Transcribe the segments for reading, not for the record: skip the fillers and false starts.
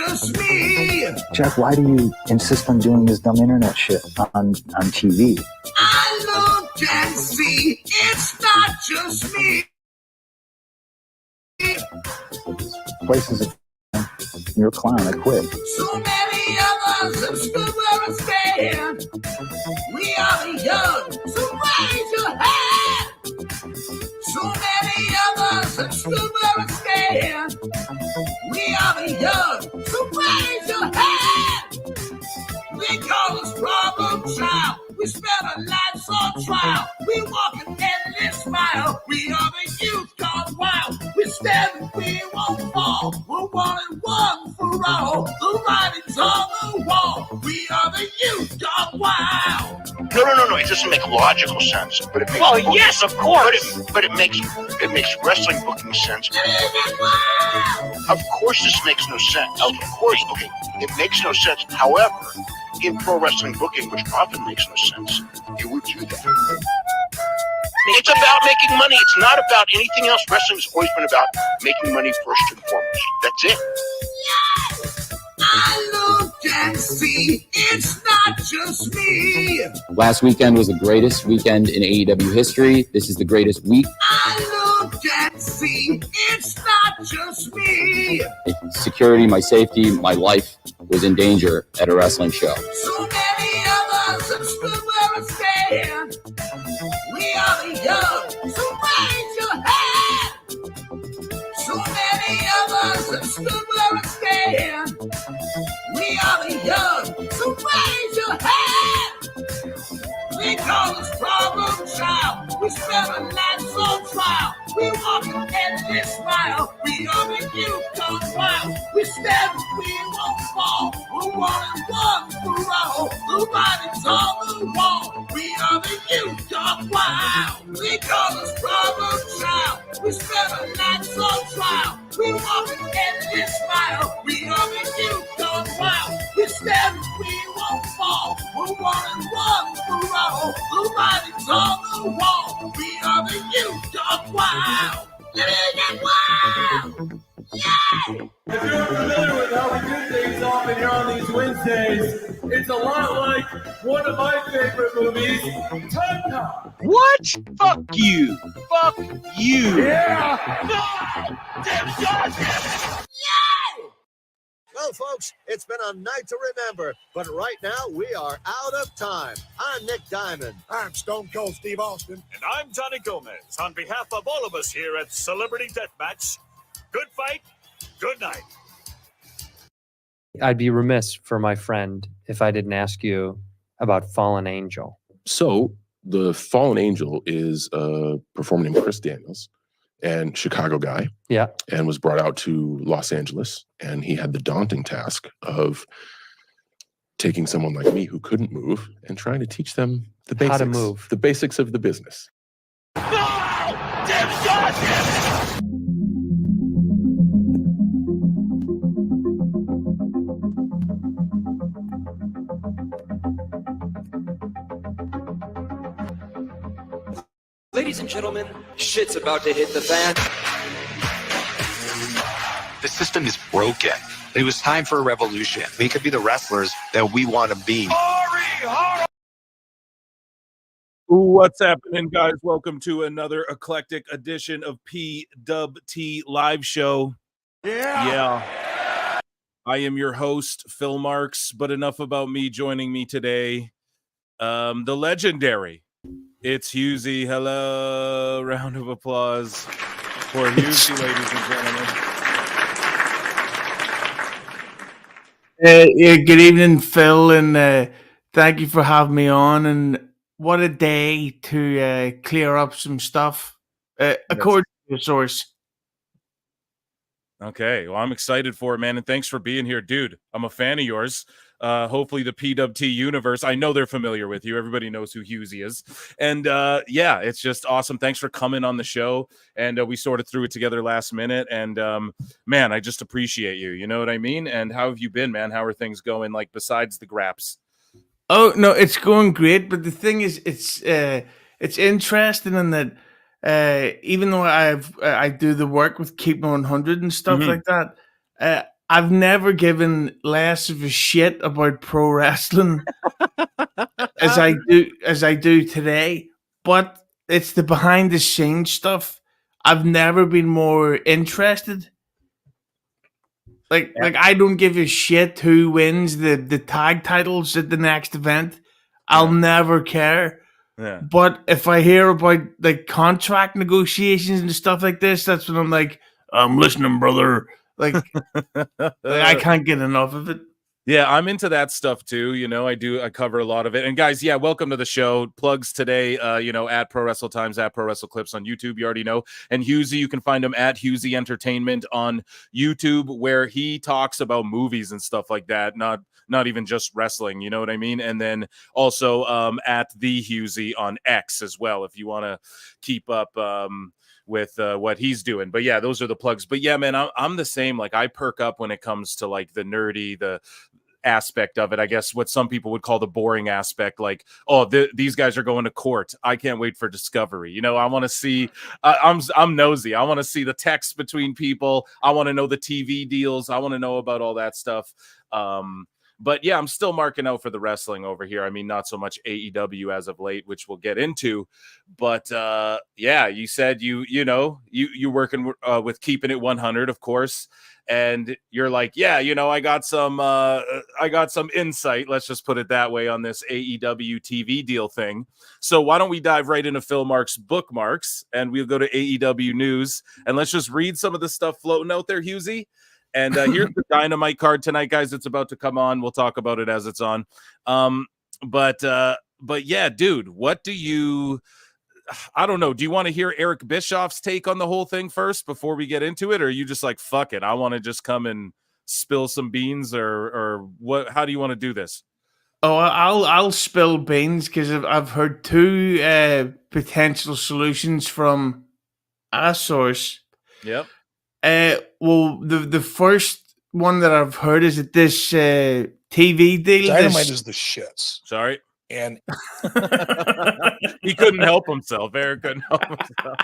just me. Jeff, why do you insist on doing this dumb internet shit on TV? I look and see it's not just me. Place is you're a clown. I quit. So many of us have stood where I stand. We are the young, so raise your hand. So many of us have stood where I stand. We are the young, so raise your hand. We call us problem child. We spend our lives on trial. We walk an endless mile. We are the youth gone wild. We stand and we won't fall. We're one and one for all. The writing's on the wall. We are the youth gone wild. No. It doesn't make logical sense. But it makes yes, of course. But it makes wrestling booking sense. Of course, this makes no sense. Of course, okay, it makes no sense. However, in pro wrestling booking, which often makes no sense, you would do that. It's about making money. It's not about anything else. Wrestling's always been about making money first and foremost. That's it. Yes! I look and see it's not just me. Last weekend was the greatest weekend in AEW history. This is the greatest week. I look and see it's not just me. Security, my safety, my life was in danger at a wrestling show. So many of us have stood where I stand. We are the young, so raise your hand. So many of us have stood where I stand. We are the young, so raise your hand. We call us problem child. We spend our lives on trial. We walk an endless mile. We are the youth gone wild. We stand and we won't fall. We're one and one for all. The writing's on the wall. We are the youth gone wild. We call us problem child. We spend our lives on trial. We walk an endless mile. We are the youth gone wild. We stand and we won't fall. We're one and one for all. The writing's on the wall. We are the youth gone wild. Let me get wild. Yay! If you're familiar with how we do things often here on these Wednesdays, it's a lot like one of my favorite movies, Time Cop. What? Fuck you. Fuck you. Yeah! Yay! Well, folks, it's been a night to remember, but right now we are out of time. I'm Nick Diamond. I'm Stone Cold Steve Austin. And I'm Johnny Gomez. On behalf of all of us here at Celebrity Deathmatch, good fight, good night. I'd be remiss for my friend if I didn't ask you about Fallen Angel. So the Fallen Angel is a performer named Chris Daniels, and Chicago guy. Yeah. And was brought out to Los Angeles, and he had the daunting task of taking someone like me who couldn't move and trying to teach them the basics. How to move. The basics of the business. Ladies and gentlemen, shit's about to hit the fan. The system is broken. It was time for a revolution. We could be the wrestlers that we want to be. What's happening, guys? Welcome to another eclectic edition of PWT Live Show. Yeah. I am your host, Phil Marks, but enough about me. Joining me today, the legendary, it's Husey. Hello. Round of applause for Husey, ladies and gentlemen. Good evening, Phil, and thank you for having me on. And what a day to clear up some stuff, according to your source. Okay, well, I'm excited for it, man, and thanks for being here, dude. I'm a fan of yours. Hopefully the PWT universe, I know they're familiar with you. Everybody knows who Husey is. And yeah, it's just awesome. Thanks for coming on the show. And we sort of threw it together last minute. And man, I just appreciate you. You know what I mean? And how have you been, man? How are things going, like, besides the graps? Oh, no, it's going great. But the thing is, it's interesting in that even though I do the work with Keep 100 and stuff like that, I've never given less of a shit about pro wrestling as I do today. But it's the behind the scenes stuff. I've never been more interested. Like I don't give a shit who wins the tag titles at the next event. I'll never care. Yeah. But if I hear about like contract negotiations and stuff like this, that's when I'm like, I'm listening, brother. Like I can't get enough of it. Yeah, I'm into that stuff too. You know, I cover a lot of it. And guys, yeah, welcome to the show. Plugs today, at Pro Wrestle Times, at Pro Wrestle Clips on YouTube. You already know. And Husey, you can find him at Husey Entertainment on YouTube, where he talks about movies and stuff like that. Not even just wrestling, you know what I mean? And then also at the Husey on X as well, if you want to keep up with what he's doing. But yeah, those are the plugs. But yeah, man, I'm the same. Like I perk up when it comes to like the nerdy, the aspect of it, I guess what some people would call the boring aspect, like, oh, these guys are going to court, I can't wait for Discovery. You know, I want to see I'm nosy. I want to see the text between people. I want to know the TV deals. I want to know about all that stuff. But yeah, I'm still marking out for the wrestling over here. I mean, not so much AEW as of late, which we'll get into. But yeah, you said you're working with keeping it 100, of course. And you're like, yeah, I got some insight, let's just put it that way, on this AEW TV deal thing. So why don't we dive right into Phil Mark's bookmarks, and we'll go to AEW news, and let's just read some of the stuff floating out there, Husey. And here's the Dynamite card tonight, guys. It's about to come on. We'll talk about it as it's on. But yeah, dude, what do you? I don't know. Do you want to hear Eric Bischoff's take on the whole thing first before we get into it, or are you just like, fuck it, I want to just come and spill some beans, or what? How do you want to do this? Oh, I'll spill beans because I've heard two potential solutions from a source. Yep. Well, the first one that I've heard is that this TV deal. Dynamite is the shits. Sorry. And he couldn't help himself. Eric couldn't help himself.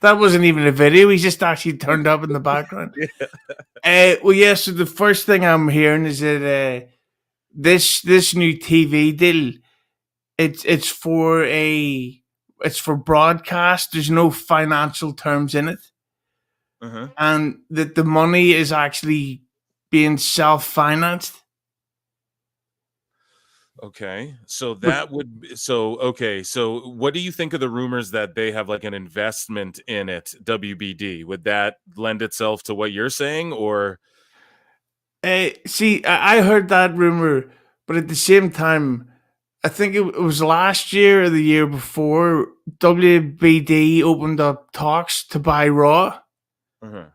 That wasn't even a video. He just actually turned up in the background. Yeah. Well, yeah. So the first thing I'm hearing is that this new TV deal, it's for broadcast. There's no financial terms in it. Uh-huh. And that the money is actually being self-financed. Okay, so so what do you think of the rumors that they have like an investment in it, WBD? Would that lend itself to what you're saying, or? See, I heard that rumor, but at the same time, I think it was last year or the year before, WBD opened up talks to buy Raw. Uh-huh.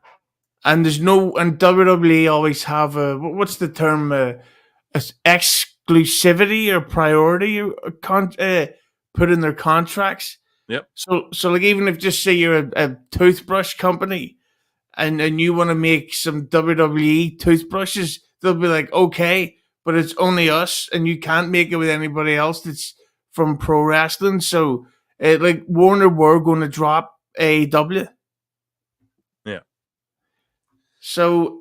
And WWE always have what's the term, exclusivity or priority put in their contracts. Yep. So like, even if, just say you're a toothbrush company and you want to make some WWE toothbrushes, they'll be like, okay, but it's only us and you can't make it with anybody else that's from pro wrestling. So like Warner, we're going to drop AEW. Yeah. So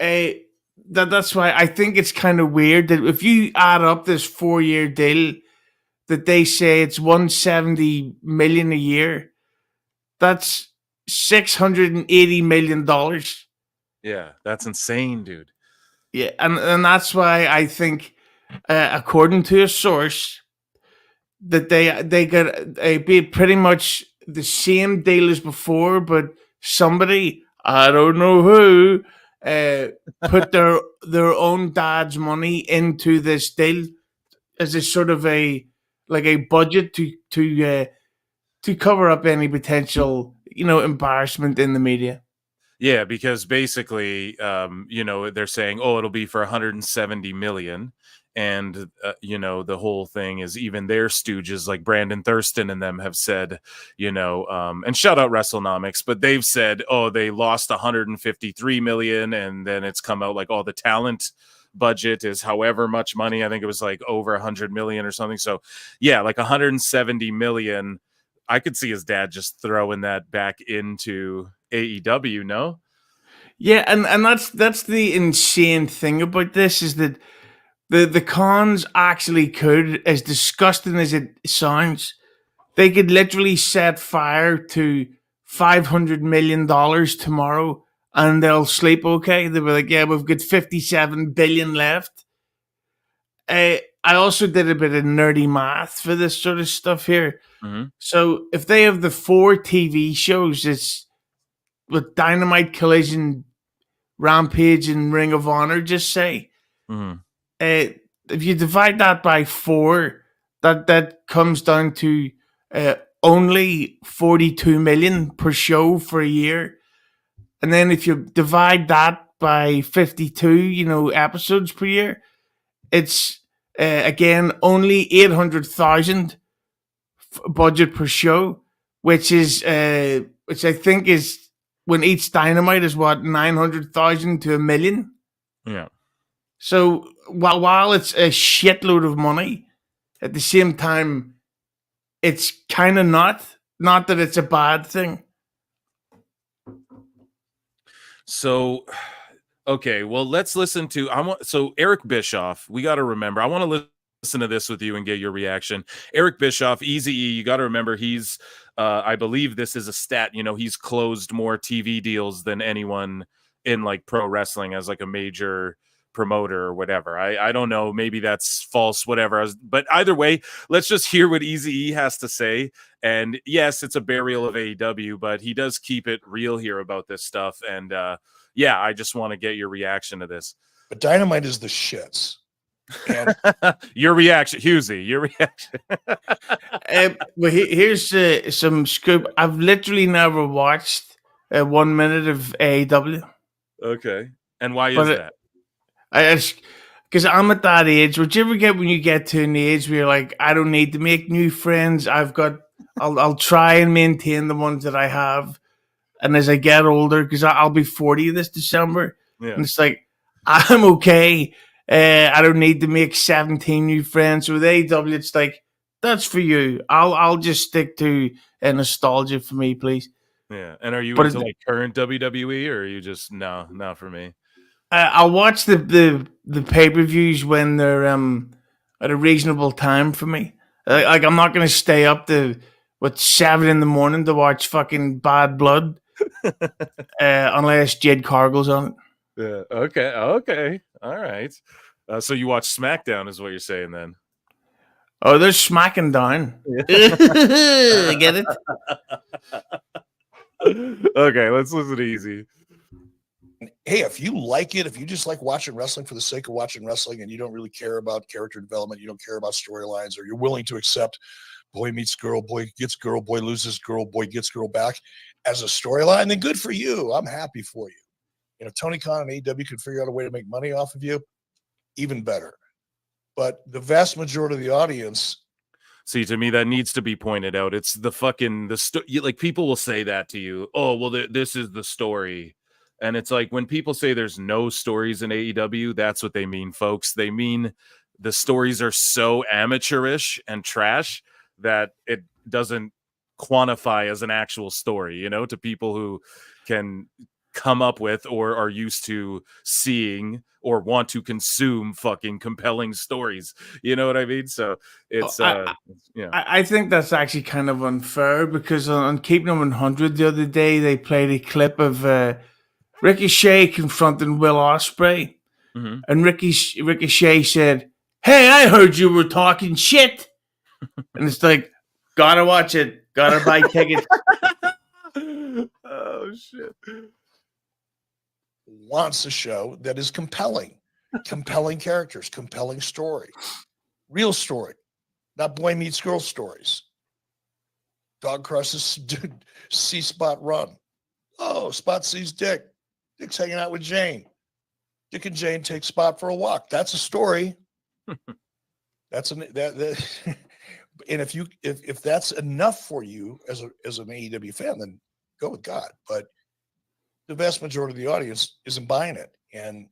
that's why I think it's kind of weird that if you add up this 4-year deal that they say it's $170 million a year, that's $680 million. Yeah, that's insane, dude. Yeah, and that's why I think, according to a source, that they got be pretty much the same deal as before, but somebody, I don't know who, put their own dad's money into this deal as a sort of a budget to cover up any potential embarrassment in the media. Yeah, because basically, they're saying, oh, it'll be for 170 million. And, the whole thing is, even their stooges like Brandon Thurston and them have said, and shout out WrestleNomics, but they've said, oh, they lost 153 million. And then it's come out like, the talent budget is however much money. I think it was like over 100 million or something. So yeah, like 170 million. I could see his dad just throwing that back into AEW, no? Yeah, and that's the insane thing about this is that the cons actually could, as disgusting as it sounds, they could literally set fire to $500 million tomorrow and they'll sleep okay. They'll be like, yeah, we've got 57 billion left. I also did a bit of nerdy math for this sort of stuff here. Mm-hmm. So if they have the 4 TV shows, it's with Dynamite, Collision, Rampage, and Ring of Honor, just say. Mm-hmm. If you divide that by 4, that comes down to only 42 million per show for a year. And then if you divide that by 52, episodes per year, it's again only 800,000 budget per show, which I think is when each Dynamite is what 900,000 to $1 million. Yeah. So while it's a shitload of money, at the same time, it's kind of not that it's a bad thing. So, okay, well, let's listen to. So Eric Bischoff. We got to remember. I want to listen to this with you and get your reaction. Eric Bischoff, Eazy-E. You got to remember he's. I believe this is a stat. He's closed more TV deals than anyone in like pro wrestling as like a major promoter or whatever. I don't know. Maybe that's false. Whatever. But either way, let's just hear what Eazy-E has to say. And yes, it's a burial of AEW, but he does keep it real here about this stuff. And yeah, I just want to get your reaction to this. But Dynamite is the shits. And your reaction, Husey, your reaction. Well, here's some scoop. I've literally never watched 1 minute of AEW. Okay. And why is that? Because I'm at that age. What you ever get when you get to an age where you're like, I don't need to make new friends. I'll try and maintain the ones that I have. And as I get older, because I'll be 40 this December, and it's like, I'm okay. I don't need to make 17 new friends. So with AEW, it's like, that's for you. I'll just stick to nostalgia for me, please. Yeah. And are you into like current WWE, or are you just no, not for me? I'll watch the pay-per-views when they're at a reasonable time for me. Like I'm not going to stay up to 7 a.m. to watch fucking Bad Blood, unless Jade Cargill's on it. Yeah. Okay. All right. So you watch SmackDown, is what you're saying then? Oh, they're smacking down. Get it? Okay, let's listen to Easy. Hey, if you like it, if you just like watching wrestling for the sake of watching wrestling and you don't really care about character development, you don't care about storylines, or you're willing to accept boy meets girl, boy gets girl, boy loses girl, boy gets girl back as a storyline, then good for you. I'm happy for you. Tony Khan and AEW could figure out a way to make money off of you, even better. But the vast majority of the audience. See, to me, that needs to be pointed out. It's like people will say that to you. Oh, well, this is the story. And it's like when people say there's no stories in AEW, that's what they mean, folks. They mean the stories are so amateurish and trash that it doesn't quantify as an actual story, to people who can come up with or are used to seeing or want to consume fucking compelling stories. You know what I mean? So it's I think that's actually kind of unfair, because on Keeping Them 100 the other day they played a clip of Ricochet confronting Will Ospreay, and Ricochet said, "Hey, I heard you were talking shit," and it's like, gotta watch it, gotta buy tickets. Oh shit. Wants a show that is compelling characters, compelling story, real story, not boy meets girl stories. Dog crosses C-Spot run. Oh, Spot sees Dick. Dick's hanging out with Jane. Dick and Jane take Spot for a walk. That's a story. And if that's enough for you as an AEW fan, then go with God. But the vast majority of the audience isn't buying it. And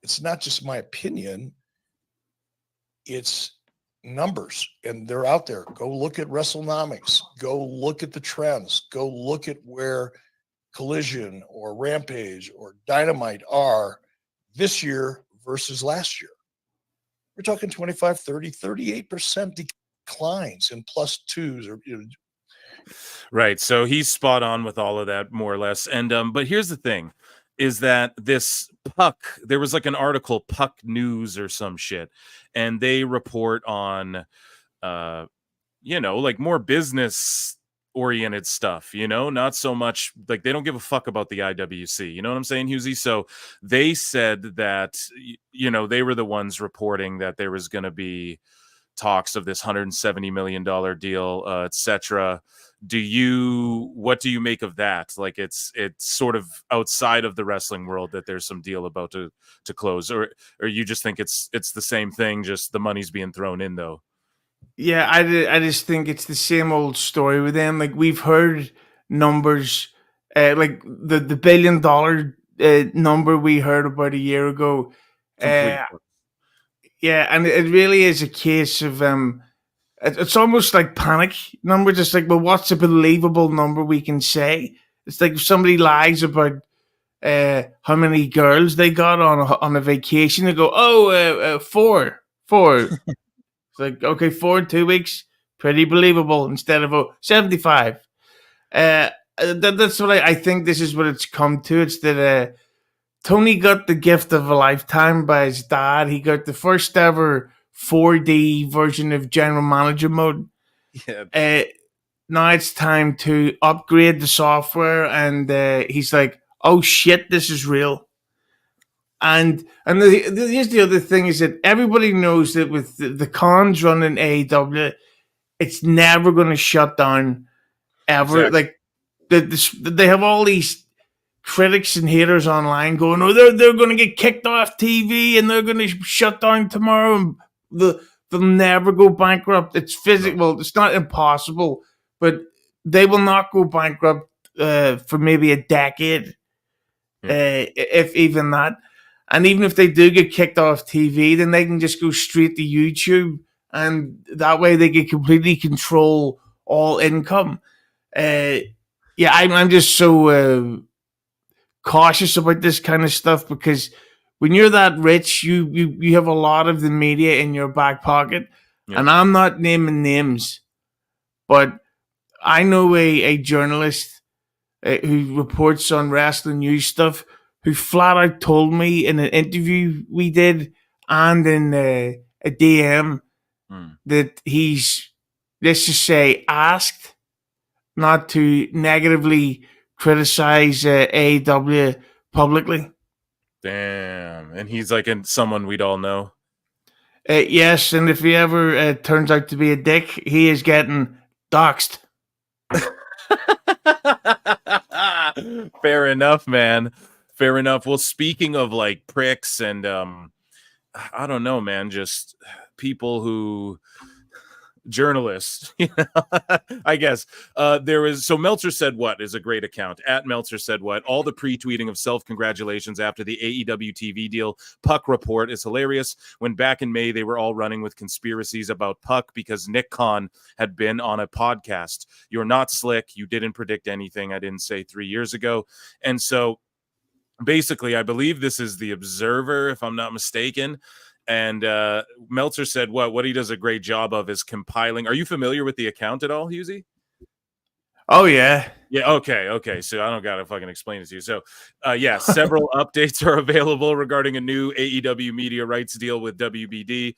it's not just my opinion. It's numbers, and they're out there. Go look at WrestleNomics. Go look at the trends. Go look at where Collision or Rampage or Dynamite are this year versus last year. We're talking 25, 30, 38% declines in plus twos or Right. So he's spot on with all of that, more or less. And but here's the thing, is that this Puck, there was like an article, Puck News or some shit, and they report on like more business oriented stuff, not so much like they don't give a fuck about the IWC. You know what I'm saying, Husey? So they said that, they were the ones reporting that there was going to be talks of this $170 million deal, etc. What do you make of that? Like it's sort of outside of the wrestling world that there's some deal about to close, or you just think it's the same thing, just the money's being thrown in though? Yeah, I just think it's the same old story with them. Like we've heard numbers, like the $1 billion number we heard about a year ago. Yeah, and it really is a case of it's almost like panic numbers. It's like, well, what's a believable number we can say? It's like if somebody lies about how many girls they got on a vacation, they go, four. It's like, okay, 4 in 2 weeks, pretty believable, instead of 75. That's what I think. This is what it's come to. It's that Tony got the gift of a lifetime by his dad. He got the first ever 4D version of General Manager mode. Yeah. Now it's time to upgrade the software, and he's like, "Oh shit, this is real." And here's the other thing, is that everybody knows that with the cons running AEW, it's never going to shut down ever. Exactly. Like they have all these critics and haters online going, "Oh, they're going to get kicked off TV and they're going to shut down tomorrow." And they'll never go bankrupt. It's physical. Well, it's not impossible, but they will not go bankrupt for maybe a decade, if even that. And even if they do get kicked off TV, then they can just go straight to YouTube, and that way they can completely control all income. I'm just so cautious about this kind of stuff, because when you're that rich, you have a lot of the media in your back pocket. Yeah. And I'm not naming names, but I know a journalist who reports on wrestling news stuff, who flat out told me in an interview we did and in a DM that he's, let's just say, asked not to negatively criticize AEW publicly. Damn. And he's like someone we'd all know. Yes, and if he ever turns out to be a dick, he is getting doxxed. Fair enough, man. Fair enough. Well, speaking of like pricks and I don't know, man, just people who journalists, I guess. So Meltzer Said What is a great account. At Meltzer Said What. All the pre-tweeting of self-congratulations after the AEW TV deal. Puck report is hilarious. When back in May, they were all running with conspiracies about Puck because Nick Khan had been on a podcast. You're not slick. You didn't predict anything I didn't say 3 years ago. And so basically, I believe this is the Observer, if I'm not mistaken. And Meltzer Said what he does a great job of is compiling. Are you familiar with the account at all, Husey? Oh, yeah. Yeah, okay. So I don't got to fucking explain it to you. So, several updates are available regarding a new AEW media rights deal with WBD.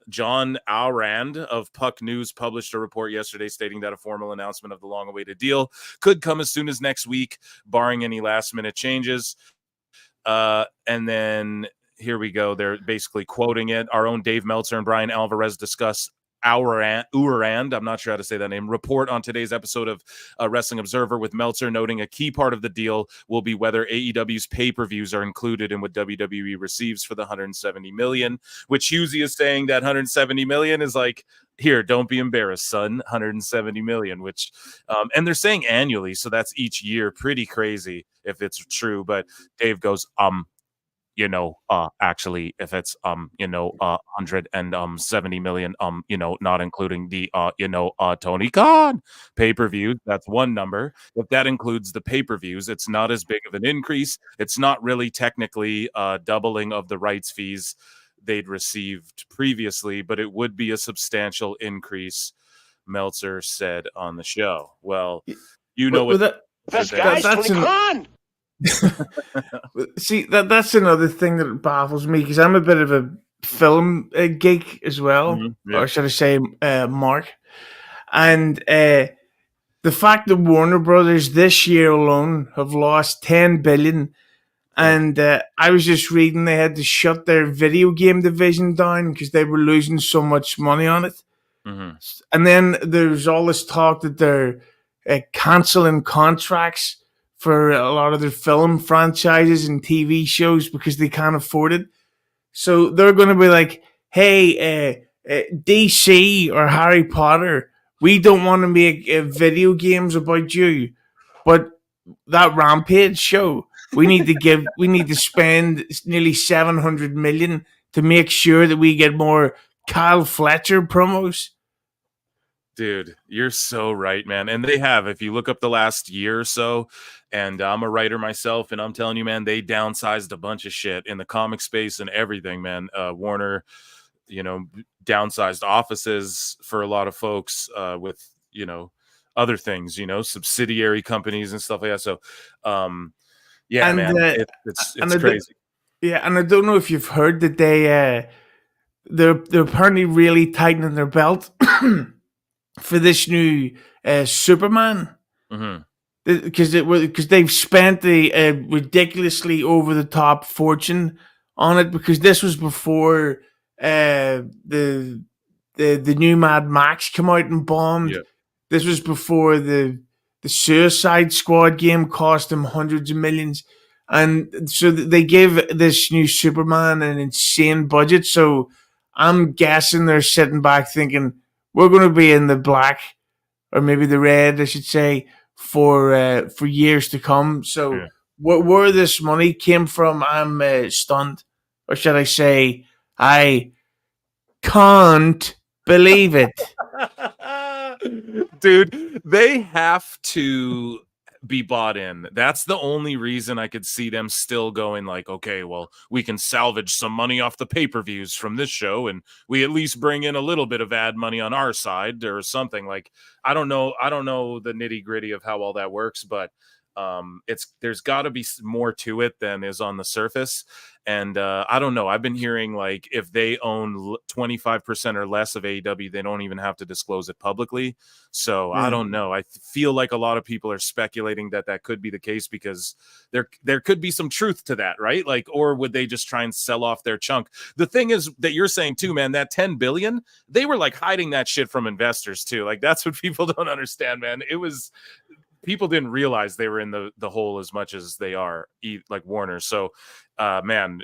John Aurand of Puck News published a report yesterday stating that a formal announcement of the long-awaited deal could come as soon as next week, barring any last-minute changes. And then here we go. They're basically quoting it. Our own Dave Meltzer and Brian Alvarez discuss Aurand, I'm not sure how to say that name, report on today's episode of Wrestling Observer, with Meltzer noting a key part of the deal will be whether AEW's pay-per-views are included in what WWE receives for the $170 million, which Husey is saying that $170 million is like, here, don't be embarrassed, son, $170 million, which, and they're saying annually, so that's each year. Pretty crazy if it's true, but Dave goes, actually, if it's 170 million, not including the Tony Khan pay-per-view, that's one number. If that includes the pay-per-views, it's not as big of an increase. It's not really technically doubling of the rights fees they'd received previously, but it would be a substantial increase, Meltzer said on the show. Well, Best guys, Tony Khan. See, that's another thing that baffles me, because I'm a bit of a film geek as well, or should I say, Mark. And the fact that Warner Brothers this year alone have lost 10 billion, and I was just reading they had to shut their video game division down because they were losing so much money on it. And then there's all this talk that they're canceling contracts for a lot of their film franchises and TV shows because they can't afford it. So they're going to be like, hey, DC or Harry Potter, we don't want to make video games about you, but that Rampage show, we need to spend nearly 700 million to make sure that we get more Kyle Fletcher promos. Dude, you're so right, man. And they have, if you look up the last year or so, and I'm a writer myself, and I'm telling you, man, they downsized a bunch of shit in the comic space and everything, man. Warner, downsized offices for a lot of folks with, other things, subsidiary companies and stuff like that. So, yeah, and, man, it's crazy. Yeah, and I don't know if you've heard that they're apparently really tightening their belt for this new Superman, because they've spent a ridiculously over the top fortune on it, because this was before the new Mad Max came out and bombed. Yeah. This was before the Suicide Squad game cost them hundreds of millions, and so they give this new Superman an insane budget. So I'm guessing they're sitting back thinking, we're going to be in the black, or maybe the red, I should say, for years to come. So where this money came from, I'm stunned. Or should I say, I can't believe it. Dude, they have to be bought in. That's the only reason I could see them still going like, okay, well, we can salvage some money off the pay-per-views from this show, and we at least bring in a little bit of ad money on our side or something. Like, I don't know the nitty-gritty of how all that works, but there's got to be more to it than is on the surface. And I don't know, I've been hearing like if they own 25% or less of AEW, they don't even have to disclose it publicly. So I don't know, I feel like a lot of people are speculating that could be the case, because there could be some truth to that, right? Like, or would they just try and sell off their chunk? The thing is that you're saying too, man, that 10 billion, they were like hiding that shit from investors too. Like, that's what people don't understand, man. People didn't realize they were in the hole as much as they are, like Warner. So, man,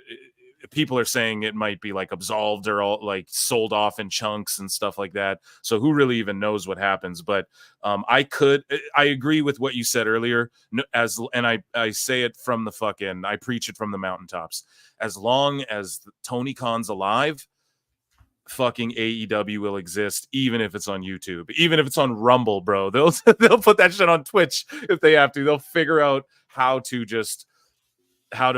people are saying it might be like absolved or all like sold off in chunks and stuff like that. So who really even knows what happens? But I agree with what you said earlier. I say it from the I preach it from the mountaintops. As long as Tony Khan's alive, fucking AEW will exist, even if it's on YouTube, even if it's on Rumble, bro. They'll put that shit on Twitch if they have to. They'll figure out how to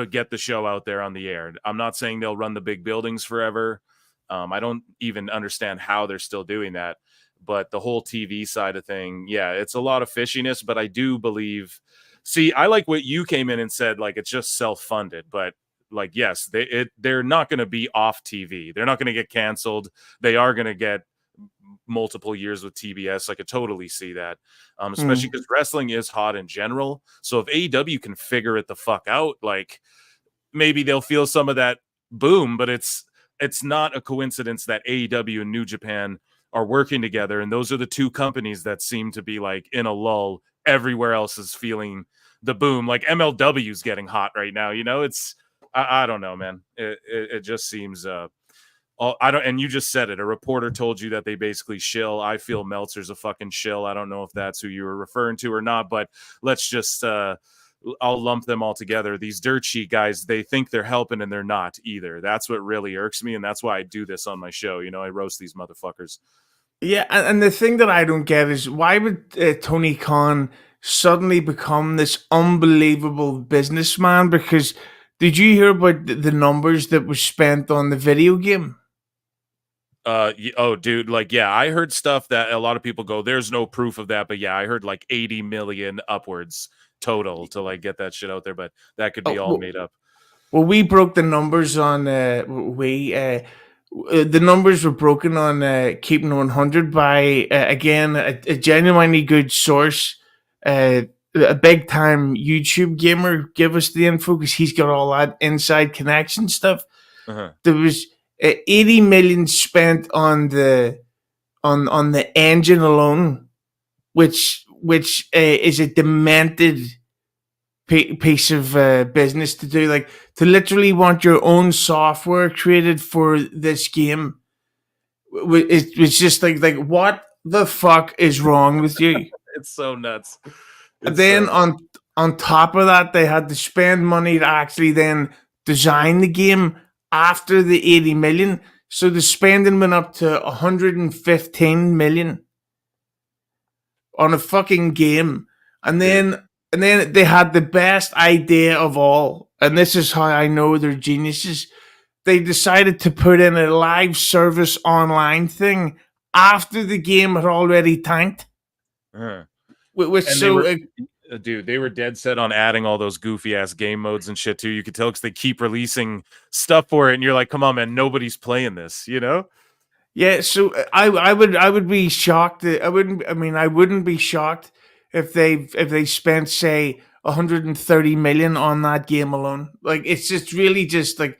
get the show out there on the air. I'm not saying they'll run the big buildings forever. I don't even understand how they're still doing that. But the whole TV side of thing, yeah, it's a lot of fishiness. But I do believe. See, I like what you came in and said, like it's just self-funded, but. Like, yes, they're not going to be off TV. They're not going to get canceled. They are going to get multiple years with TBS. I could totally see that, especially because wrestling is hot in general. So if AEW can figure it the fuck out, like maybe they'll feel some of that boom. But it's not a coincidence that AEW and New Japan are working together, and those are the two companies that seem to be like in a lull. Everywhere else is feeling the boom. Like MLW is getting hot right now. It's. I don't know, man. It just seems and you just said it. A reporter told you that they basically shill. I feel Meltzer's a fucking shill. I don't know if that's who you were referring to or not, but let's just I'll lump them all together. These dirt sheet guys, they think they're helping and they're not either. That's what really irks me, and that's why I do this on my show. You know, I roast these motherfuckers. Yeah, and the thing that I don't get is why would Tony Khan suddenly become this unbelievable businessman? Because did you hear about the numbers that was spent on the video game? Oh, dude, like, yeah, I heard stuff that a lot of people go, there's no proof of that, but yeah, I heard like 80 million upwards total to like get that shit out there, but that could be all made up. Well, we broke the numbers on the numbers were broken on Keeping 100 by again a genuinely good source, a big time YouTube gamer. Give us the info because he's got all that inside connection stuff. There was 80 million spent on the engine alone, which is a demented piece of business to do. Like, to literally want your own software created for this game, it was just like what the fuck is wrong with you? It's so nuts. And then on top of that, they had to spend money to actually then design the game after the 80 million. So the spending went up to 115 million on a fucking game. And then they had the best idea of all. And this is how I know they're geniuses. They decided to put in a live service online thing after the game had already tanked. Dude, they were dead set on adding all those goofy ass game modes and shit too. You could tell because they keep releasing stuff for it, and you're like, come on, man, nobody's playing this, you know? Yeah, so I would be shocked. I wouldn't be shocked if they spent, say, 130 million on that game alone. Like, it's just really just like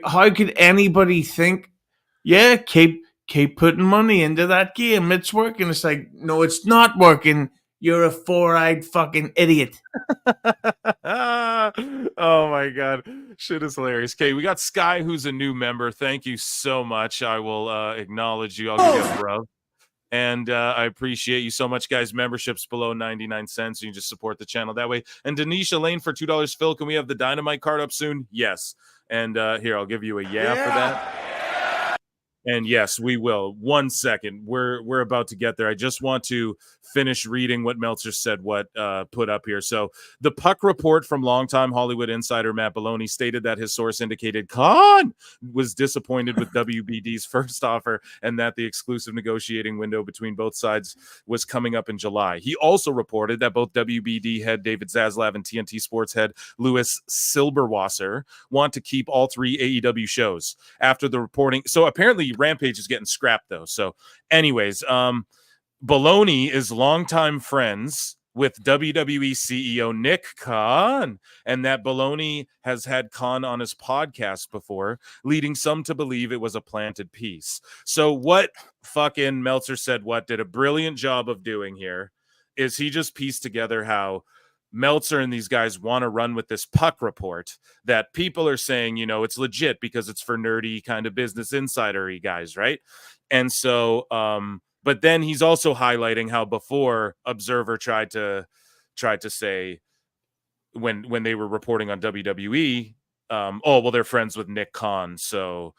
how could anybody think, yeah, keep putting money into that game, it's working? It's like, no, it's not working. You're a four-eyed fucking idiot. Oh my god, shit is hilarious. Okay, we got Sky, who's a new member. Thank you so much. I will acknowledge you. I'll give you a bro. And I appreciate you so much, guys. Memberships below 99 cents. You can just support the channel that way. And Denisha Lane for $2. Phil, can we have the Dynamite card up soon? Yes. And here, I'll give you a yeah for that. And yes, we will. 1 second. We're about to get there. I just want to finish reading what Meltzer said, put up here. So the Puck report from longtime Hollywood insider Matt Baloney stated that his source indicated Khan was disappointed with WBD's first offer and that the exclusive negotiating window between both sides was coming up in July. He also reported that both WBD head David Zaslav and TNT Sports head Louis Silberwasser want to keep all 3 AEW shows. After the reporting, so apparently Rampage is getting scrapped though. So anyways, Baloney is longtime friends with WWE CEO Nick Khan, and that Baloney has had Khan on his podcast before, leading some to believe it was a planted piece. So what fucking Meltzer said did a brilliant job of doing here is he just pieced together how Meltzer and these guys want to run with this Puck report that people are saying, you know, it's legit because it's for nerdy kind of business insider-y guys, right? And so, but then he's also highlighting how before Observer tried to say when they were reporting on WWE, they're friends with Nick Khan, so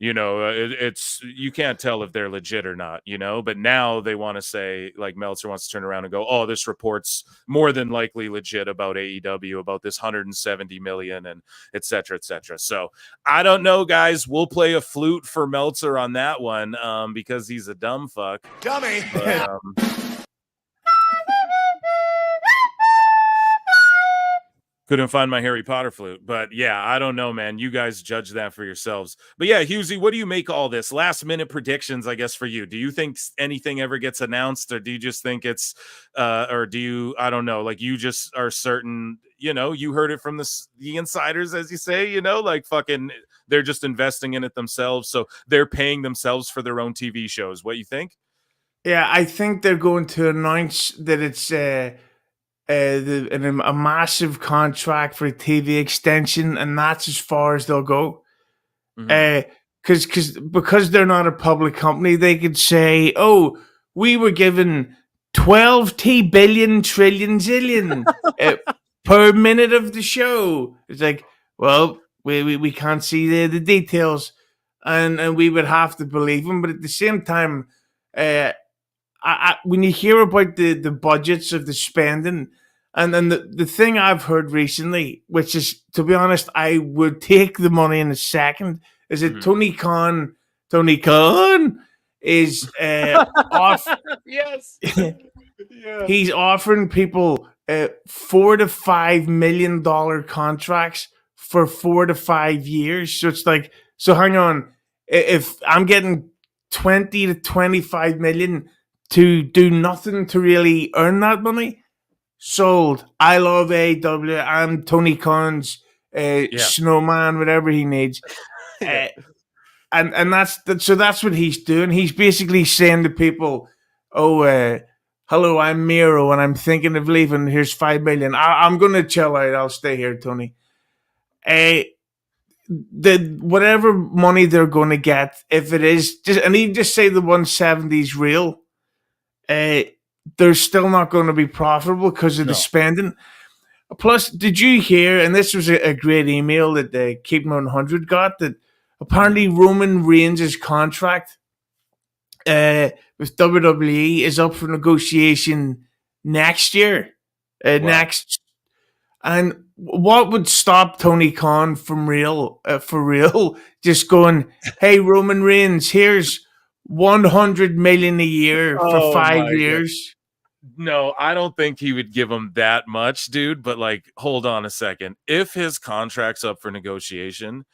you know, it's you can't tell if they're legit or not, you know, but now they want to say, like Meltzer wants to turn around and go, oh, this report's more than likely legit about AEW, about this 170 million and et cetera, et cetera. So I don't know, guys. We'll play a flute for Meltzer on that one because he's a dumb fuck. Dummy. But, couldn't find my Harry Potter flute, but yeah, I don't know, man. You guys judge that for yourselves. But yeah, Husey, what do you make of all this? Last minute predictions, I guess, for you. Do you think anything ever gets announced, or do you just think it's, or do you, I don't know, like you just are certain, you know, you heard it from the insiders, as you say, you know, like fucking, they're just investing in it themselves, so they're paying themselves for their own TV shows. What you think? Yeah, I think they're going to announce that it's a massive contract for a TV extension, and that's as far as they'll go. Because they're not a public company, they could say, "Oh, we were given 12 billion trillion zillion per minute of the show. It's like, well, we can't see the details, and we would have to believe him. But at the same time, when you hear about the budgets of the spending, and then the thing I've heard recently, which is, to be honest, I would take the money in a second, is that Tony Khan is off. Yes. Yeah. He's offering people $4 to $5 million contracts for 4 to 5 years. So it's like, so hang on, if I'm getting 20 to 25 million to do nothing to really earn that money, sold. I love AEW. I'm Tony Khan's snowman, whatever he needs. And that's what he's doing. He's basically saying to people, "Oh, hello, I'm Miro, and I'm thinking of leaving. Here's $5 million. I'm going to chill out. I'll stay here, Tony." Whatever money they're going to get, if it is just, and even just say the 170 is real, they're still not going to be profitable because of the spending. Plus, did you hear? And this was a great email that Keep 100 got, that apparently Roman Reigns' contract with WWE is up for negotiation next year. Next, and what would stop Tony Khan from for real, just going, "Hey, Roman Reigns, here's $100 million a year for 5 years." No, I don't think he would give him that much, dude. But like, hold on a second. If his contract's up for negotiation,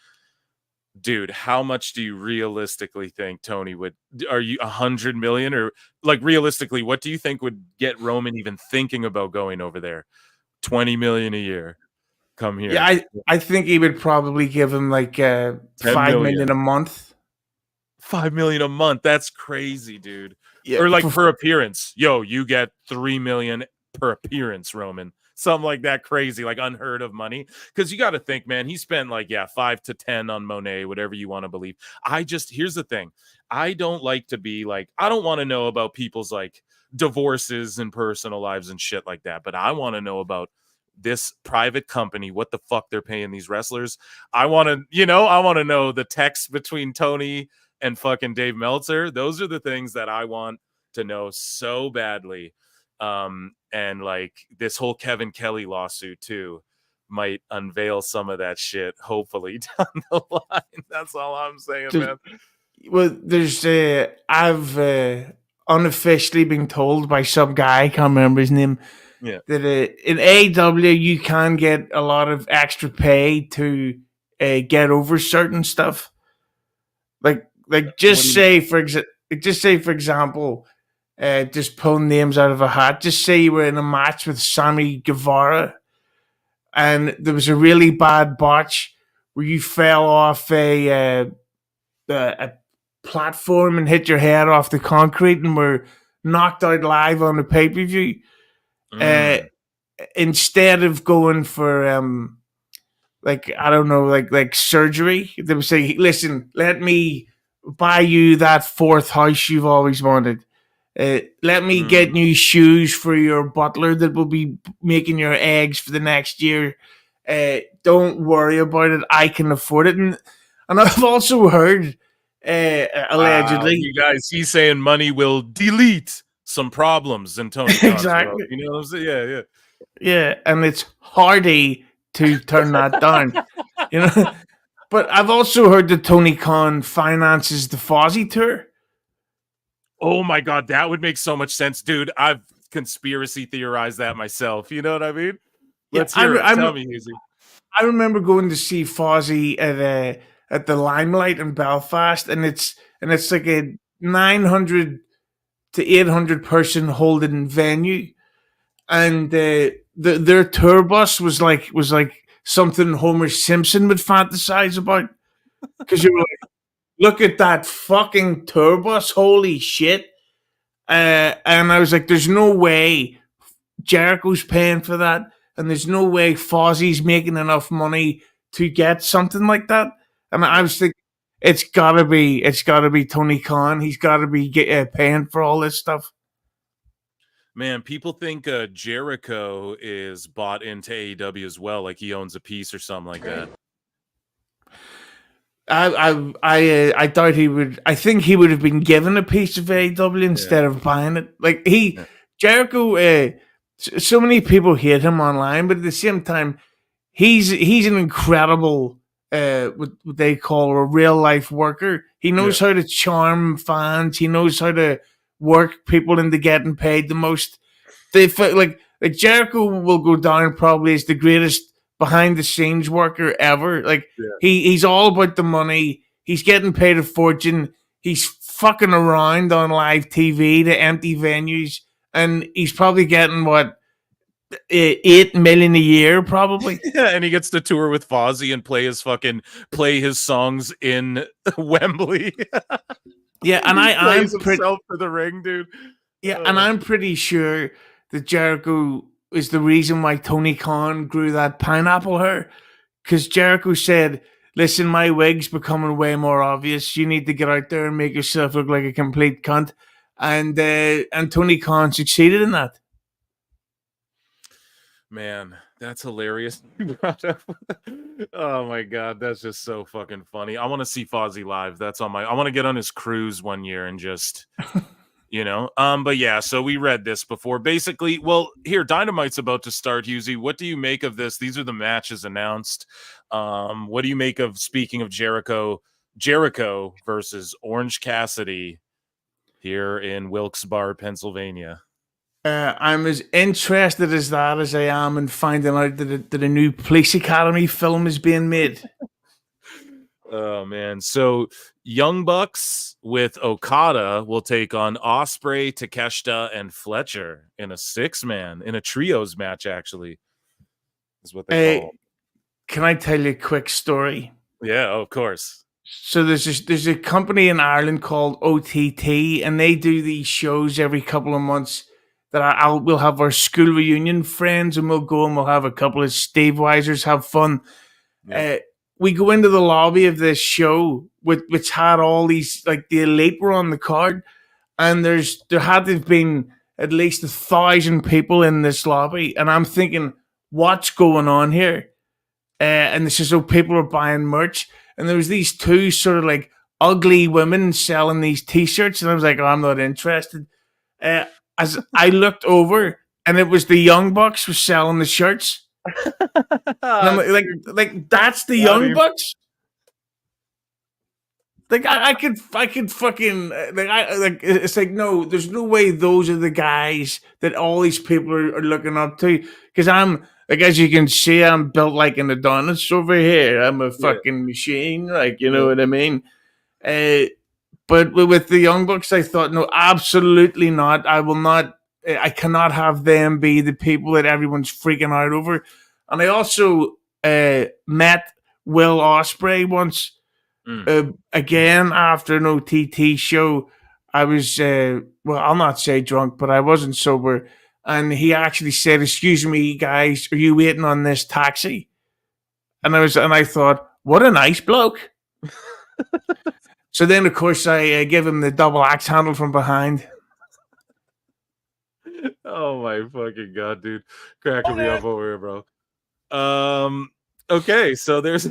dude, how much do you realistically think Tony would? Are you 100 million, or like realistically, what do you think would get Roman even thinking about going over there? 20 million a year. Come here. Yeah, I think he would probably give him like $5 million a month. 5 million a month. That's crazy, dude. Yeah, or like per appearance. Yo, you get 3 million per appearance, Roman. Something like that, crazy, like unheard of money. Because you got to think, man, he spent like 5 to 10 on Monet, whatever you want to believe. Here's the thing. I don't like to be like, I don't want to know about people's like divorces and personal lives and shit like that. But I want to know about this private company, what the fuck they're paying these wrestlers. I want to know the text between Tony and fucking Dave Meltzer. Those are the things that I want to know so badly. And like this whole Kevin Kelly lawsuit too might unveil some of that shit, hopefully, down the line. That's all I'm saying, man. Well, there's I've unofficially been told by some guy, I can't remember his name, that in AEW you can get a lot of extra pay to get over certain stuff. Like just say for example, just pulling names out of a hat. Just say you were in a match with Sammy Guevara, and there was a really bad botch where you fell off a platform and hit your head off the concrete and were knocked out live on the pay-per-view. Instead of going for surgery, they would say, "Listen, let me buy you that fourth house you've always wanted. Let me get new shoes for your butler that will be making your eggs for the next year. Don't worry about it. I can afford it." And I've also heard, allegedly, you guys, he's saying money will delete some problems in Tony Khan's exactly. world. You know what I'm saying? Yeah, and it's hardy to turn that down. But I've also heard that Tony Khan finances the Fozzy tour. Oh my god, that would make so much sense, dude. I've conspiracy theorized that myself. You know what I mean? Let's hear it. Tell me, Easy. I remember going to see Fozzy at the Limelight in Belfast, and it's like a 900 to 800 person holding venue, and their tour bus was like something Homer Simpson would fantasize about, because you were like, "Look at that fucking tour bus, holy shit!" And I was like, "There's no way Jericho's paying for that, and there's no way Fozzy's making enough money to get something like that." And I was thinking, it's gotta be Tony Khan. He's gotta be paying for all this stuff. Man, people think Jericho is bought into AEW as well, like he owns a piece or something like that. I doubt he would. I think he would have been given a piece of AEW instead of buying it. Like Jericho. So many people hate him online, but at the same time, he's an incredible what they call a real life worker. He knows how to charm fans. He knows how to work people into getting paid the most. They like Jericho will go down probably as the greatest behind the scenes worker ever. Like he's all about the money. He's getting paid a fortune. He's fucking around on live TV to empty venues, and he's probably getting what $8 million a year, probably. Yeah, and he gets to tour with Fozzy and play his songs in Wembley. Yeah, and I'm himself for the ring, dude. Yeah, and I'm pretty sure that Jericho is the reason why Tony Khan grew that pineapple hair, because Jericho said, "Listen, my wig's becoming way more obvious. You need to get out there and make yourself look like a complete cunt," and Tony Khan succeeded in that. Man, that's hilarious. Oh my god, that's just so fucking funny. I want to see Fozzy live. I want to get on his cruise one year and just but yeah, so we read this before. Basically, well, here Dynamite's about to start, Husey. What do you make of this? These are the matches announced. What do you make of, speaking of Jericho versus Orange Cassidy here in Wilkes-Barre, Pennsylvania? I'm as interested as I am in finding out that a new Police Academy film is being made. Oh, man. So Young Bucks with Okada will take on Ospreay, Takeshita, and Fletcher in a 6-man, in a trios match, actually, is what they call it. Can I tell you a quick story? Yeah, of course. So there's a company in Ireland called OTT, and they do these shows every couple of months that we'll have our school reunion friends, and we'll go and we'll have a couple of Steve Weisers, have fun. Yep. We go into the lobby of this show, which had all these, like the Elite were on the card, and there had to have been at least 1,000 people in this lobby, and I'm thinking, what's going on here? And this is so people are buying merch, and there was these two sort of like ugly women selling these T-shirts, and I was like, oh, I'm not interested. As I looked over, and it was the Young Bucks were selling the shirts. And I'm like that's the Young Bucks. Like I could fucking it's like, no, there's no way those are the guys that all these people are looking up to. Because I'm like, as you can see, I'm built like an Adonis over here. I'm a fucking machine, like, you know what I mean. But with the Young Bucks, I thought, no, absolutely not. I will not. I cannot have them be the people that everyone's freaking out over. And I also met Will Ospreay once. Again, after an OTT show, I was, I'll not say drunk, but I wasn't sober. And he actually said, "Excuse me, guys, are you waiting on this taxi?" And I thought, what a nice bloke. So then, of course, I give him the double axe handle from behind. Oh my fucking god, dude! Cracking me up over here, bro. Okay, so there's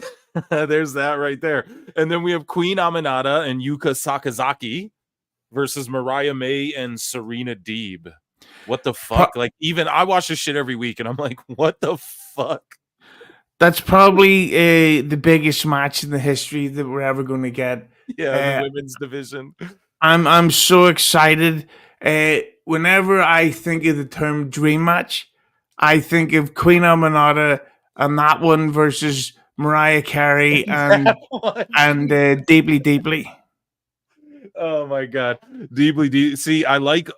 there's that right there, and then we have Queen Aminata and Yuka Sakazaki versus Mariah May and Serena Deeb. What the fuck? Like, even I watch this shit every week, and I'm like, what the fuck? That's probably the biggest match in the history that we're ever going to get. Yeah, the women's division. I'm so excited. Whenever I think of the term dream match, I think of Queen Aminata and that one versus Mariah Carey and Deeply Deeply. Oh my god, Deeply. See, I like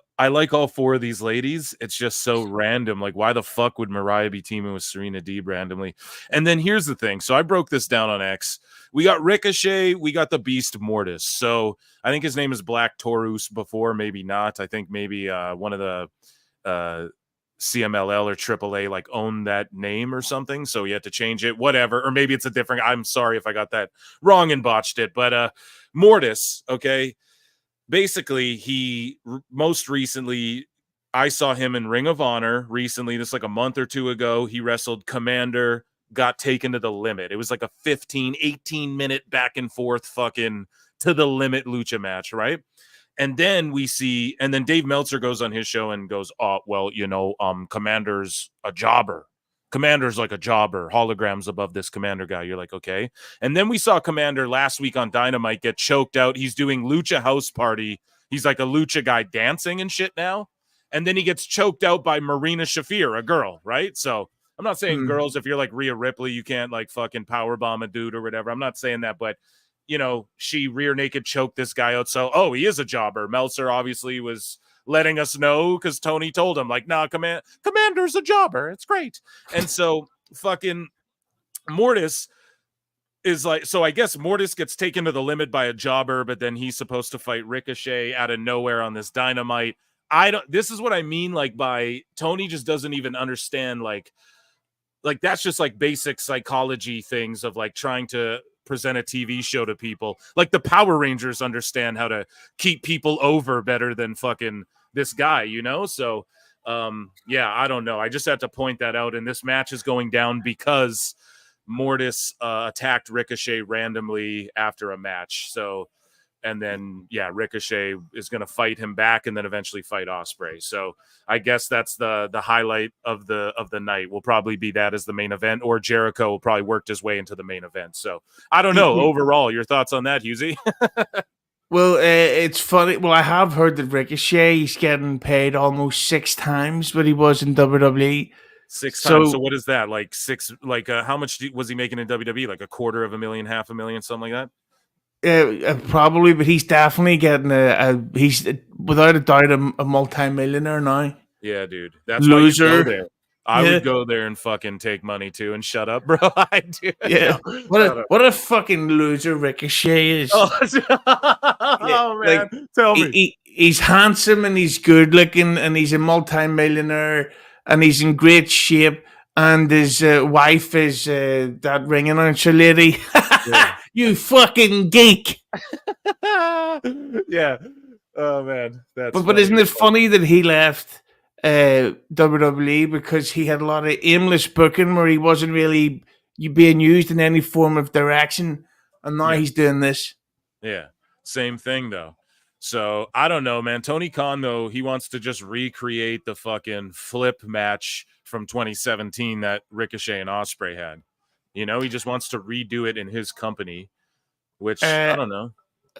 all four of these ladies. It's just so random. Like, why the fuck would Mariah be teaming with Serena Deeb randomly? And then here's the thing. So I broke this down on X. We got Ricochet. We got the Beast Mortis. So I think his name is Black Taurus before, maybe not. I think maybe one of the CMLL or AAA like owned that name or something. So he had to change it, whatever. Or maybe it's a different. I'm sorry if I got that wrong and botched it. But Mortis, okay. Basically, he most recently, I saw him in Ring of Honor recently. This like a month or two ago. He wrestled Commander, got taken to the limit. It was like a 18 minute back and forth fucking to the limit lucha match, right? And then and then Dave Meltzer goes on his show and goes, oh, well, Commander's a jobber. Commander's like a jobber. Holograms above this Commander guy. You're like, okay. And then we saw Commander last week on Dynamite get choked out. He's doing Lucha House Party. He's like a lucha guy dancing and shit now. And then he gets choked out by Marina Shafir, a girl, right? So I'm not saying girls, if you're like Rhea Ripley, you can't like fucking powerbomb a dude or whatever. I'm not saying that, but she rear naked choked this guy out. So, he is a jobber. Meltzer obviously was letting us know because Tony told him, like, nah, Commander's a jobber. It's great. And so fucking Mortis is like, so I guess Mortis gets taken to the limit by a jobber, but then he's supposed to fight Ricochet out of nowhere on this Dynamite. This is what I mean, like, by Tony just doesn't even understand, like that's just like basic psychology things of like trying to present a TV show to people. Like the Power Rangers understand how to keep people over better than fucking this guy, So, I don't know. I just had to point that out. And this match is going down because Mortis attacked Ricochet randomly after a match. So, and then, Ricochet is going to fight him back and then eventually fight Ospreay. So I guess that's the highlight of the night. Will probably be that as the main event, or Jericho will probably work his way into the main event. So I don't know. Overall, your thoughts on that, Husey? Well, it's funny. Well, I have heard that Ricochet is getting paid almost 6 times what he was in WWE. 6 times. So what is that? Like six? Like how much was he making in WWE? Like $250,000, $500,000, something like that. Probably, but he's definitely getting he's without a doubt a multi-millionaire now. Yeah, dude. That's loser. Why you go there. I would go there and fucking take money too and shut up, bro. I do. Yeah. What a fucking loser Ricochet is. Oh man. Like, tell me. He's handsome and he's good looking and he's a multi-millionaire and he's in great shape. And his wife is that ring announcer lady. Yeah. You fucking geek. Yeah. Oh man. But isn't it funny that he left WWE because he had a lot of aimless booking where he wasn't really being used in any form of direction, and now he's doing this. Yeah. Same thing though. So I don't know, man. Tony Khan, though, he wants to just recreate the fucking flip match from 2017 that Ricochet and Ospreay had. He just wants to redo it in his company, which I don't know.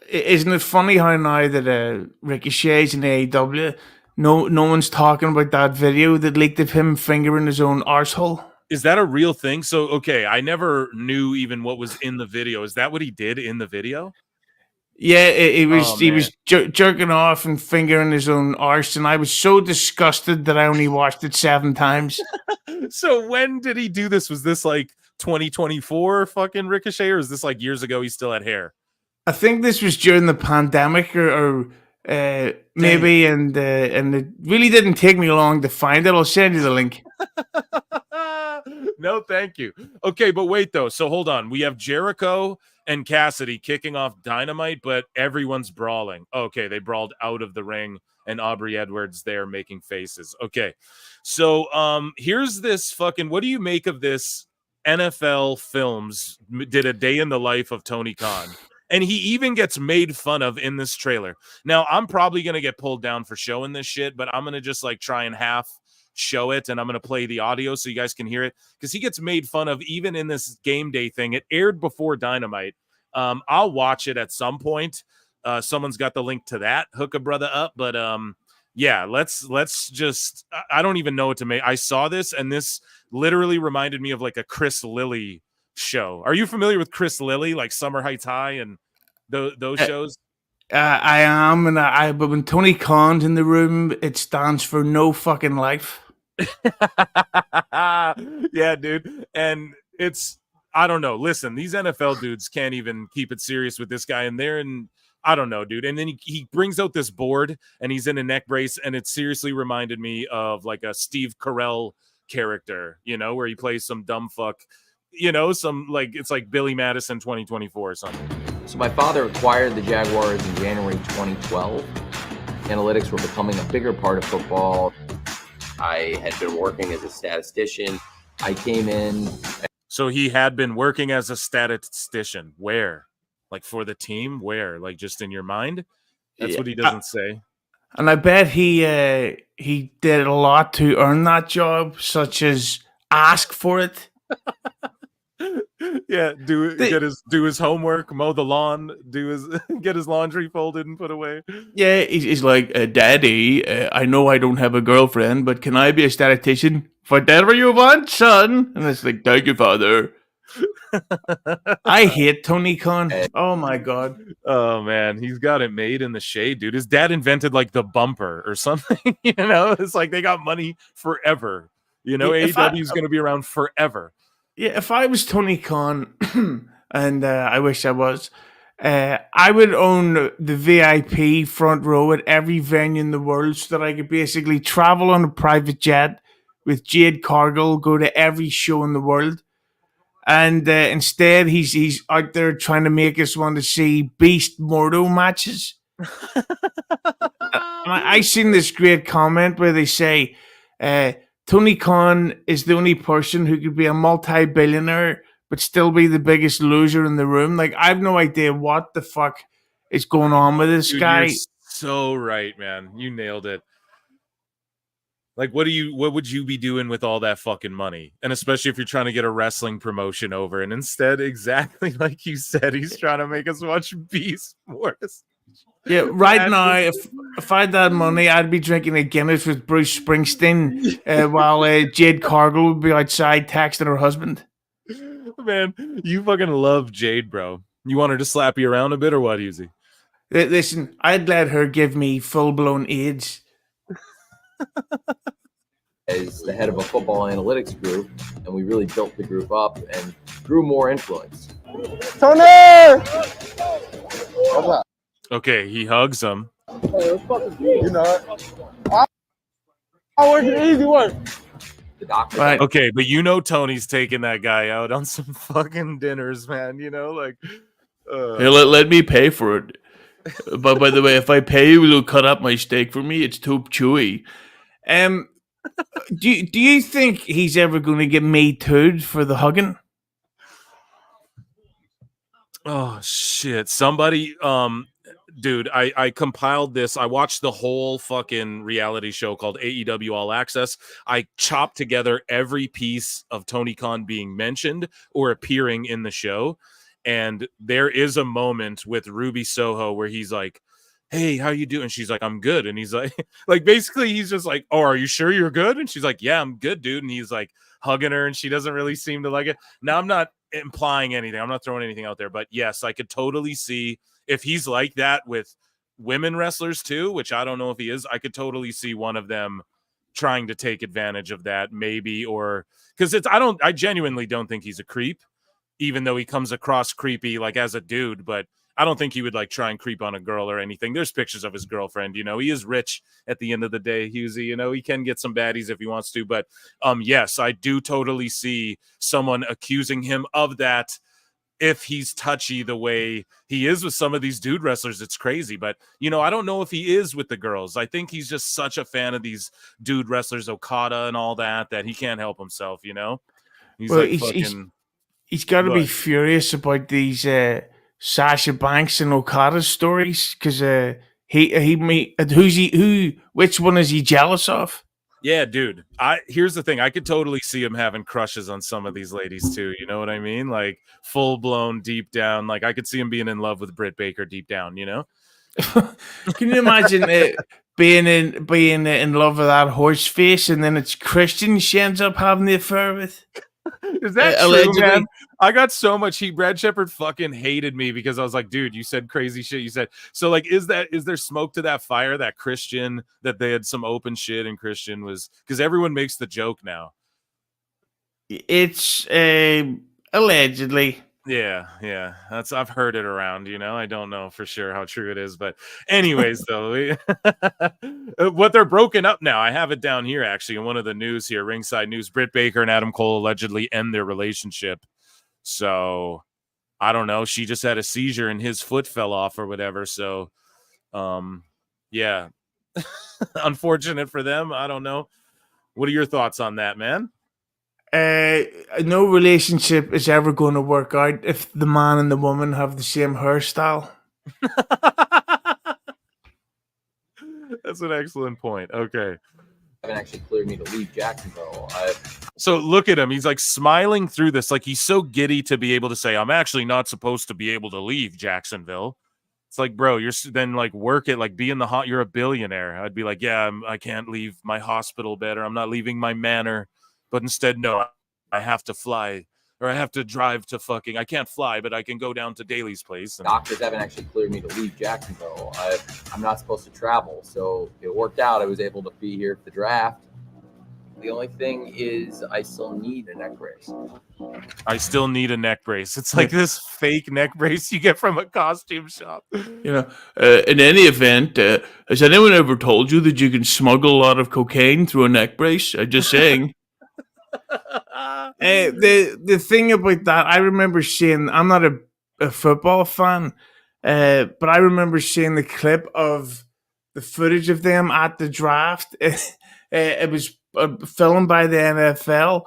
Isn't it funny how now that Ricochet's in AEW, no one's talking about that video that leaked of him fingering his own arsehole? Is that a real thing? So, okay, I never knew even what was in the video. Is that what he did in the video? Yeah, he was jerking off and fingering his own arse, and I was so disgusted that I only watched it 7 times. So when did he do this? Was this like 2024 fucking Ricochet, or is this like years ago he still had hair? I think this was during the pandemic or maybe, and it really didn't take me long to find it. I'll send you the link. No, thank you. Okay, but wait, though. So hold on. We have Jericho and Cassidy kicking off Dynamite, but everyone's brawling. Okay, they brawled out of the ring, and Aubrey Edwards there making faces. Okay, so here's this fucking... What do you make of this? NFL Films did a day in the life of Tony Khan, and he even gets made fun of in this trailer. Now, I'm probably going to get pulled down for showing this shit, but I'm going to just like try and half show it, and I'm going to play the audio so you guys can hear it, because he gets made fun of even in this game day thing. It aired before Dynamite. I'll watch it at some point. Someone's got the link to that. Hook a brother up. But yeah, let's just... I don't even know what to make. I saw this, and this literally reminded me of like a Chris Lilly show. Are you familiar with Chris Lilly, like Summer Heights High and those shows? I am, but when Tony Khan's in the room, it stands for no fucking life. Yeah, dude. And it's... I don't know. Listen, these NFL dudes can't even keep it serious with this guy, and they're in... I don't know, dude. And then he brings out this board, and he's in a neck brace, and it seriously reminded me of like a Steve Carell character, where he plays some dumb fuck, some like... It's like Billy Madison 2024 or something. So my father acquired the Jaguars in January 2012. Analytics were becoming a bigger part of football. I had been working as a statistician. I came in. So he had been working as a statistician. Where? Like for the team? Where? Like just in your mind? That's what he doesn't say. And I bet he did a lot to earn that job, such as ask for it. Yeah, do his homework, mow the lawn, get his laundry folded and put away. Yeah, he's like, Daddy, I know I don't have a girlfriend, but can I be a statistician? Whatever you want, son. And it's like, thank you, father. I hate Tony Khan. Oh my god. Oh man, he's got it made in the shade, dude. His dad invented like the bumper or something. You know, it's like they got money forever. You know, AEW is going to be around forever. Yeah, if I was Tony Khan, and I wish I was, I would own the VIP front row at every venue in the world so that I could basically travel on a private jet with Jade Cargill, go to every show in the world. And instead, he's out there trying to make us want to see Beast Mordo matches. I seen this great comment where they say, Tony Khan is the only person who could be a multi-billionaire but still be the biggest loser in the room. Like, I have no idea what the fuck is going on with this guy. You're so right, man. You nailed it. Like, what would you be doing with all that fucking money? And especially if you're trying to get a wrestling promotion over. And instead, exactly like you said, he's trying to make us watch Beast Wars. Yeah, right now, if I had that money, I'd be drinking a Guinness with Bruce Springsteen while Jade Cargill would be outside texting her husband. Man, you fucking love Jade, bro. You want her to slap you around a bit or what, Uzi? Listen, I'd let her give me full-blown AIDS. As the head of a football analytics group, and we really built the group up and grew more influence. Tony! Okay, he hugs him. You know it. I work an easy work. The doctor. Right. Okay, but you know Tony's taking that guy out on some fucking dinners, man. You know, like... Hey, let me pay for it. But by the way, if I pay you, will you cut up my steak for me? It's too chewy. Do you think he's ever going to get Me Too'd for the hugging? Oh shit! Somebody, dude, I compiled this. I watched the whole fucking reality show called AEW All Access. I chopped together every piece of Tony Khan being mentioned or appearing in the show, and there is a moment with Ruby Soho where he's like, hey, how you doing? She's like, I'm good. And he's like basically he's just like, oh, are you sure you're good? And she's like, yeah, I'm good, dude. And he's like hugging her and she doesn't really seem to like it. Now, I'm not implying anything. I'm not throwing anything out there, but yes, I could totally see if he's like that with women wrestlers too, which I don't know if he is. I could totally see one of them trying to take advantage of that maybe, or because I genuinely don't think he's a creep, even though he comes across creepy like as a dude, but I don't think he would like try and creep on a girl or anything. There's pictures of his girlfriend, you know, he is rich at the end of the day, Husey, you know, he can get some baddies if he wants to, but yes, I do totally see someone accusing him of that if he's touchy the way he is with some of these dude wrestlers. It's crazy, but you know, I don't know if he is with the girls. I think he's just such a fan of these dude wrestlers, Okada and all that he can't help himself, you know? He's he's got to be furious about these Sasha Banks and Okada stories because which one is he jealous of? Yeah, dude. Here's the thing. I could totally see him having crushes on some of these ladies too. You know what I mean? Like full blown deep down. Like I could see him being in love with Britt Baker deep down. You know? Can you imagine being in love with that horse face, and then it's Christian she ends up having the affair with? Is that true, man? I got so much heat. Brad Shepard fucking hated me because I was like, dude, you said crazy shit. You said so. Like, is there smoke to that fire? That Christian, that they had some open shit, and Christian was, because everyone makes the joke now. It's allegedly. Yeah. I've heard it around. You know, I don't know for sure how true it is, but anyways, though, what they're broken up now. I have it down here actually in one of the news here, Ringside News. Britt Baker and Adam Cole allegedly end their relationship. So I don't know. She just had a seizure and his foot fell off or whatever. So, yeah, Unfortunate for them. I don't know. What are your thoughts on that, man? No relationship is ever going to work out if the man and the woman have the same hairstyle. That's an excellent point. Okay. Haven't actually cleared me to leave Jacksonville. So look at him. He's like smiling through this. Like he's so giddy to be able to say, I'm actually not supposed to be able to leave Jacksonville. It's like, bro, you're then like work it, like be in the hot. You're a billionaire. I'd be like, yeah, I can't leave my hospital bed, or I'm not leaving my manor. But instead, no, I have to fly, or I have to drive to fucking. I can't fly, but I can go down to Daly's place. And Doctors haven't actually cleared me to leave Jacksonville. I'm not supposed to travel, so it worked out. I was able to be here for the draft. The only thing is I still need a neck brace. I still need a neck brace. It's like this fake neck brace you get from a costume shop. In any event, has anyone ever told you that you can smuggle a lot of cocaine through a neck brace? I'm just saying. The thing about that, I remember seeing, I'm not a football fan, but I remember seeing the clip of the footage of them at the draft. It was filmed by the NFL,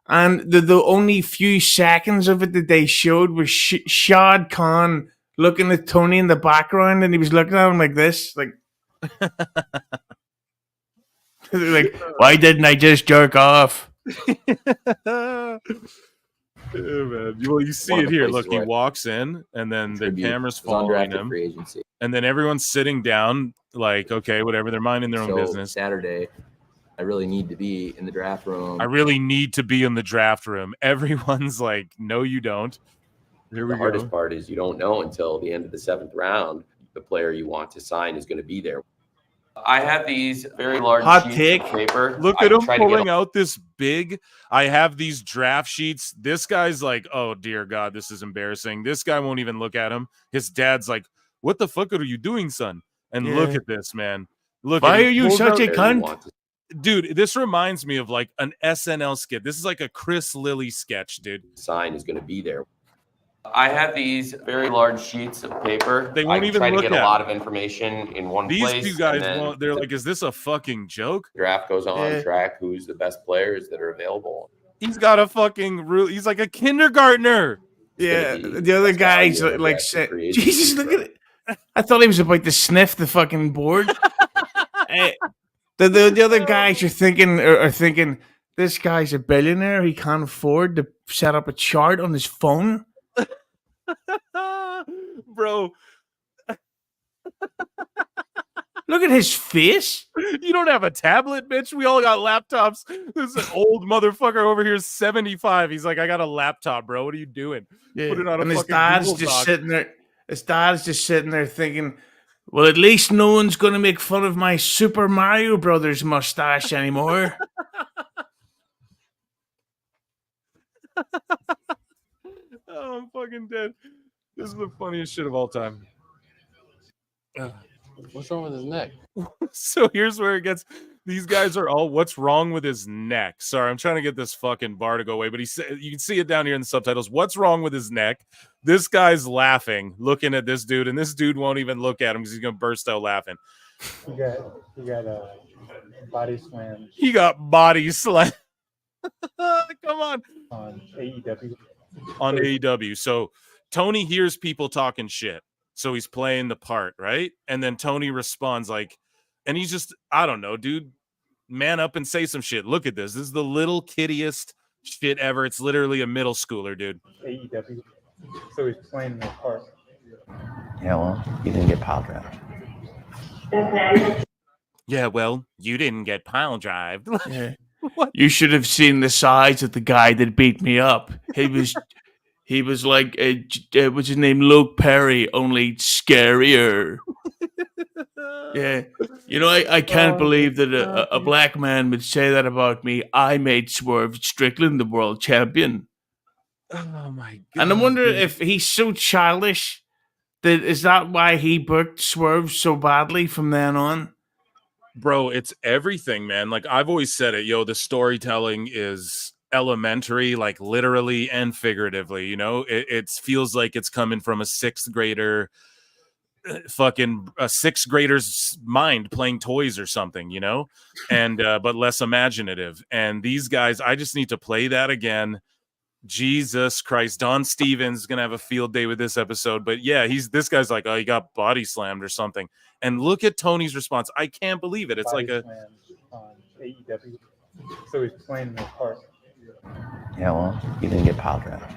and the only few seconds of it that they showed was Shad Khan looking at Tony in the background, and he was looking at him like this, like, like, why didn't I just jerk off? Yeah, man. Well, you see it here. Look, he walks in, and then the camera's following him, and then everyone's sitting down, like, okay, whatever. They're minding their own business. Saturday, I really need to be in the draft room. I really need to be in the draft room. Everyone's like, no, you don't. Here we The go. hardest part is you don't know until the end of the 7th round the player you want to sign is going to be there. I have these very large Hot sheets take. of paper. Look I at him try to get pulling out this big. I have these draft sheets. This guy's like, oh, dear God, this is embarrassing. This guy won't even look at him. His dad's like, what the fuck are you doing, son? And look Yeah. at this, man. Look. Why at are you such a cunt? Dude, this reminds me of like an SNL skit. This is like a Chris Lilly sketch, dude. Sign is going to be there. I have these very large sheets of paper. They won't I even try to look get at a lot of information in one place. These two guys, and then they're like, is this a fucking joke? draft goes on Yeah. track. Who's the best players that are available? He's got a fucking he's like a kindergartner. Yeah, It's gonna be- the other that's how guys you like draft said, free agency, Jesus, look bro. at it. I thought he was about to sniff the fucking board. The other guys are thinking this guy's a billionaire. He can't afford to set up a chart on his phone. Bro, Look at his face. you don't have a tablet, bitch. We all got laptops. This old motherfucker over here is 75. He's like, I got a laptop, bro. What are you doing? Yeah. Put it on And a his fucking dad's Google just Doc. sitting there. His dad's just sitting there thinking, well, at least no one's going to make fun of my Super Mario Brothers mustache anymore. Oh, I'm fucking dead. This is the funniest shit of all time. What's wrong with his neck? So here's where it gets. These guys are all. What's wrong with his neck? Sorry, I'm trying to get this fucking bar to go away. But he said, you can see it down here in the subtitles. What's wrong with his neck? This guy's laughing, looking at this dude, and this dude won't even look at him because he's gonna burst out laughing. He got a body slam He got body slammed. Come on. on AEW. On AEW. So Tony hears people talking shit. So he's playing the part, right? And then Tony responds like, and he's just, I don't know, dude, man up and say some shit. Look at this. This is the little kiddiest shit ever. It's literally a middle schooler, dude. AEW. So he's playing the part. Yeah, well, you didn't get pile drafted. Yeah, well, you didn't get pile drived. Yeah. You should have seen the size of the guy that beat me up. He was like, what's his name? Luke Perry, only scarier. Yeah. You know, I can't believe that a black man would say that about me. I made Swerve Strickland the world champion. Oh my god. And I wonder if he's so childish that is that why he booked Swerve so badly from then on? Bro, it's everything, man. Like I've always said it, the storytelling is elementary, like literally and figuratively, you know. It feels like it's coming from a 6th grader fucking a sixth grader's mind playing toys or something, you know, and but less imaginative. And these guys, I just need to play that again. Jesus Christ, Don Stevens is gonna have a field day with this episode. But yeah, this guy's like, oh, he got body slammed or something. And look at Tony's response. I can't believe it. It's body like a slam on AEW. So he's playing in the park. Yeah, well, you didn't get pile driver.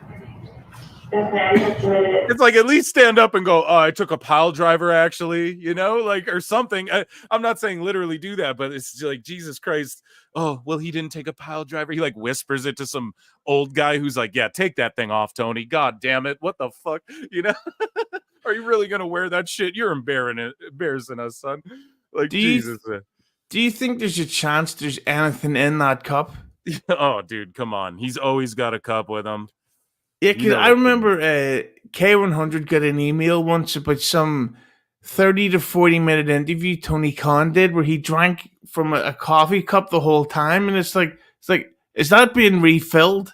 It's like, at least stand up and go, oh, I took a pile driver, actually, you know, like, or something. I'm not saying literally do that, but it's like, Jesus Christ. Oh, well, he didn't take a pile driver. He like whispers it to some old guy who's like, yeah, take that thing off, Tony. God damn it. What the fuck? You know, are you really going to wear that shit? You're embarrassing us, son. Like, Jesus. Do you think there's a chance there's anything in that cup? Oh, dude, come on. He's always got a cup with him. Yeah, because I remember K100 got an email once about some 30 to 40 minute interview Tony Khan did where he drank from a coffee cup the whole time, and it's like, is that being refilled?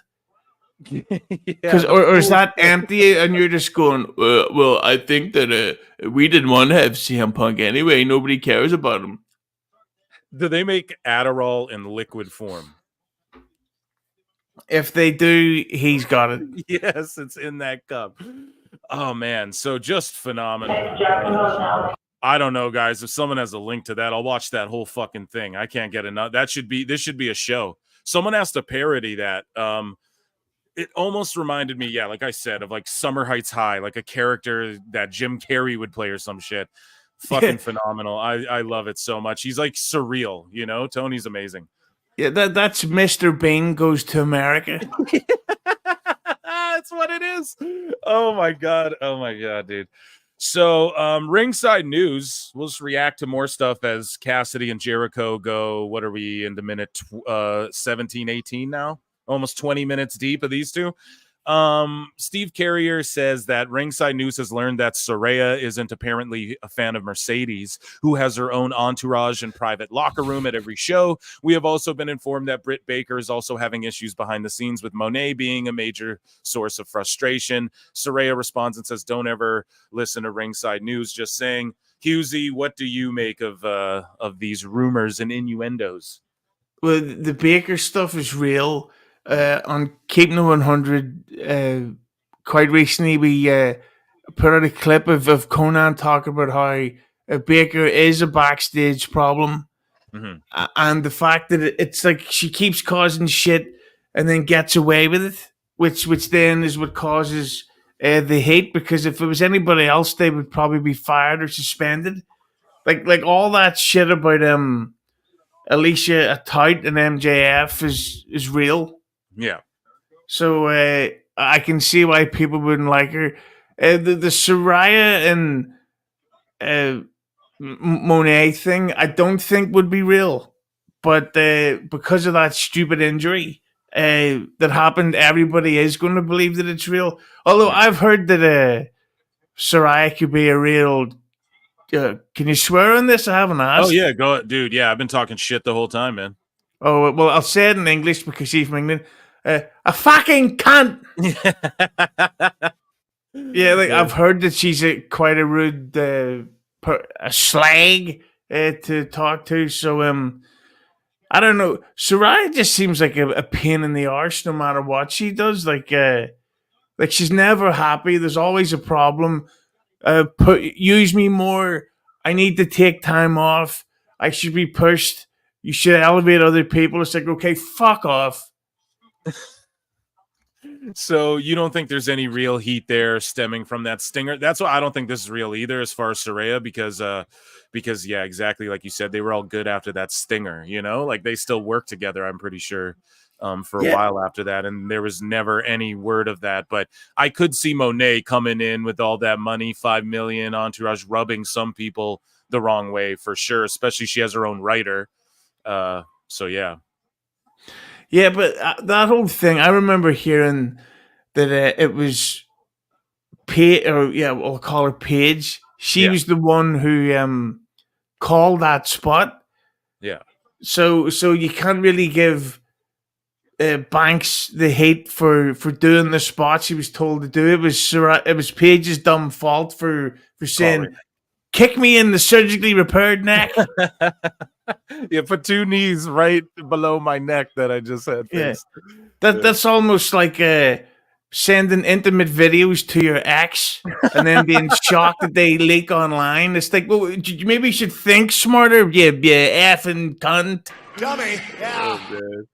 Or is that empty and you're just going, well, I think that we didn't want to have CM Punk anyway. Nobody cares about him. Do they make Adderall in liquid form? If they do, he's got it. Yes, it's in that cup. Oh, man. So just phenomenal. I don't know, guys. If someone has a link to that, I'll watch that whole fucking thing. I can't get enough. This should be a show. Someone has to parody that. It almost reminded me, yeah, like I said, of like Summer Heights High, like a character that Jim Carrey would play or some shit. Fucking phenomenal. I love it so much. He's like surreal, you know? Tony's amazing. Yeah, that's Mr. Bean Goes to America. That's what it is. Oh my god, dude. So ringside news, we'll just react to more stuff as Cassidy and Jericho go. What are we into minute 17, 18 now? Almost 20 minutes deep of these two. Steve Carrier says that Ringside News has learned that Saraya isn't apparently a fan of Mercedes, who has her own entourage and private locker room at every show. We have also been informed that Britt Baker is also having issues behind the scenes, with Monet being a major source of frustration. Saraya responds and says, don't ever listen to Ringside News. Just saying. Husey, what do you make of these rumors and innuendos? Well, the Baker stuff is real. On Keeping It 100, quite recently we put out a clip of Conan talking about how Baker is a backstage problem, and the fact that it's like she keeps causing shit and then gets away with it, which then is what causes the hate. Because if it was anybody else, they would probably be fired or suspended. Like all that shit about Alicia Tout and MJF is real. Yeah. So I can see why people wouldn't like her. The Saraya and Monet thing, I don't think would be real. But because of that stupid injury that happened, everybody is going to believe that it's real. Although I've heard that Saraya could be a real... can you swear on this? I haven't asked. Oh, yeah. Go, dude. Yeah, I've been talking shit the whole time, man. Oh, well, I'll say it in English because she's from England. A fucking cunt. Yeah, I've heard that she's quite a rude, a slag to talk to. So, I don't know. Saraya just seems like a pain in the arse no matter what she does. Like she's never happy. There's always a problem. Use me more. I need to take time off. I should be pushed. You should elevate other people. It's like, okay, fuck off. So you don't think there's any real heat there stemming from that stinger? That's why I don't think this is real either, as far as Saraya, because yeah, exactly like you said, they were all good after that stinger. You know, like they still work together. I'm pretty sure for a while after that, and there was never any word of that. But I could see Monet coming in with all that money, $5 million entourage, rubbing some people the wrong way for sure. Especially she has her own writer. So yeah. Yeah, but that whole thing, I remember hearing that it was we'll call her Paige. She was the one who called that spot. Yeah. So you can't really give Banks the hate for doing the spot she was told to do. It was Paige's dumb fault for saying, kick me in the surgically repaired neck. Yeah, put 2 knees right below my neck that I just had Yeah. fixed. That's almost like sending intimate videos to your ex and then being shocked that they leak online. It's like, well, maybe you should think smarter, you effing cunt. Dummy. Yeah. Oh, man.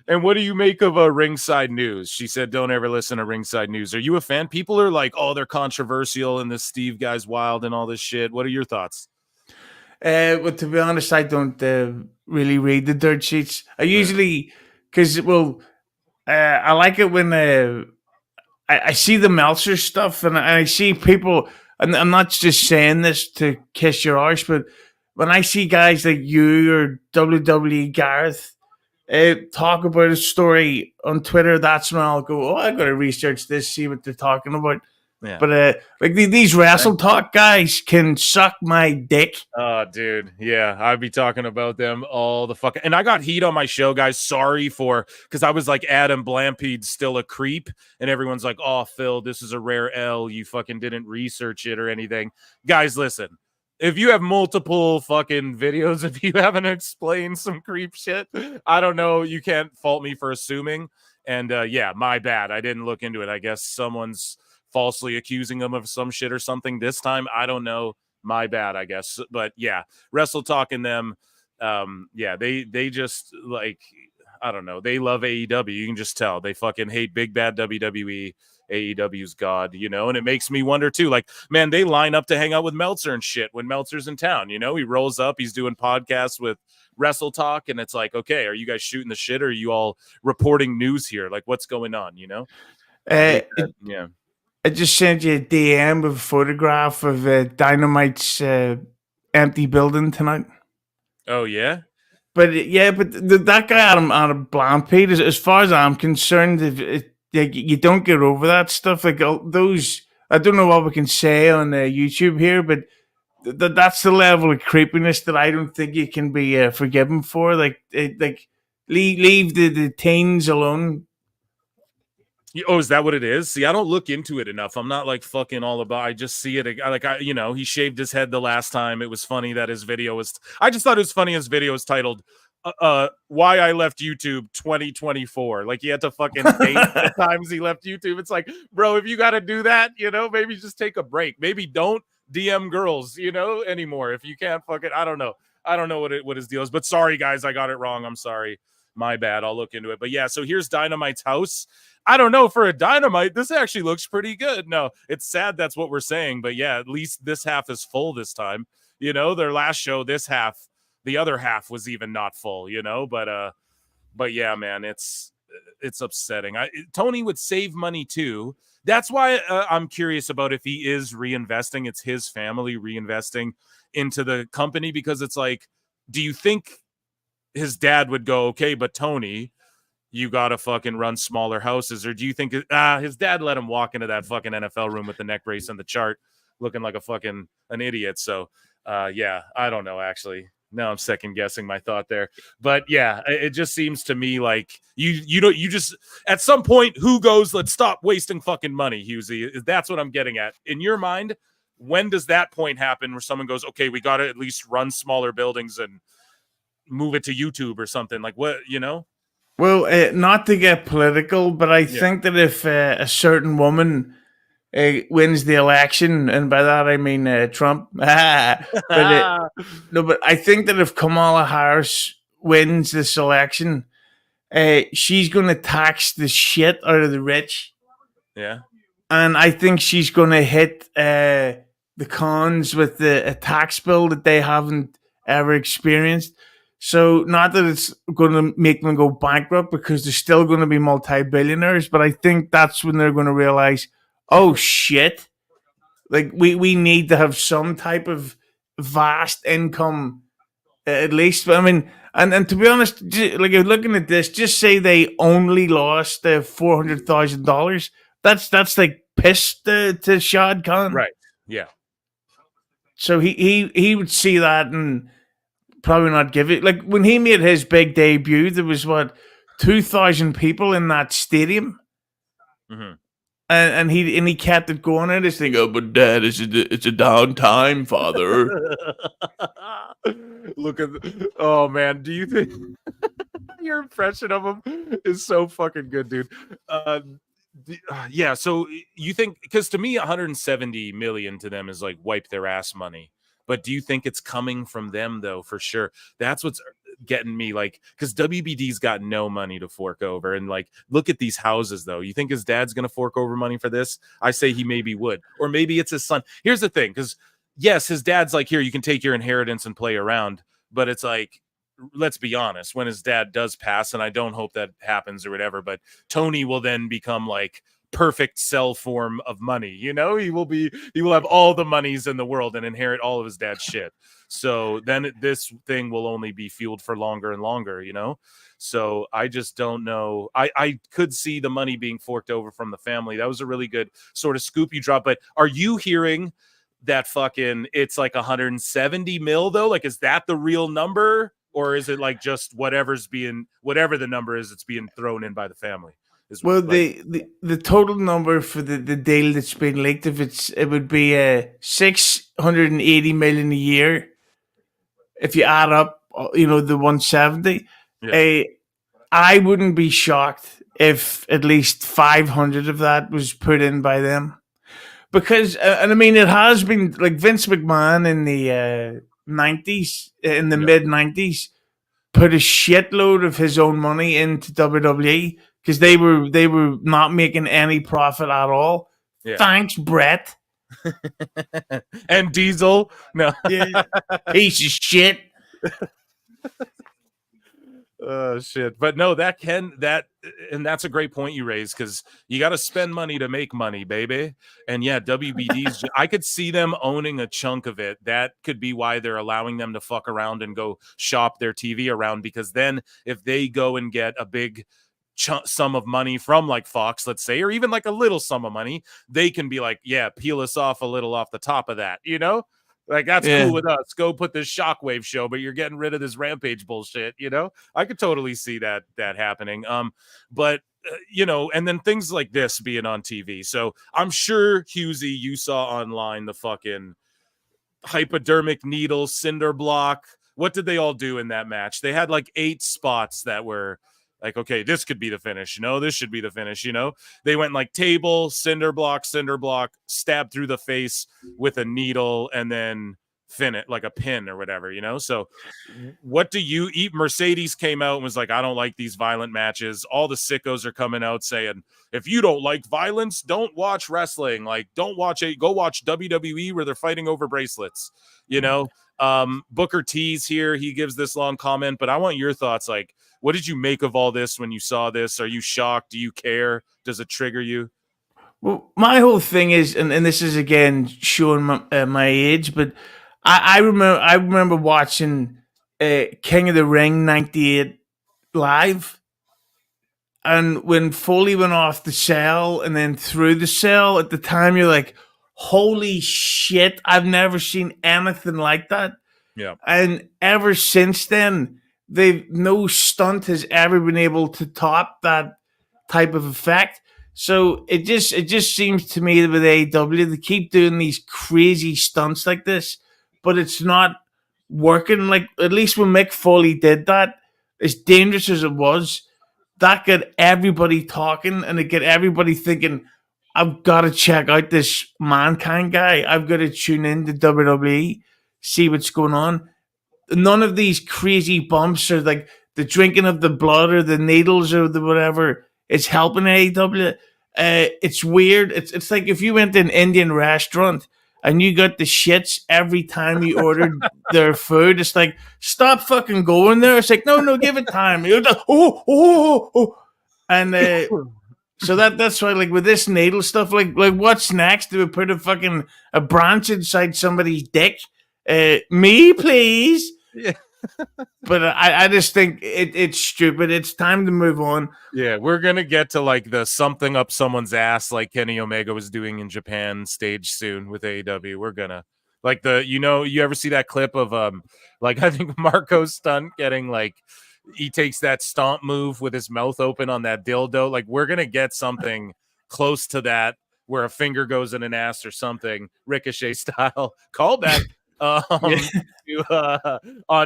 And what do you make of Ringside News? She said, don't ever listen to Ringside News. Are you a fan? People are like, oh, they're controversial and this Steve guy's wild and all this shit. What are your thoughts? Well, to be honest, I don't really read the dirt sheets. I usually, because, I like it when I see the Meltzer stuff and I see people, and I'm not just saying this to kiss your arse, but when I see guys like you or WWE Gareth talk about a story on Twitter, that's when I'll go, oh, I got to research this, see what they're talking about. Yeah. But like these Wrestle Talk guys can suck my dick. Oh, dude. Yeah, I'd be talking about them all the fuck. And I got heat on my show, guys. Sorry because I was like, Adam Blampede's still a creep. And everyone's like, oh, Phil, this is a rare L. You fucking didn't research it or anything. Guys, listen. If you have multiple fucking videos, if you haven't explained some creep shit, I don't know. You can't fault me for assuming. And yeah, my bad. I didn't look into it. I guess someone's falsely accusing them of some shit or something this time. I don't know. My bad, I guess. But yeah, Wrestle Talk and them, yeah, they just like, I don't know. They love AEW. You can just tell. They fucking hate big bad WWE. AEW's God, you know, and it makes me wonder too, like, man, they line up to hang out with Meltzer and shit when Meltzer's in town, you know, he rolls up, he's doing podcasts with Wrestle Talk, and it's like, okay, are you guys shooting the shit or are you all reporting news here? Like, what's going on, you know? Yeah. I just sent you a DM with a photograph of Dynamite's empty building tonight. Oh, yeah? But that guy Adam Blampede, as far as I'm concerned, you don't get over that stuff. Like those, I don't know what we can say on YouTube here, but that's the level of creepiness that I don't think you can be forgiven for. Like leave the teens alone. Oh, is that what it is? See, I don't look into it enough. I'm not like fucking all about. I just see it. You know, he shaved his head the last time. It was funny that his video was. I just thought it was funny. His video was titled "Why I Left YouTube 2024." Like he had to fucking date the times he left YouTube. It's like, bro, if you got to do that, you know, maybe just take a break. Maybe don't DM girls, you know, anymore. If you can't fucking, I don't know. I don't know what his deal is. But sorry, guys, I got it wrong. I'm sorry. My bad. I'll look into it. But yeah, so here's Dynamite's house. I don't know, for a Dynamite, this actually looks pretty good. No, it's sad that's what we're saying, but yeah, at least this half is full this time. You know, their last show, this half, the other half was even not full, you know, but yeah, man, it's upsetting. Tony would save money too. That's why I'm curious about if he is reinvesting. It's his family reinvesting into the company, because it's like, do you think his dad would go, okay, but Tony, you gotta fucking run smaller houses? Or do you think his dad let him walk into that fucking NFL room with the neck brace and the chart looking like an idiot? So yeah, I don't know, actually. Now I'm second guessing my thought there. But yeah, it just seems to me like you just at some point, who goes, let's stop wasting fucking money, Husey? That's what I'm getting at. In your mind, when does that point happen where someone goes, okay, we gotta at least run smaller buildings and move it to YouTube or something? Like, what, you know? Well, not to get political, but I think that if a certain woman wins the election, and by that I mean Trump, but I think that if Kamala Harris wins this election, she's going to tax the shit out of the rich. Yeah. And I think she's going to hit the cons with a tax bill that they haven't ever experienced. So not that it's going to make them go bankrupt, because they're still going to be multi-billionaires, but I think that's when they're going to realize, oh shit, like we need to have some type of vast income, at least. I mean, and to be honest, like looking at this, just say they only lost $400,000. That's like piss to Shad Khan, right? Yeah. So he would see that and probably not give it. Like when he made his big debut, there was 2,000 people in that stadium. Mm-hmm. and he kept it going. And this thing, oh, but Dad, it's a downtime, Father. Look at, oh man, do you think your impression of him is so fucking good, dude? Yeah, so you think, because to me 170 million to them is like wipe their ass money, but do you think it's coming from them though? For sure, that's what's getting me, like, because WBD's got no money to fork over, and like, look at these houses though. You think his dad's gonna fork over money for this? I say he maybe would, or maybe it's his son. Here's the thing, because yes, his dad's like, here, you can take your inheritance and play around, but it's like, let's be honest, when his dad does pass, and I don't hope that happens or whatever, but Tony will then become like perfect cell form of money. You know, he will have all the monies in the world and inherit all of his dad's shit. So then this thing will only be fueled for longer and longer, you know? So I just don't know. I could see the money being forked over from the family. That was a really good sort of scoop you dropped. But are you hearing that fucking it's like 170 mil though? Like, is that the real number? Or is it like just whatever the number is, it's being thrown in by the family? Well, like, the total number for the deal that's been leaked, it would be 680 million a year if you add up, the 170. Yeah. I wouldn't be shocked if at least 500 of that was put in by them, because and I mean, it has been like Vince McMahon in the 90s, in the mid 90s, put a shitload of his own money into WWE because they were not making any profit at all. Yeah. Thanks, Brett. And Diesel. No. Yeah. Piece of shit. Oh shit. But no, and that's a great point you raised, because you got to spend money to make money, baby. And yeah, WBD's I could see them owning a chunk of it. That could be why they're allowing them to fuck around and go shop their TV around, because then if they go and get a big sum of money from like Fox, let's say, or even like a little sum of money, they can be like, yeah, peel us off a little off the top of that, you know? Like, that's cool with us. Go put this Shockwave show, but you're getting rid of this Rampage bullshit, you know? I could totally see that happening. But and then things like this being on TV. So I'm sure, Husey, you saw online the fucking hypodermic needle, cinder block. What did they all do in that match? They had like 8 spots that were like, okay, this could be the finish. No, this should be the finish. They went like table, cinder block, stabbed through the face with a needle, and then it like a pin or whatever, So what do you eat? Mercedes came out and was like, I don't like these violent matches. All the sickos are coming out saying, if you don't like violence, don't watch wrestling. Like, don't watch it. Go watch WWE where they're fighting over bracelets, Booker T's here. He gives this long comment, but I want your thoughts. Like, what did you make of all this when you saw this? Are you shocked? Do you care? Does it trigger you? Well, my whole thing is, and this is again showing my age, but I remember watching King of the Ring 98 live, and when Foley went off the cell and then through the cell, at the time you're like, holy shit, I've never seen anything like that. Yeah. And ever since then, no stunt has ever been able to top that type of effect. So it just seems to me that with AEW, they keep doing these crazy stunts like this, but it's not working. Like, at least when Mick Foley did that, as dangerous as it was, that got everybody talking, and it got everybody thinking, I've got to check out this Mankind guy. I've got to tune in to WWE, see what's going on. None of these crazy bumps or like the drinking of the blood or the needles or the whatever is helping AEW. It's weird. It's like if you went to an Indian restaurant and you got the shits every time you ordered their food. It's like, stop fucking going there. It's like, no, give it time. You're like, oh. And so that's why, like, with this needle stuff, like what's next? Do we put a branch inside somebody's dick? Me, please. Yeah. But I just think it's stupid. It's time to move on. Yeah, we're gonna get to like the something up someone's ass like Kenny Omega was doing in Japan stage soon with AEW. We're gonna like you ever see that clip of like I think Marco Stunt getting like he takes that stomp move with his mouth open on that dildo. Like, we're gonna get something close to that where a finger goes in an ass or something, Ricochet style. Callback on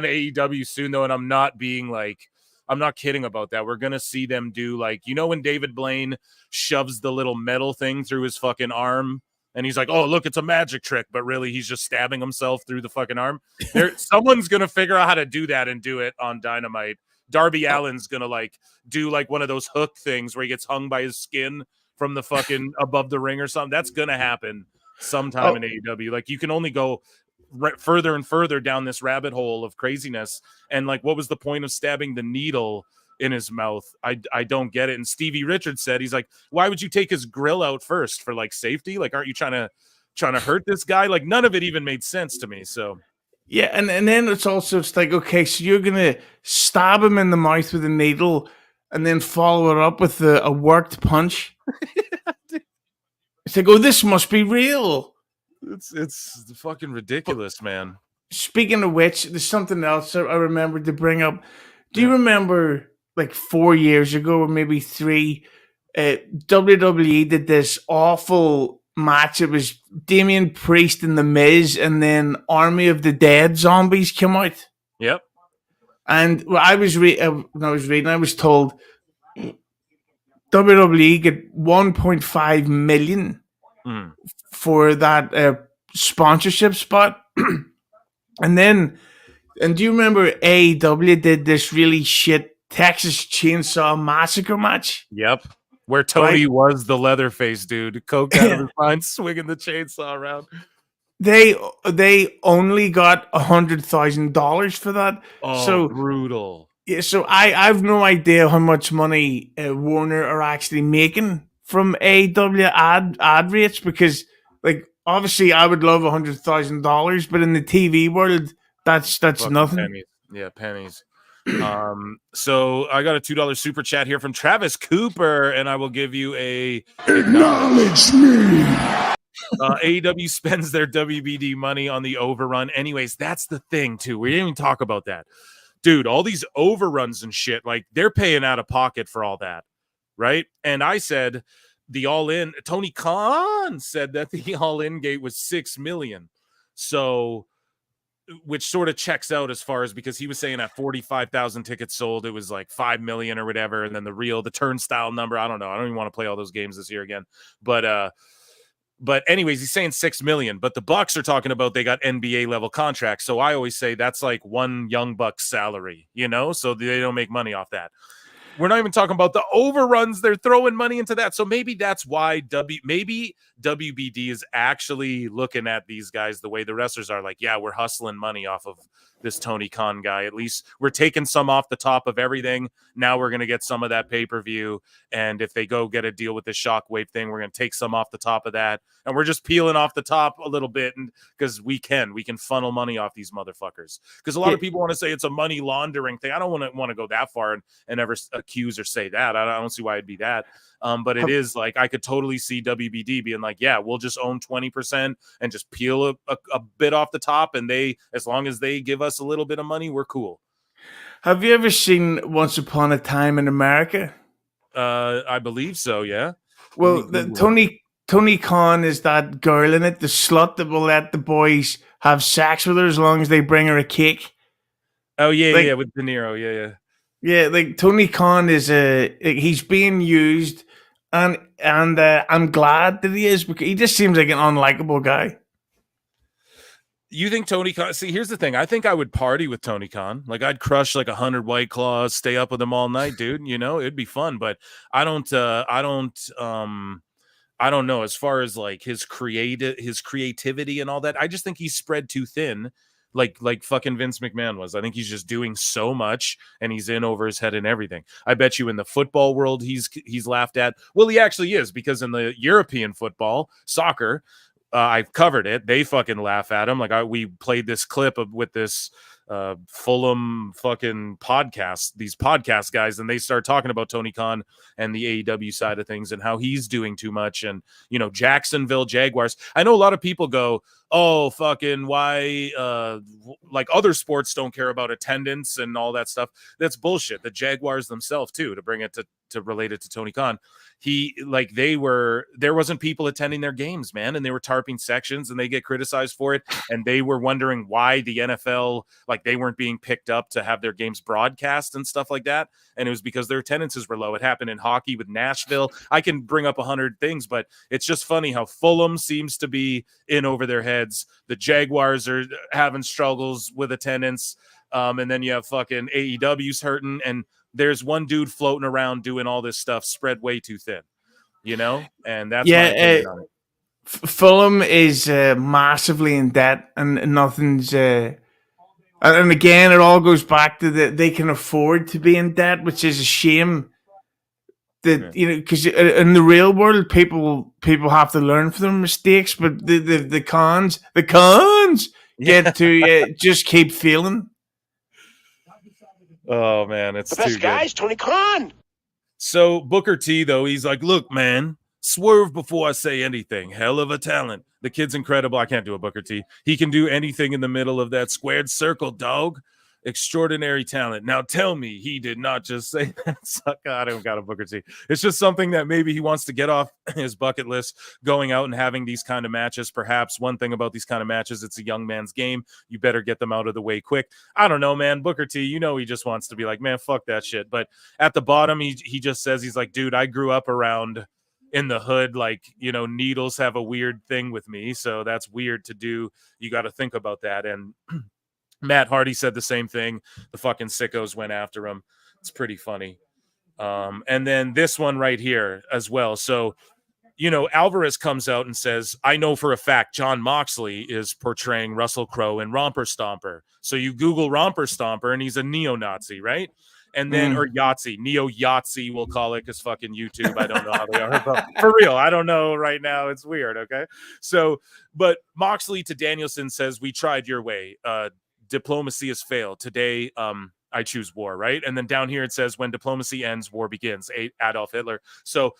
AEW soon, though, and I'm not kidding about that. We're gonna see them do like, when David Blaine shoves the little metal thing through his fucking arm, and he's like, "Oh, look, it's a magic trick," but really he's just stabbing himself through the fucking arm. Someone's gonna figure out how to do that and do it on Dynamite. Darby Allin's gonna do one of those hook things where he gets hung by his skin from the fucking above the ring or something. That's gonna happen sometime in AEW. Like, you can only go further and further down this rabbit hole of craziness. And like, what was the point of stabbing the needle in his mouth? I don't get it. And Stevie Richards said, he's like, why would you take his grill out first for like safety? Like, aren't you trying to hurt this guy? Like, none of it even made sense to me. So yeah, and then it's like, okay, so you're gonna stab him in the mouth with a needle and then follow it up with a worked punch. It's like, oh, this must be real. It's fucking ridiculous, man. Speaking of which, there's something else I remembered to bring up. Do you remember, like 4 years ago or maybe 3, WWE did this awful match? It was Damian Priest and The Miz, and then Army of the Dead zombies came out. Yep. And when I was reading, I was told WWE get 1.5 million for that sponsorship spot. And do you remember AEW did this really shit Texas Chainsaw Massacre match? Yep. Where Tony was the Leatherface dude, coked out of his mind, swinging the chainsaw around. They only got $100,000 for that. Oh, so brutal. Yeah, so I've no idea how much money Warner are actually making from AEW ad rates, because like, obviously I would love $100,000, but in the TV world, that's nothing. Pennies. Yeah, pennies. So I got a $2 super chat here from Travis Cooper, and I will give you a acknowledge me. AEW spends their WBD money on the overrun. Anyways, that's the thing too. We didn't even talk about that. Dude, all these overruns and shit, like, they're paying out of pocket for all that, right? And I said the all-in, Tony Khan said that the all-in gate was $6 million. So, which sort of checks out as far as, because he was saying at 45,000 tickets sold, it was like 5 million or whatever. And then the turnstile number, I don't know. I don't even want to play all those games this year again. But anyways, he's saying 6 million, but the Bucks are talking about they got NBA level contracts. So I always say that's like one young Bucks salary, so they don't make money off that. We're not even talking about the overruns. They're throwing money into that. So maybe that's why maybe WBD is actually looking at these guys the way the wrestlers are, like, yeah, we're hustling money off of this Tony Khan guy. At least we're taking some off the top of everything. Now we're going to get some of that pay-per-view. And if they go get a deal with the Shockwave thing, we're going to take some off the top of that. And we're just peeling off the top a little bit, and because we can funnel money off these motherfuckers. Because a lot of people want to say it's a money laundering thing. I don't want to go that far and ever accuse or say that. I don't see why it'd be that. But it is like, I could totally see WBD being like, yeah, we'll just own 20% and just peel a bit off the top. And as long as they give us a little bit of money, we're cool. Have you ever seen Once Upon a Time in America? I believe so, yeah. Well, Tony Khan is that girl in it, the slut that will let the boys have sex with her as long as they bring her a cake. Oh, yeah, with De Niro, yeah. Yeah, like, Tony Khan he's being used, and I'm glad that he is, because he just seems like an unlikable guy. You think Tony Khan? See, here's the thing. I think I would party with Tony Khan. Like, I'd crush like 100 White Claws, stay up with him all night, dude. It'd be fun. But I don't know, as far as like his creativity and all that. I just think he's spread too thin, like fucking Vince McMahon was. I think he's just doing so much, and he's in over his head and everything. I bet you in the football world he's laughed at. Well, he actually is, because in the European football, soccer, I've covered it. They fucking laugh at him. Like, we played this clip with this Fulham fucking podcast, these podcast guys, and they start talking about Tony Khan and the AEW side of things and how he's doing too much. And, Jacksonville Jaguars. I know a lot of people go, oh, fucking why, like, other sports don't care about attendance and all that stuff. That's bullshit. The Jaguars themselves too, to bring it to relate it to Tony Khan. There wasn't people attending their games, man, and they were tarping sections and they get criticized for it. And they were wondering why the NFL, like, they weren't being picked up to have their games broadcast and stuff like that. And it was because their attendances were low. It happened in hockey with Nashville. I can bring up 100 things, but it's just funny how Fulham seems to be in over their heads. The Jaguars are having struggles with attendance. And then you have fucking AEW's hurting, and there's one dude floating around doing all this stuff spread way too thin, and that's my opinion on it. Fulham is massively in debt, and nothing's and again, it all goes back to that they can afford to be in debt, which is a shame. That because in the real world, people have to learn from their mistakes, but the cons get to just keep failing. Oh man, it's the best too guys, good. Tony Khan. So Booker T, though, he's like, look, man, swerve before I say anything. Hell of a talent. The kid's incredible. I can't do a Booker T. He can do anything in the middle of that squared circle, dog. Extraordinary talent. Now tell me he did not just say that. I don't got a Booker T. It's just something that maybe he wants to get off his bucket list, going out and having these kind of matches. Perhaps one thing about these kind of matches, it's a young man's game. You better get them out of the way quick. I don't know, man. Booker T, he just wants to be like, man, fuck that shit. But at the bottom, he just says, he's like, dude, I grew up around in the hood. Like, needles have a weird thing with me. So that's weird to do. You got to think about that. And Matt Hardy said the same thing. The fucking sickos went after him. It's pretty funny. And then this one right here as well. So, Alvarez comes out and says, I know for a fact John Moxley is portraying Russell Crowe in Romper Stomper. So you Google Romper Stomper and he's a neo-Nazi, right? And then, or Yahtzee, Neo-Yahtzee, we'll call it, because fucking YouTube, I don't know how they are. But for real, I don't know right now. It's weird, okay? So, but Moxley to Danielson says, we tried your way. Diplomacy has failed. Today, I choose war, right? And then down here it says, when diplomacy ends, war begins. Adolf Hitler. So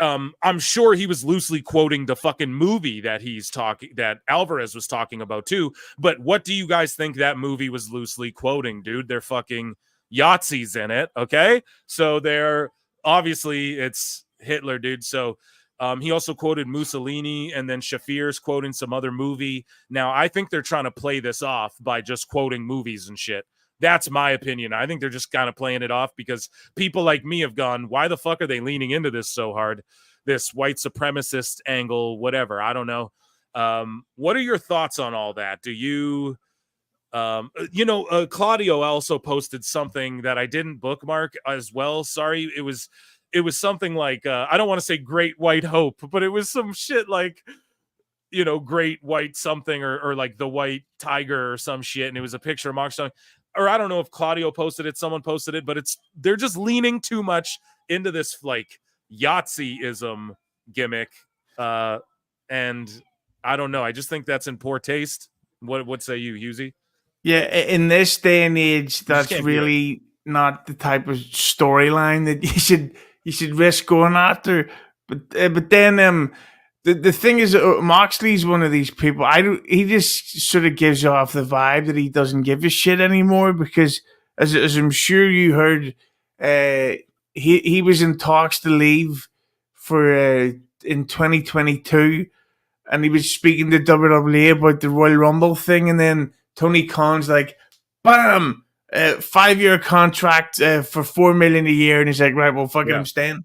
I'm sure he was loosely quoting the fucking movie that Alvarez was talking about too. But what do you guys think that movie was loosely quoting, dude? They're fucking Yahtzees in it, okay? So they're obviously it's Hitler, dude. So he also quoted Mussolini, and then Shafir's quoting some other movie. Now, I think they're trying to play this off by just quoting movies and shit. That's my opinion. I think they're just kind of playing it off because people like me have gone, why the fuck are they leaning into this so hard? This white supremacist angle, whatever. I don't know. What are your thoughts on all that? Do you, Claudio also posted something that I didn't bookmark as well. Sorry. It was something like, I don't want to say Great White Hope, but it was some shit like, Great White something or like the White Tiger or some shit. And it was a picture of Mark Stone. Or I don't know if Claudio posted it, someone posted it, but they're just leaning too much into this like Yahtzee-ism gimmick. And I don't know. I just think that's in poor taste. What say you, Husey? Yeah, in this day and age, that's really not the type of storyline that you should risk going after. But then the thing is, Moxley's one of these people. He just sort of gives off the vibe that he doesn't give a shit anymore because, as I'm sure you heard, he was in talks to leave for in 2022, and he was speaking to WWE about the Royal Rumble thing, and then Tony Khan's like, bam, 5-year contract for $4 million a year, and he's like, right, well, fuck it, I'm staying.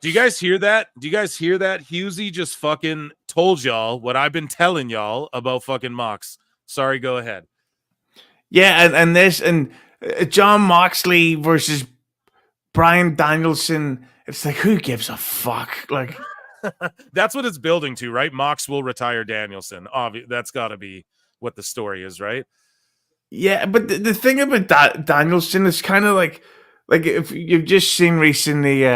Do you guys hear that? Husey just fucking told y'all what I've been telling y'all about fucking Mox. Sorry, go ahead. Yeah, and John Moxley versus Bryan Danielson. It's like, who gives a fuck? Like, that's what it's building to, right? Mox will retire Danielson. That's got to be what the story is, right? Yeah, but the thing about Danielson is kind of like if you've just seen recently.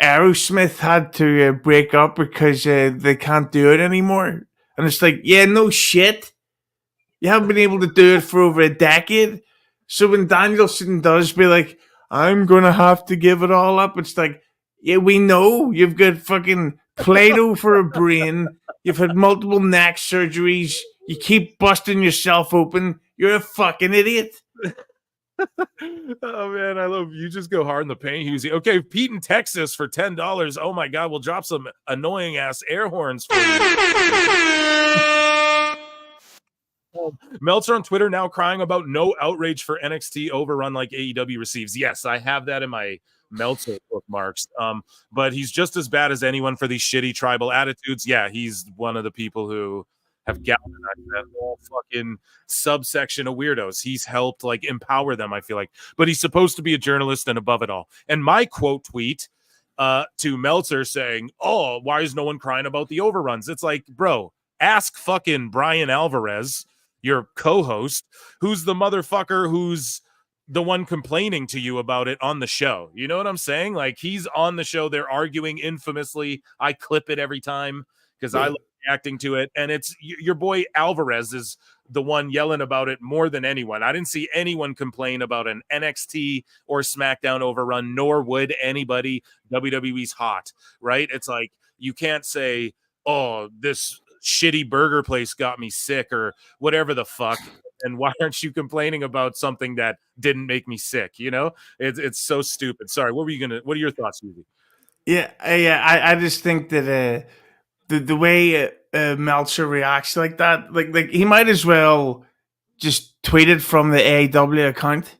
Aerosmith had to break up because they can't do it anymore. And it's like, yeah, no shit. You haven't been able to do it for over a decade. So when Danielson does be like, I'm going to have to give it all up, it's like, yeah, we know you've got fucking Play-Doh for a brain. You've had multiple neck surgeries. You keep busting yourself open. You're a fucking idiot. Oh man, I love you. Just go hard in the paint, Husey. Okay, Pete in Texas for $10. Oh my god, we'll drop some annoying ass air horns for you. Meltzer on Twitter now crying about no outrage for NXT overrun like AEW receives. Yes, I have that in my Meltzer bookmarks. But he's just as bad as anyone for these shitty tribal attitudes. Yeah, he's one of the people who have galvanized that whole fucking subsection of weirdos. He's helped like empower them, I feel like. But he's supposed to be a journalist and above it all. And my quote tweet to Meltzer saying, "Oh, why is no one crying about the overruns?" It's like, bro, ask fucking Brian Alvarez, your co-host, who's the motherfucker who's the one complaining to you about it on the show. You know what I'm saying? Like, he's on the show. They're arguing infamously. I clip it every time because I love reacting to it. And it's your boy Alvarez is the one yelling about it more than anyone. I didn't see anyone complain about an NXT or SmackDown overrun, nor would anybody. WWE's hot, right? It's like, you can't say, oh, this shitty burger place got me sick or whatever the fuck. And why aren't you complaining about something that didn't make me sick? You know, it's so stupid. Sorry, what are your thoughts, Susie? Yeah, I just think that the way Meltzer reacts like that, like he might as well just tweet it from the AEW account.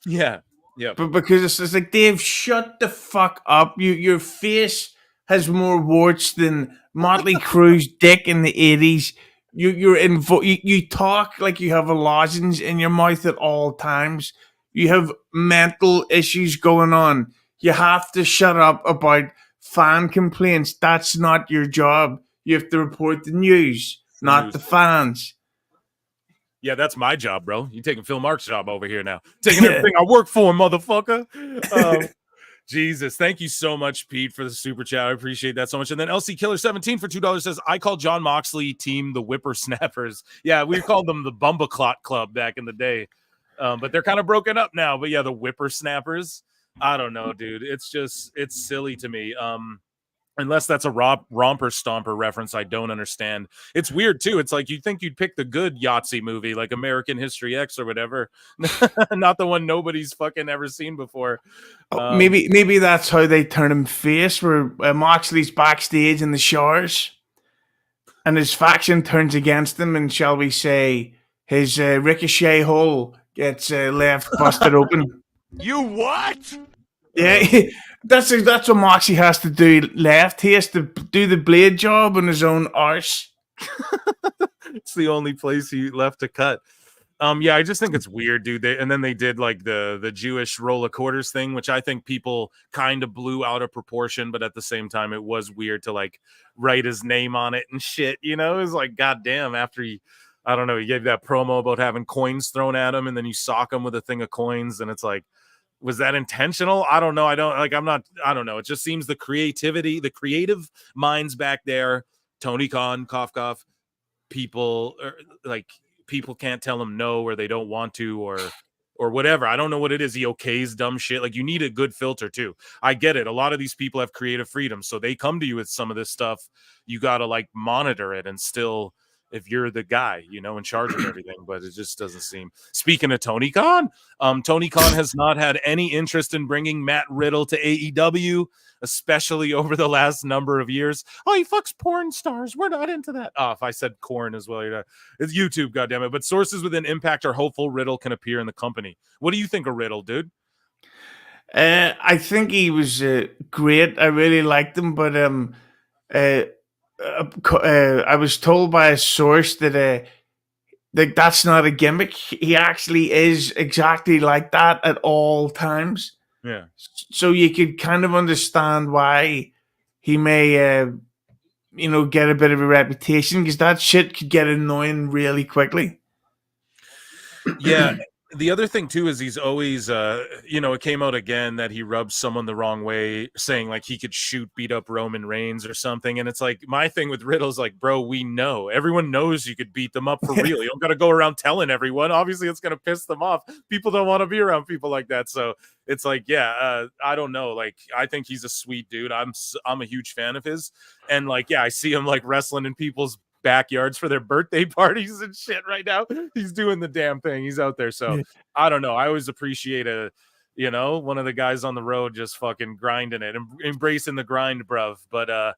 Yeah, yeah. But because it's like, Dave, shut the fuck up. Your face has more warts than Motley Crue's dick in the 80s. You talk like you have a lozenge in your mouth at all times. You have mental issues going on. You have to shut up about fan complaints. That's not your job. You have to report the news, not the fans. Yeah, that's my job, bro. You taking Phil Mark's job over here now. Taking everything I work for, motherfucker. Jesus, thank you so much, Pete, for the super chat. I appreciate that so much. And then LC Killer 17 for $2 says, I call John Moxley team the Whippersnappers. Yeah, we called them the Bumbleclot Club back in the day. But they're kind of broken up now. But yeah, the Whippersnappers. I don't know, dude. It's silly to me. Unless that's a Romper Stomper reference, I don't understand. It's weird, too. It's like you'd think you'd pick the good Yahtzee movie, like American History X or whatever. Not the one nobody's fucking ever seen before. Maybe that's how they turn him face, where Moxley's backstage in the showers and his faction turns against him, and shall we say, his ricochet hole gets left busted open. You what? Yeah, that's what Moxie has to do left. He has to do the blade job on his own arse. It's the only place he left to cut. Yeah, I just think it's weird, dude. And then they did like the Jewish roll of quarters thing, which I think people kind of blew out of proportion, but at the same time, it was weird to like write his name on it and shit. You know, it was like, goddamn, after he gave that promo about having coins thrown at him, and then you sock him with a thing of coins, and it's like, was that intentional? I don't know. I don't know. It just seems the creative minds back there, Tony Khan, cough, people can't tell him no, or they don't want to, or whatever. I don't know what it is. He okays dumb shit. Like, you need a good filter too. I get it. A lot of these people have creative freedom, so they come to you with some of this stuff. You got to like monitor it and still, if you're the guy, you know, in charge of everything, but it just doesn't seem. Speaking of Tony Khan, Tony Khan has not had any interest in bringing Matt Riddle to AEW, especially over the last number of years. Oh, he fucks porn stars. We're not into that. Oh, if I said corn as well, it's YouTube, goddammit. But sources within Impact are hopeful Riddle can appear in the company. What do you think of Riddle, dude? I think he was great. I really liked him, but I was told by a source that that's not a gimmick. He actually is exactly like that at all times. Yeah. So you could kind of understand why he may, get a bit of a reputation, because that shit could get annoying really quickly. Yeah. The other thing too is he's always, it came out again that he rubbed someone the wrong way, saying like he could beat up Roman Reigns or something. And it's like, my thing with Riddle is like, bro, we know, everyone knows you could beat them up for real. You don't got to go around telling everyone. Obviously, it's going to piss them off. People don't want to be around people like that. So it's like, yeah, I don't know. Like, I think he's a sweet dude. I'm a huge fan of his, and like, yeah, I see him like wrestling in people's backyards for their birthday parties and shit right now. He's doing the damn thing. He's out there. So I don't know. I always appreciate one of the guys on the road just fucking grinding it and embracing the grind, bruv. But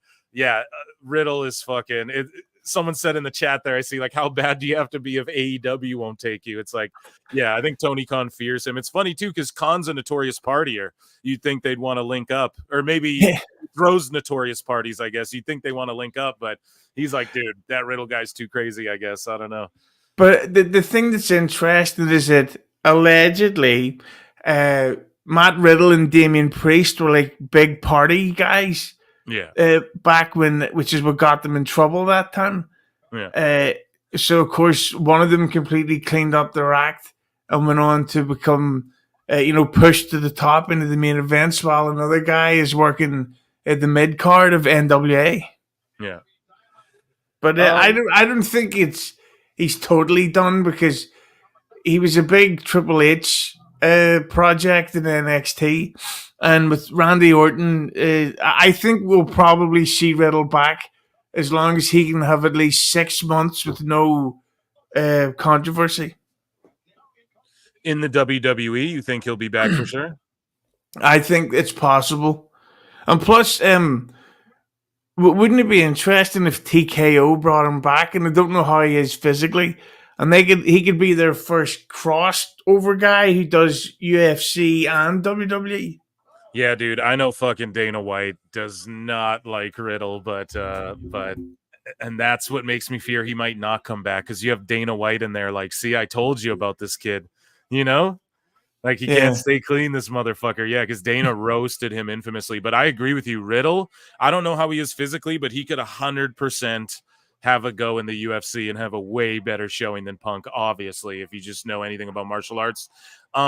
Riddle is fucking someone said in the chat there, I see, like, how bad do you have to be if AEW won't take you? It's like, yeah, I think Tony Khan fears him. It's funny too, because Khan's a notorious partier. You'd think they'd want to link up, or maybe throws notorious parties, I guess. You'd think they want to link up, but he's like, dude, that Riddle guy's too crazy, I guess. I don't know. But the thing that's interesting is that allegedly Matt Riddle and Damian Priest were like big party guys. Yeah. Back when, which is what got them in trouble that time. Yeah. So of course, one of them completely cleaned up their act and went on to become, pushed to the top into the main events, while another guy is working at the mid card of NWA. Yeah. But I don't think he's totally done, because he was a big Triple H project in NXT, and with Randy Orton, I think we'll probably see Riddle back as long as he can have at least 6 months with no controversy. In the WWE, you think he'll be back for sure? I think it's possible. And plus, wouldn't it be interesting if TKO brought him back? And I don't know how he is physically, and he could be their first crossover guy who does UFC and WWE. Yeah, dude, I know fucking Dana White does not like Riddle, but and that's what makes me fear he might not come back, because you have Dana White in there like, see, I told you about this kid, Like, he can't stay clean, this motherfucker. Yeah, because Dana roasted him infamously. But I agree with you. Riddle, I don't know how he is physically, but he could 100% have a go in the UFC and have a way better showing than Punk, obviously, if you just know anything about martial arts.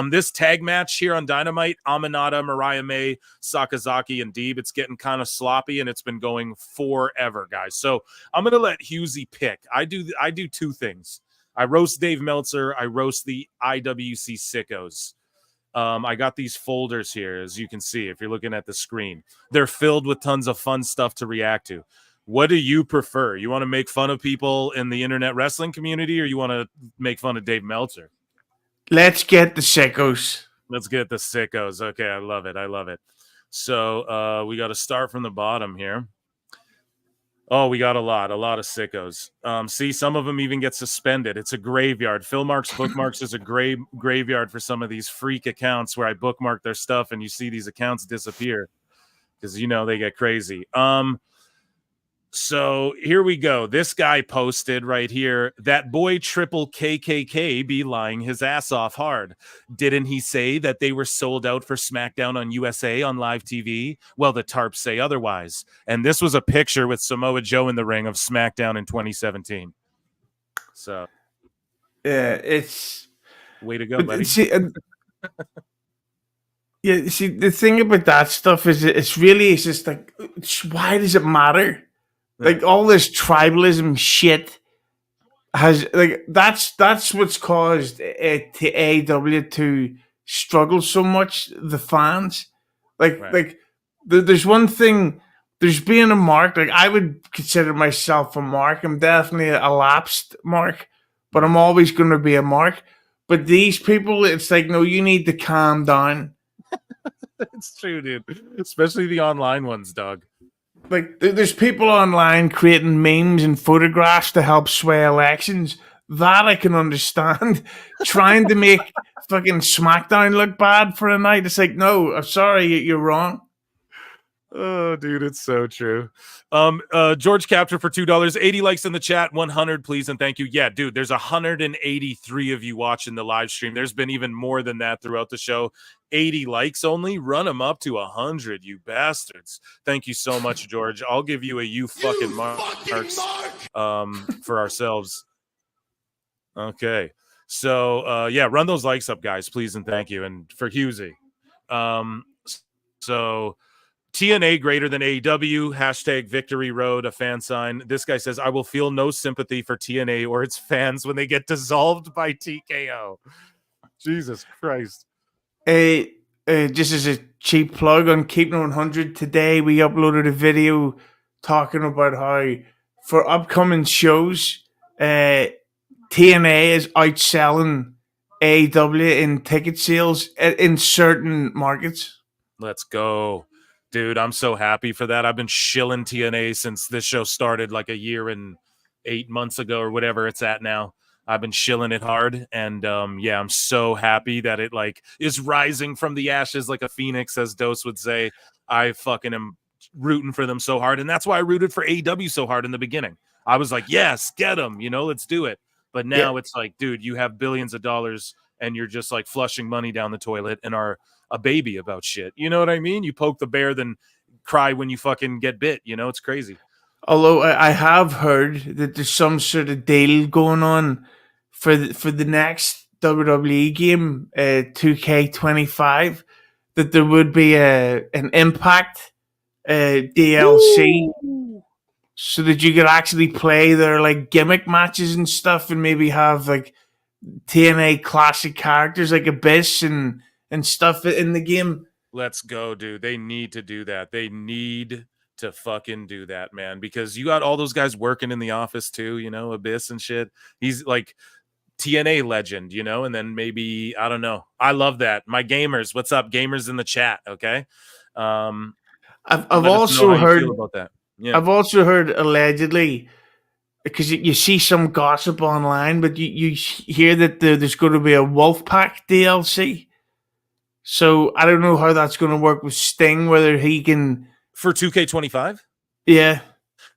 This tag match here on Dynamite, Aminata, Mariah May, Sakazaki, and Deeb, it's getting kind of sloppy, and it's been going forever, guys. So I'm going to let Husey pick. I do two things. I roast Dave Meltzer. I roast the IWC sickos. I got these folders here, as you can see, if you're looking at the screen. They're filled with tons of fun stuff to react to. What do you prefer? You want to make fun of people in the internet wrestling community, or you want to make fun of Dave Meltzer? Let's get the sickos. Let's get the sickos. Okay, I love it. I love it. So we got to start from the bottom here. Oh, we got a lot of sickos. See, some of them even get suspended. It's a graveyard. Phil Marks Bookmarks is a graveyard for some of these freak accounts where I bookmark their stuff, and you see these accounts disappear because, they get crazy. So here we go. This guy posted right here, that boy triple KKK be lying his ass off hard. Didn't he say that they were sold out for SmackDown on USA on live TV? Well, the tarps say otherwise. And this was a picture with Samoa Joe in the ring of SmackDown in 2017. So, yeah, it's way to go, buddy. See, the thing about that stuff is it's just like, why does it matter? Like, all this tribalism shit has, like, that's what's caused AEW to struggle so much, the fans. Like there's one thing, there's being a mark. Like, I would consider myself a mark. I'm definitely a lapsed mark, but I'm always going to be a mark. But these people, it's like, no, you need to calm down. It's true, dude. Especially the online ones, dog. Like, there's people online creating memes and photographs to help sway elections. That I can understand. Trying to make fucking SmackDown look bad for a night. It's like, no, I'm sorry, you're wrong. Oh, dude, it's so true. George Capture for $2. 80 likes in the chat. 100, please, and thank you. Yeah, dude, there's 183 of you watching the live stream. There's been even more than that throughout the show. 80 likes only. Run them up to 100, you bastards. Thank you so much, George. I'll give you a you fucking marks for ourselves. Okay. So, yeah, run those likes up, guys, please, and thank you. And for Husey. So TNA greater than AEW, hashtag Victory Road, a fan sign. This guy says, I will feel no sympathy for TNA or its fans when they get dissolved by TKO. Jesus Christ. Just as a cheap plug on Keeping 100, today we uploaded a video talking about how for upcoming shows, TNA is outselling AEW in ticket sales in certain markets. Let's go. Dude, I'm so happy for that. I've been shilling TNA since this show started like a year and 8 months ago or whatever it's at now. I've been shilling it hard, and yeah, I'm so happy that it like is rising from the ashes like a phoenix, as Dose would say. I fucking am rooting for them so hard, and that's why I rooted for AEW so hard in the beginning. I was like, yes, get them, let's do it. But now it's like, dude, you have billions of dollars, and you're just like flushing money down the toilet and are a baby about shit. You know what I mean? You poke the bear, then cry when you fucking get bit. It's crazy. Although I have heard that there's some sort of deal going on for the next WWE game, 2K25, that there would be an Impact DLC, so that you could actually play their like gimmick matches and stuff, and maybe have like TNA classic characters like Abyss and stuff in the game. Let's go, dude. They need to do that. They need to fucking do that, man, because you got all those guys working in the office too, Abyss and shit. He's like TNA legend, and then maybe, I don't know. I love that. My gamers, what's up, gamers in the chat? Okay. I've also heard about that. Yeah. I've also heard allegedly, because you see some gossip online, but you hear that there's going to be a Wolfpack DLC. So I don't know how that's going to work with Sting, whether he can for 2K25. Yeah.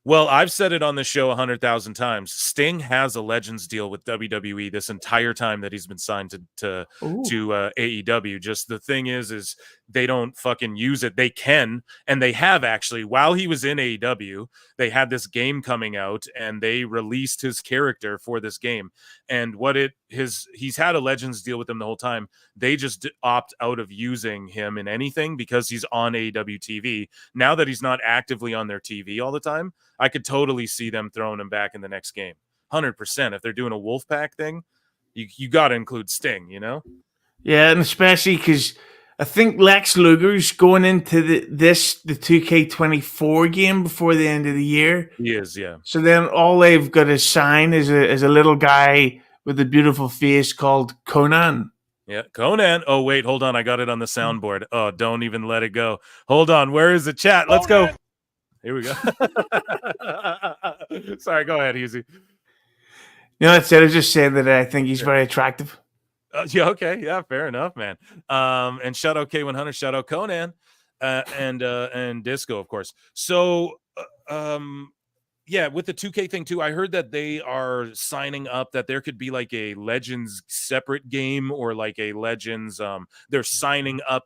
Well, I've said it on the show 100,000 times. Sting has a Legends deal with WWE this entire time that he's been signed to AEW. Just the thing is they don't fucking use it. They can, and they have actually. While he was in AEW, they had this game coming out, and they released his character for this game. And he's had a Legends deal with them the whole time. They just opt out of using him in anything because he's on AEW TV. Now that he's not actively on their TV all the time, I could totally see them throwing him back in the next game. 100%. If they're doing a Wolfpack thing, you got to include Sting, Yeah, and especially because I think Lex Luger's going into the 2K24 game before the end of the year. He is, yeah. So then all they've got to sign is a little guy with a beautiful face called Conan. Yeah, Conan. Oh, wait, hold on. I got it on the soundboard. Oh, don't even let it go. Hold on. Where is the chat? Let's go. Here we go. Sorry, go ahead, Easy. Instead of just saying that I think he's very attractive. Yeah, okay. Yeah, fair enough, man. And shout out K100, shout out Conan, and Disco, of course. So, yeah, with the 2K thing too, I heard that they are signing up that there could be like a Legends separate game or like a Legends. They're signing up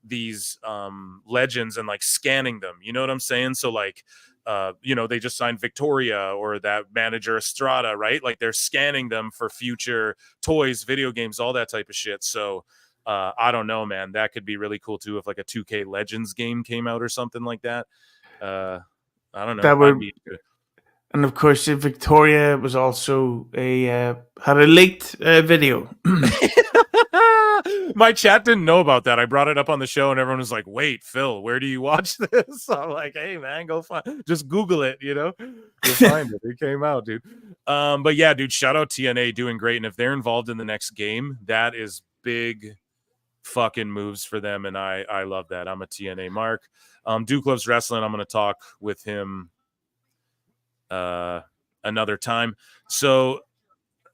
these Legends and like scanning them. You know what I'm saying? So like, they just signed Victoria or that manager Estrada, right? Like they're scanning them for future toys, video games, all that type of shit. So I don't know, man. That could be really cool too if like a 2K Legends game came out or something like that. I don't know. That would be good. And of course, Victoria was also had a leaked video. My chat didn't know about that. I brought it up on the show, and everyone was like, "Wait, Phil, where do you watch this?" So I'm like, "Hey, man, go find. Just Google it. You'll find it. It came out, dude." But yeah, dude, shout out TNA doing great, and if they're involved in the next game, that is big fucking moves for them, and I love that. I'm a TNA mark. Duke Loves Wrestling. I'm going to talk with him another time. So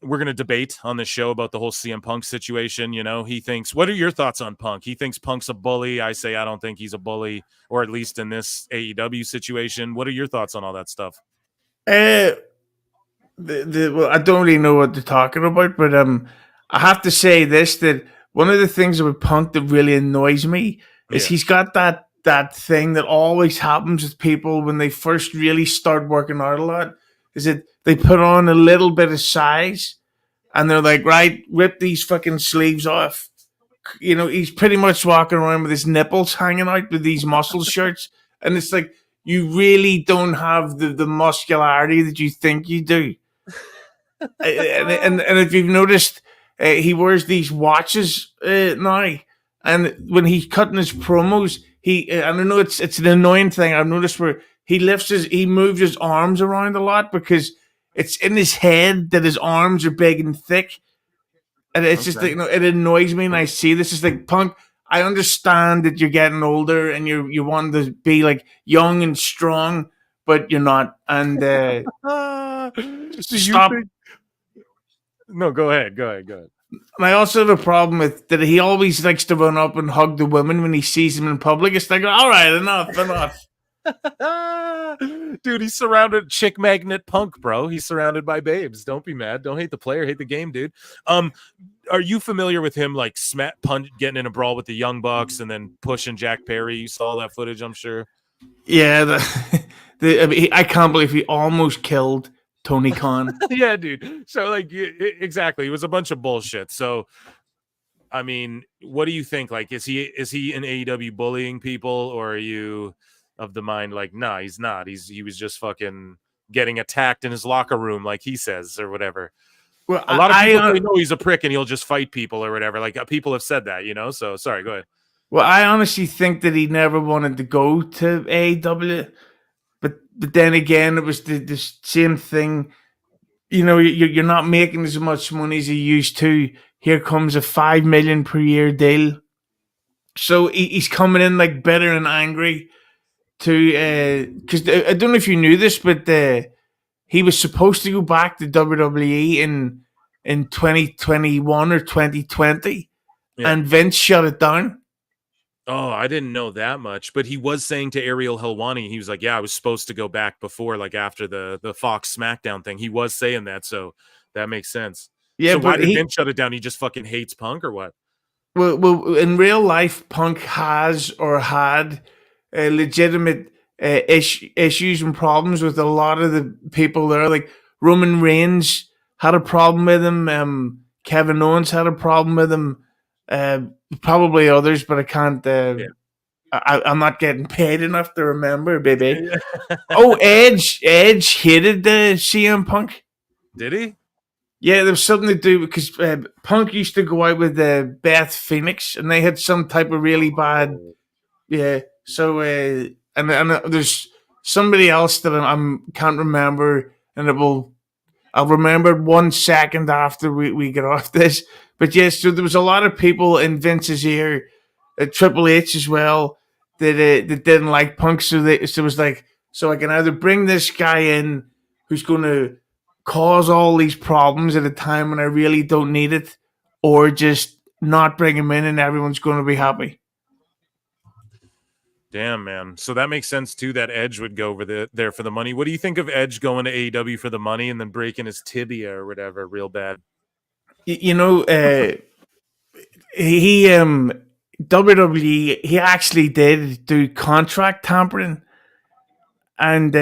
we're going to debate on the show about the whole CM Punk situation. He thinks, what are your thoughts on Punk? He thinks Punk's a bully. I say, I don't think he's a bully, or at least in this AEW situation. What are your thoughts on all that stuff? Well, I don't really know what they're talking about, but I have to say this, that one of the things about Punk that really annoys me is he's got that thing that always happens with people when they first really start working out a lot, is that they put on a little bit of size and they're like, right, rip these fucking sleeves off. He's pretty much walking around with his nipples hanging out with these muscle shirts. And it's like, you really don't have the muscularity that you think you do. and if you've noticed, he wears these watches now. And when he's cutting his promos, I don't know, it's an annoying thing I've noticed where he moves his arms around a lot because it's in his head that his arms are big and thick. And it's just, Okay. it annoys me when I see this. It's like, Punk, I understand that you're getting older and you want to be like young and strong, but you're not. And Do you stop. think? No, go ahead. And I also have a problem with that he always likes to run up and hug the women when he sees them in public. It's like, all right, enough. Dude, he's surrounded chick magnet Punk, bro. He's surrounded by babes. Don't be mad. Don't hate the player, hate the game, dude. Are you familiar with him like getting in a brawl with the Young Bucks and then pushing Jack Perry? You saw that footage, I'm sure. Yeah, I can't believe he almost killed Tony Khan. Yeah, dude. So like, exactly, it was a bunch of bullshit. So, I mean, what do you think? Like, is he in AEW bullying people, or are you of the mind like, nah, he's not. He was just fucking getting attacked in his locker room, like he says, or whatever. Well, a lot of people say, no, he's a prick and he'll just fight people or whatever. Like people have said that, So sorry, go ahead. Well, I honestly think that he never wanted to go to AEW, but then again, it was the same thing. You're not making as much money as you used to. Here comes a $5 million per year deal, so he's coming in like bitter and angry. Because I don't know if you knew this, but he was supposed to go back to WWE in 2021 or 2020, and Vince shut it down. Oh, I didn't know that much, but he was saying to Ariel Helwani, he was like, yeah, I was supposed to go back before, like after the Fox SmackDown thing. He was saying that, so that makes sense. Yeah, so why but did Vince shut it down? He just fucking hates Punk or what? Well, in real life, Punk has or had legitimate issues and problems with a lot of the people there. Like Roman Reigns had a problem with him. Kevin Owens had a problem with him. Probably others, but I can't. I'm not getting paid enough to remember, baby. Oh, Edge hated CM Punk. Did he? Yeah, there was something to do because Punk used to go out with Beth Phoenix, and they had some type of really bad. Yeah, so and there's somebody else that I can't remember, and I'll remember 1 second after we get off this. But yes, so there was a lot of people in Vince's ear, Triple H as well, that didn't like Punk. So it was like, so I can either bring this guy in who's going to cause all these problems at a time when I really don't need it, or just not bring him in and everyone's going to be happy. Damn, man. So that makes sense too, that Edge would go over there for the money. What do you think of Edge going to AEW for the money and then breaking his tibia or whatever real bad? He WWE, he actually did do contract tampering, and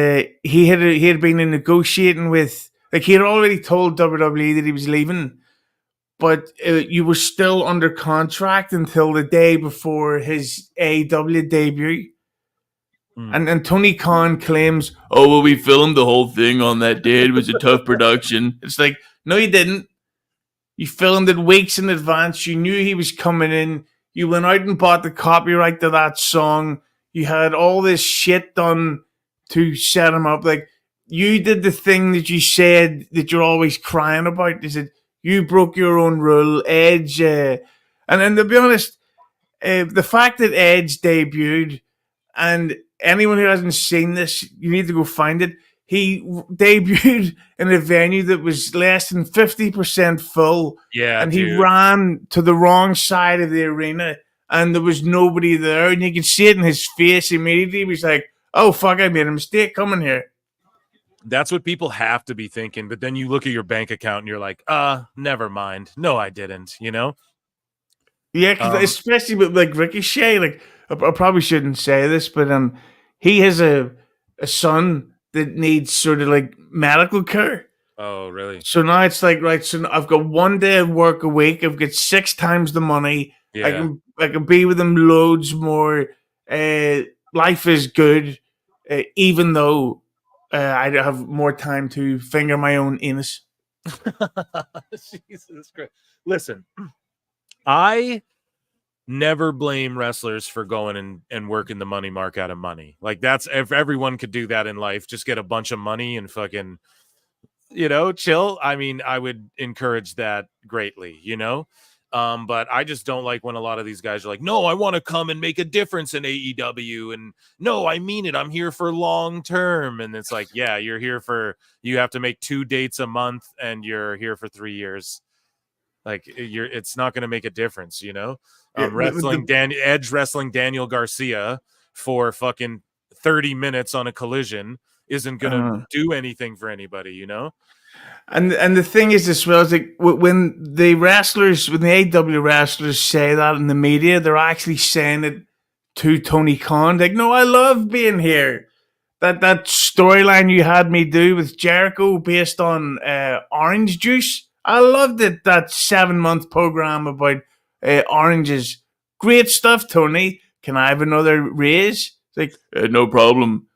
he had been in negotiating with, like, he had already told WWE that he was leaving, but you were still under contract until the day before his AEW debut. And Tony Khan claims, oh, well, we filmed the whole thing on that day. It was a tough production. It's like, no, you didn't. You filmed it weeks in advance. You knew he was coming in. You went out and bought the copyright to that song. You had all this shit done to set him up. Like, you did the thing that you said that you're always crying about. Is it you broke your own rule, Edge? And then, to be honest, the fact that Edge debuted, and anyone who hasn't seen this, you need to go find it. He debuted in a venue that was less than 50% full. Yeah, and he dude. ran to the wrong side of the arena, and there was nobody there. And you could see it in his face immediately. He was like, oh, fuck, I made a mistake coming here. That's what people have to be thinking. But then you look at your bank account and you're like, never mind. No, I didn't, Yeah, because especially with like Ricochet, like I probably shouldn't say this, but he has a son that needs sort of like medical care. Oh, really? So now it's like, right, so I've got 1 day of work a week. I've got 6 times the money. Yeah. I can be with him loads more. Life is good, even though I have more time to finger my own anus. Jesus Christ. Listen, I never blame wrestlers for going and working the money mark out of money. Like, that's, if everyone could do that in life, just get a bunch of money and fucking, chill. I mean, I would encourage that greatly, but I just don't like when a lot of these guys are like, no, I want to come and make a difference in AEW. And no, I mean it. I'm here for long term. And it's like, yeah, you have to make 2 dates a month and you're here for 3 years. Like, it's not going to make a difference, Edge wrestling Daniel Garcia for fucking 30 minutes on a collision isn't going to do anything for anybody, And the thing is as well, is like when the AEW wrestlers say that in the media, they're actually saying it to Tony Khan. Like, no, I love being here. That storyline you had me do with Jericho based on orange juice, I loved it. That 7-month program about oranges, great stuff, Tony. Can I have another raise? It's like, no problem.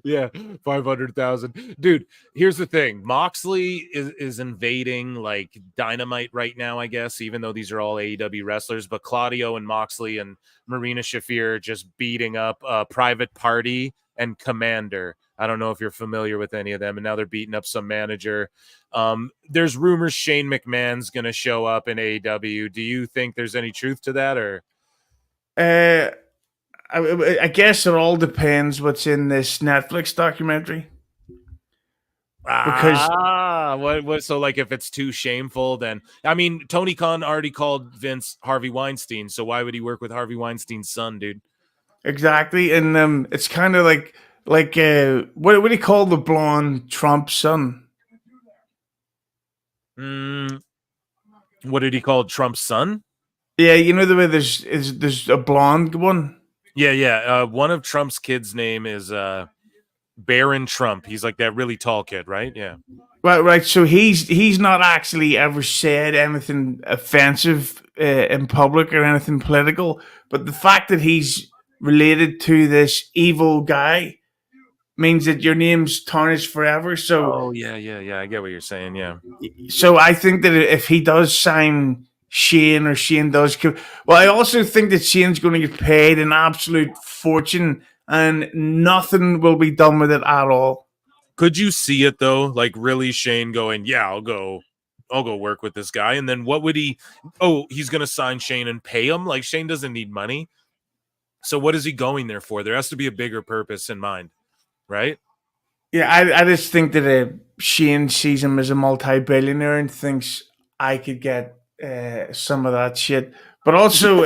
Yeah, 500,000. Dude, here's the thing. Moxley is invading like Dynamite right now, I guess, even though these are all AEW wrestlers. But Claudio and Moxley and Marina Shafir just beating up Private Party and Commander. I don't know if you're familiar with any of them. And now they're beating up some manager. There's rumors Shane McMahon's going to show up in AEW. Do you think there's any truth to that, or? I guess it all depends what's in this Netflix documentary. Because what? So, like, if it's too shameful, then I mean, Tony Khan already called Vince Harvey Weinstein, so why would he work with Harvey Weinstein's son, dude? Exactly, and it's kind of like what do you call the blonde Trump son? What did he call Trump's son? Yeah, you know the way there's a blonde one. Yeah. One of Trump's kids' name is Barron Trump. He's like that really tall kid, right? Yeah. Right. So he's not actually ever said anything offensive in public or anything political, but the fact that he's related to this evil guy means that your name's tarnished forever. So yeah. I get what you're saying. Yeah. So I think that if he does sign Shane, or Shane does, I also think that Shane's going to get paid an absolute fortune, and nothing will be done with it at all. Could you see it though? Like, really, Shane going, yeah, I'll go work with this guy, and then what would he? Oh, he's going to sign Shane and pay him. Like, Shane doesn't need money, so what is he going there for? There has to be a bigger purpose in mind, right? Yeah, I just think that Shane sees him as a multi-billionaire and thinks I could get some of that shit. But also,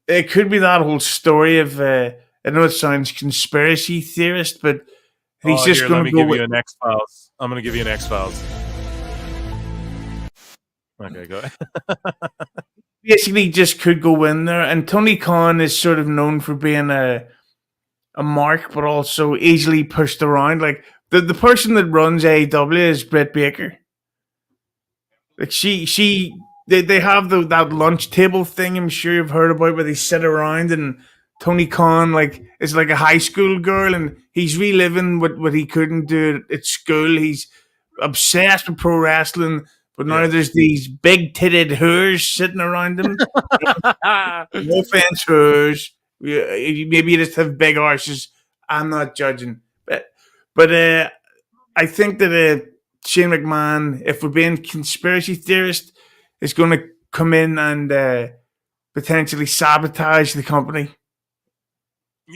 it could be that whole story of, I know it sounds conspiracy theorist, but he's just going to go give you an X-Files. I'm going to give you an X-Files. Okay, go ahead. Basically, just could go in there. And Tony Khan is sort of known for being a mark, but also easily pushed around. Like, the person that runs AEW is Britt Baker. Like, they have that lunch table thing, I'm sure you've heard about, where they sit around and Tony Khan is like a high school girl, and he's reliving what he couldn't do at school. He's obsessed with pro wrestling, but now there's these big titted whores sitting around him. No offense, whores. Maybe you just have big arses. I'm not judging, but I think that Shane McMahon, if we're being conspiracy theorist, is going to come in and potentially sabotage the company.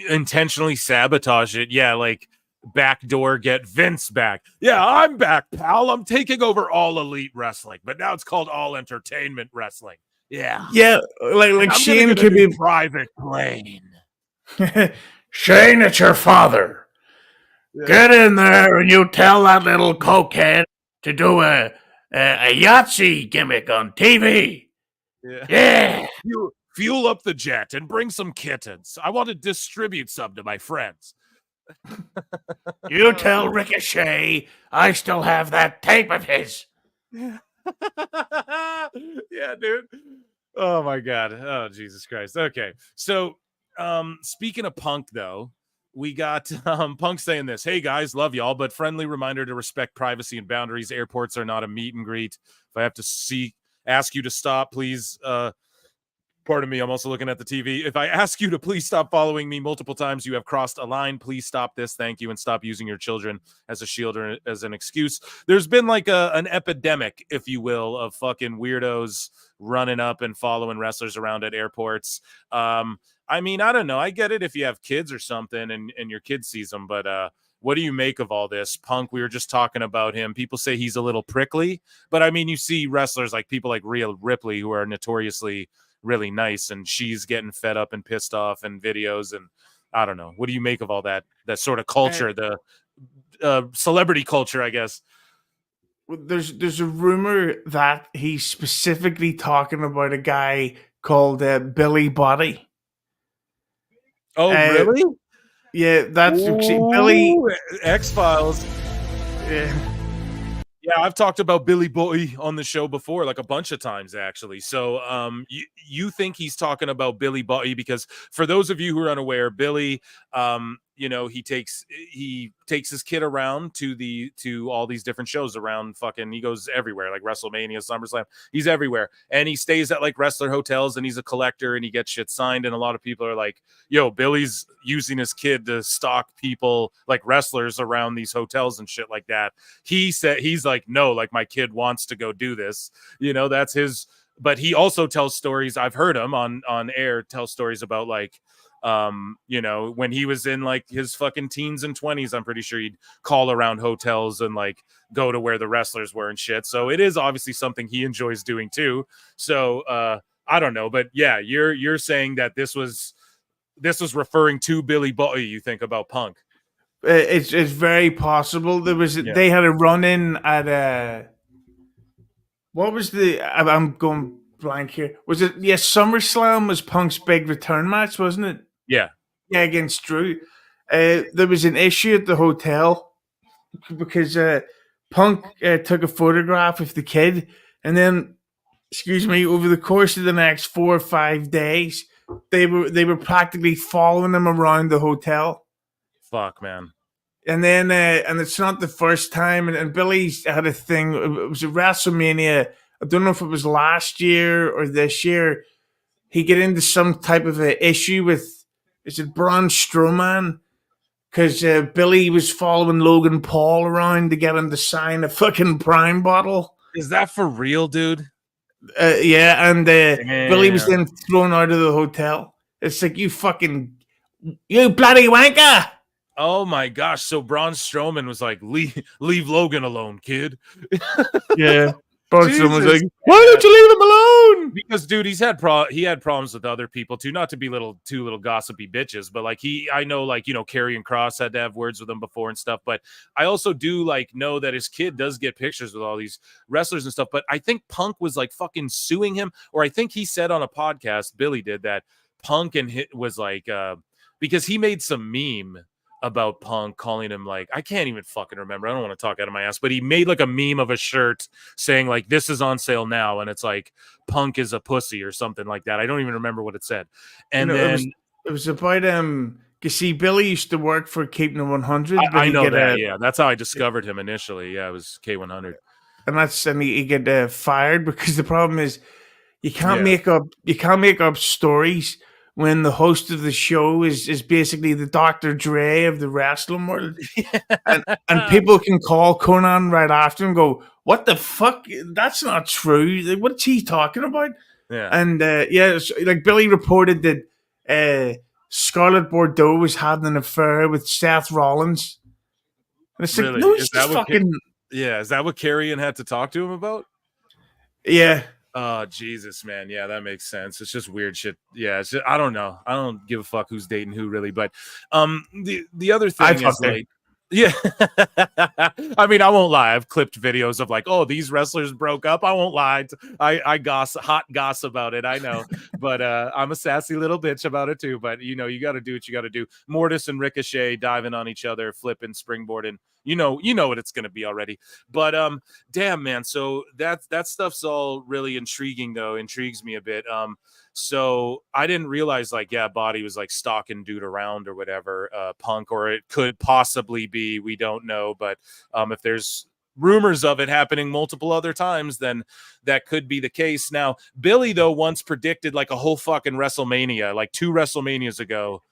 Intentionally sabotage it. Yeah, like backdoor get Vince back. Yeah, I'm back, pal. I'm taking over All Elite Wrestling, but now it's called All Entertainment Wrestling. Yeah. Yeah, like Shane could be private plane. Shane, it's your father. Yeah. Get in there and you tell that little cokehead to do a Yahtzee gimmick on TV. Yeah. You fuel up the jet and bring some kittens. I want to distribute some to my friends. You tell Ricochet I still have that tape of his. Yeah, dude. Oh my God. Oh, Jesus Christ. Okay. So speaking of Punk, though, we got Punk saying this. Hey, guys, love y'all, but friendly reminder to respect privacy and boundaries. Airports are not a meet and greet. If I have to ask you to stop, please Pardon me, I'm also looking at the TV. If I ask you to please stop following me multiple times, you have crossed a line. Please stop this. Thank you. And stop using your children as a shield or as an excuse. There's been like an epidemic, if you will, of fucking weirdos running up and following wrestlers around at airports. I mean, I don't know. I get it if you have kids or something and your kid sees them, but what do you make of all this? Punk, we were just talking about him. People say he's a little prickly, but I mean, you see wrestlers like people like Rhea Ripley who are notoriously really nice, and she's getting fed up and pissed off in videos, and I don't know. What do you make of all that sort of culture, the celebrity culture, I guess? There's a rumor that he's specifically talking about a guy called Billy Body. Oh, really? Yeah, that's Billy X-Files. Yeah. Yeah, I've talked about Billy Boy on the show before, like a bunch of times, actually. So you think he's talking about Billy Boy because for those of you who are unaware, Billy, you know, he takes his kid around to all these different shows around he goes everywhere, like WrestleMania, SummerSlam. He's everywhere. And he stays at like wrestler hotels and he's a collector and he gets shit signed. And a lot of people are like, yo, Billy's using his kid to stalk people like wrestlers around these hotels and shit like that. He's like, no, like my kid wants to go do this. You know, that's his. But he also tells stories. I've heard him on air tell stories about like, you know, when he was in like his fucking teens and 20s, I'm pretty sure he'd call around hotels and like go to where the wrestlers were and shit. So it is obviously something he enjoys doing too. So I don't know, but yeah, you're saying that this was referring to Billy Boy, you think, about Punk. It's very possible. They had a run in at what was I'm going blank here. Was it SummerSlam was Punk's big return match, wasn't it? Yeah, against Drew. There was an issue at the hotel because Punk took a photograph of the kid, and then, over the course of the next 4 or 5 days, they were practically following him around the hotel. Fuck, man. And then, and it's not the first time. And Billy's had a thing. It was a WrestleMania. I don't know if it was last year or this year. He get into some type of an issue with, is it Braun Strowman? Because Billy was following Logan Paul around to get him to sign a fucking Prime bottle. Is that for real, dude? Yeah, and Billy was then thrown out of the hotel. It's like, you bloody wanker! Oh my gosh! So Braun Strowman was like, "Leave Logan alone, kid." Yeah, Braun Strowman was like, "Why don't you leave him alone?" Because, dude, he had problems with other people too. Not to be two little gossipy bitches, but like I know, like, you know, Karrion Kross had to have words with him before and stuff. But I also do like know that his kid does get pictures with all these wrestlers and stuff. But I think Punk was like fucking suing him, or I think he said on a podcast, Billy did, that Punk was like because he made some meme about Punk, calling him like, I can't even fucking remember. I don't want to talk out of my ass, but he made like a meme of a shirt saying like, this is on sale now. And it's like, Punk is a pussy or something like that. I don't even remember what it said. And then it was about, you see, Billy used to work for Keeping It 100. I know that. Yeah. That's how I discovered him initially. Yeah. It was K100. And he get fired because the problem is you can't make up stories when the host of the show is basically the Dr. Dre of the wrestling world. and people can call Conan right after and go, what the fuck? That's not true. Like, what's he talking about? Yeah. And like Billy reported that Scarlett Bordeaux was having an affair with Seth Rollins. And it's really? Like, no, he's just fucking... Yeah, is that what Karrion had to talk to him about? Yeah. Oh, Jesus, man. Yeah, that makes sense. It's just weird shit. Yeah, it's just, I don't know. I don't give a fuck who's dating who, really. But the other thing is like, yeah. I mean, I won't lie. I've clipped videos of like, oh, these wrestlers broke up. I won't lie. I hot goss about it. I know, but I'm a sassy little bitch about it too. But you know, you got to do what you got to do. Mortis and Ricochet diving on each other, flipping, springboarding. You know what it's gonna be already. But damn, man. So that stuff's all really intriguing, though. Intrigues me a bit. So I didn't realize, like, yeah, Body was like stalking dude around or whatever, Punk, or it could possibly be, we don't know. But if there's rumors of it happening multiple other times, then that could be the case. Now, Billy, though, once predicted like a whole fucking WrestleMania, like 2 WrestleManias ago.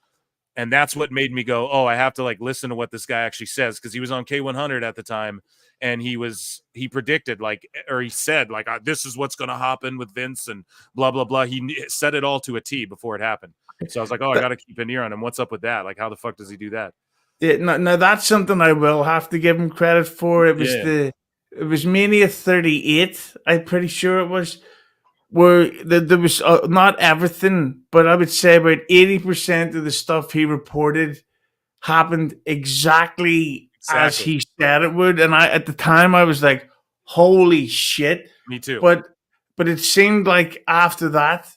And that's what made me go, oh, I have to like listen to what this guy actually says, because he was on K100 at the time, and he predicted like, or he said like, this is what's going to happen with Vince and blah blah blah. He said it all to a T before it happened. So I was like, oh, I got to keep an ear on him. What's up with that? Like, how the fuck does he do that? Yeah, no, that's something I will have to give him credit for. It was it was Mania 38. I'm pretty sure it was, where there was not everything, but I would say about 80% of the stuff he reported happened exactly as he said it would. And at the time I was like, holy shit. Me too. But it seemed like after that,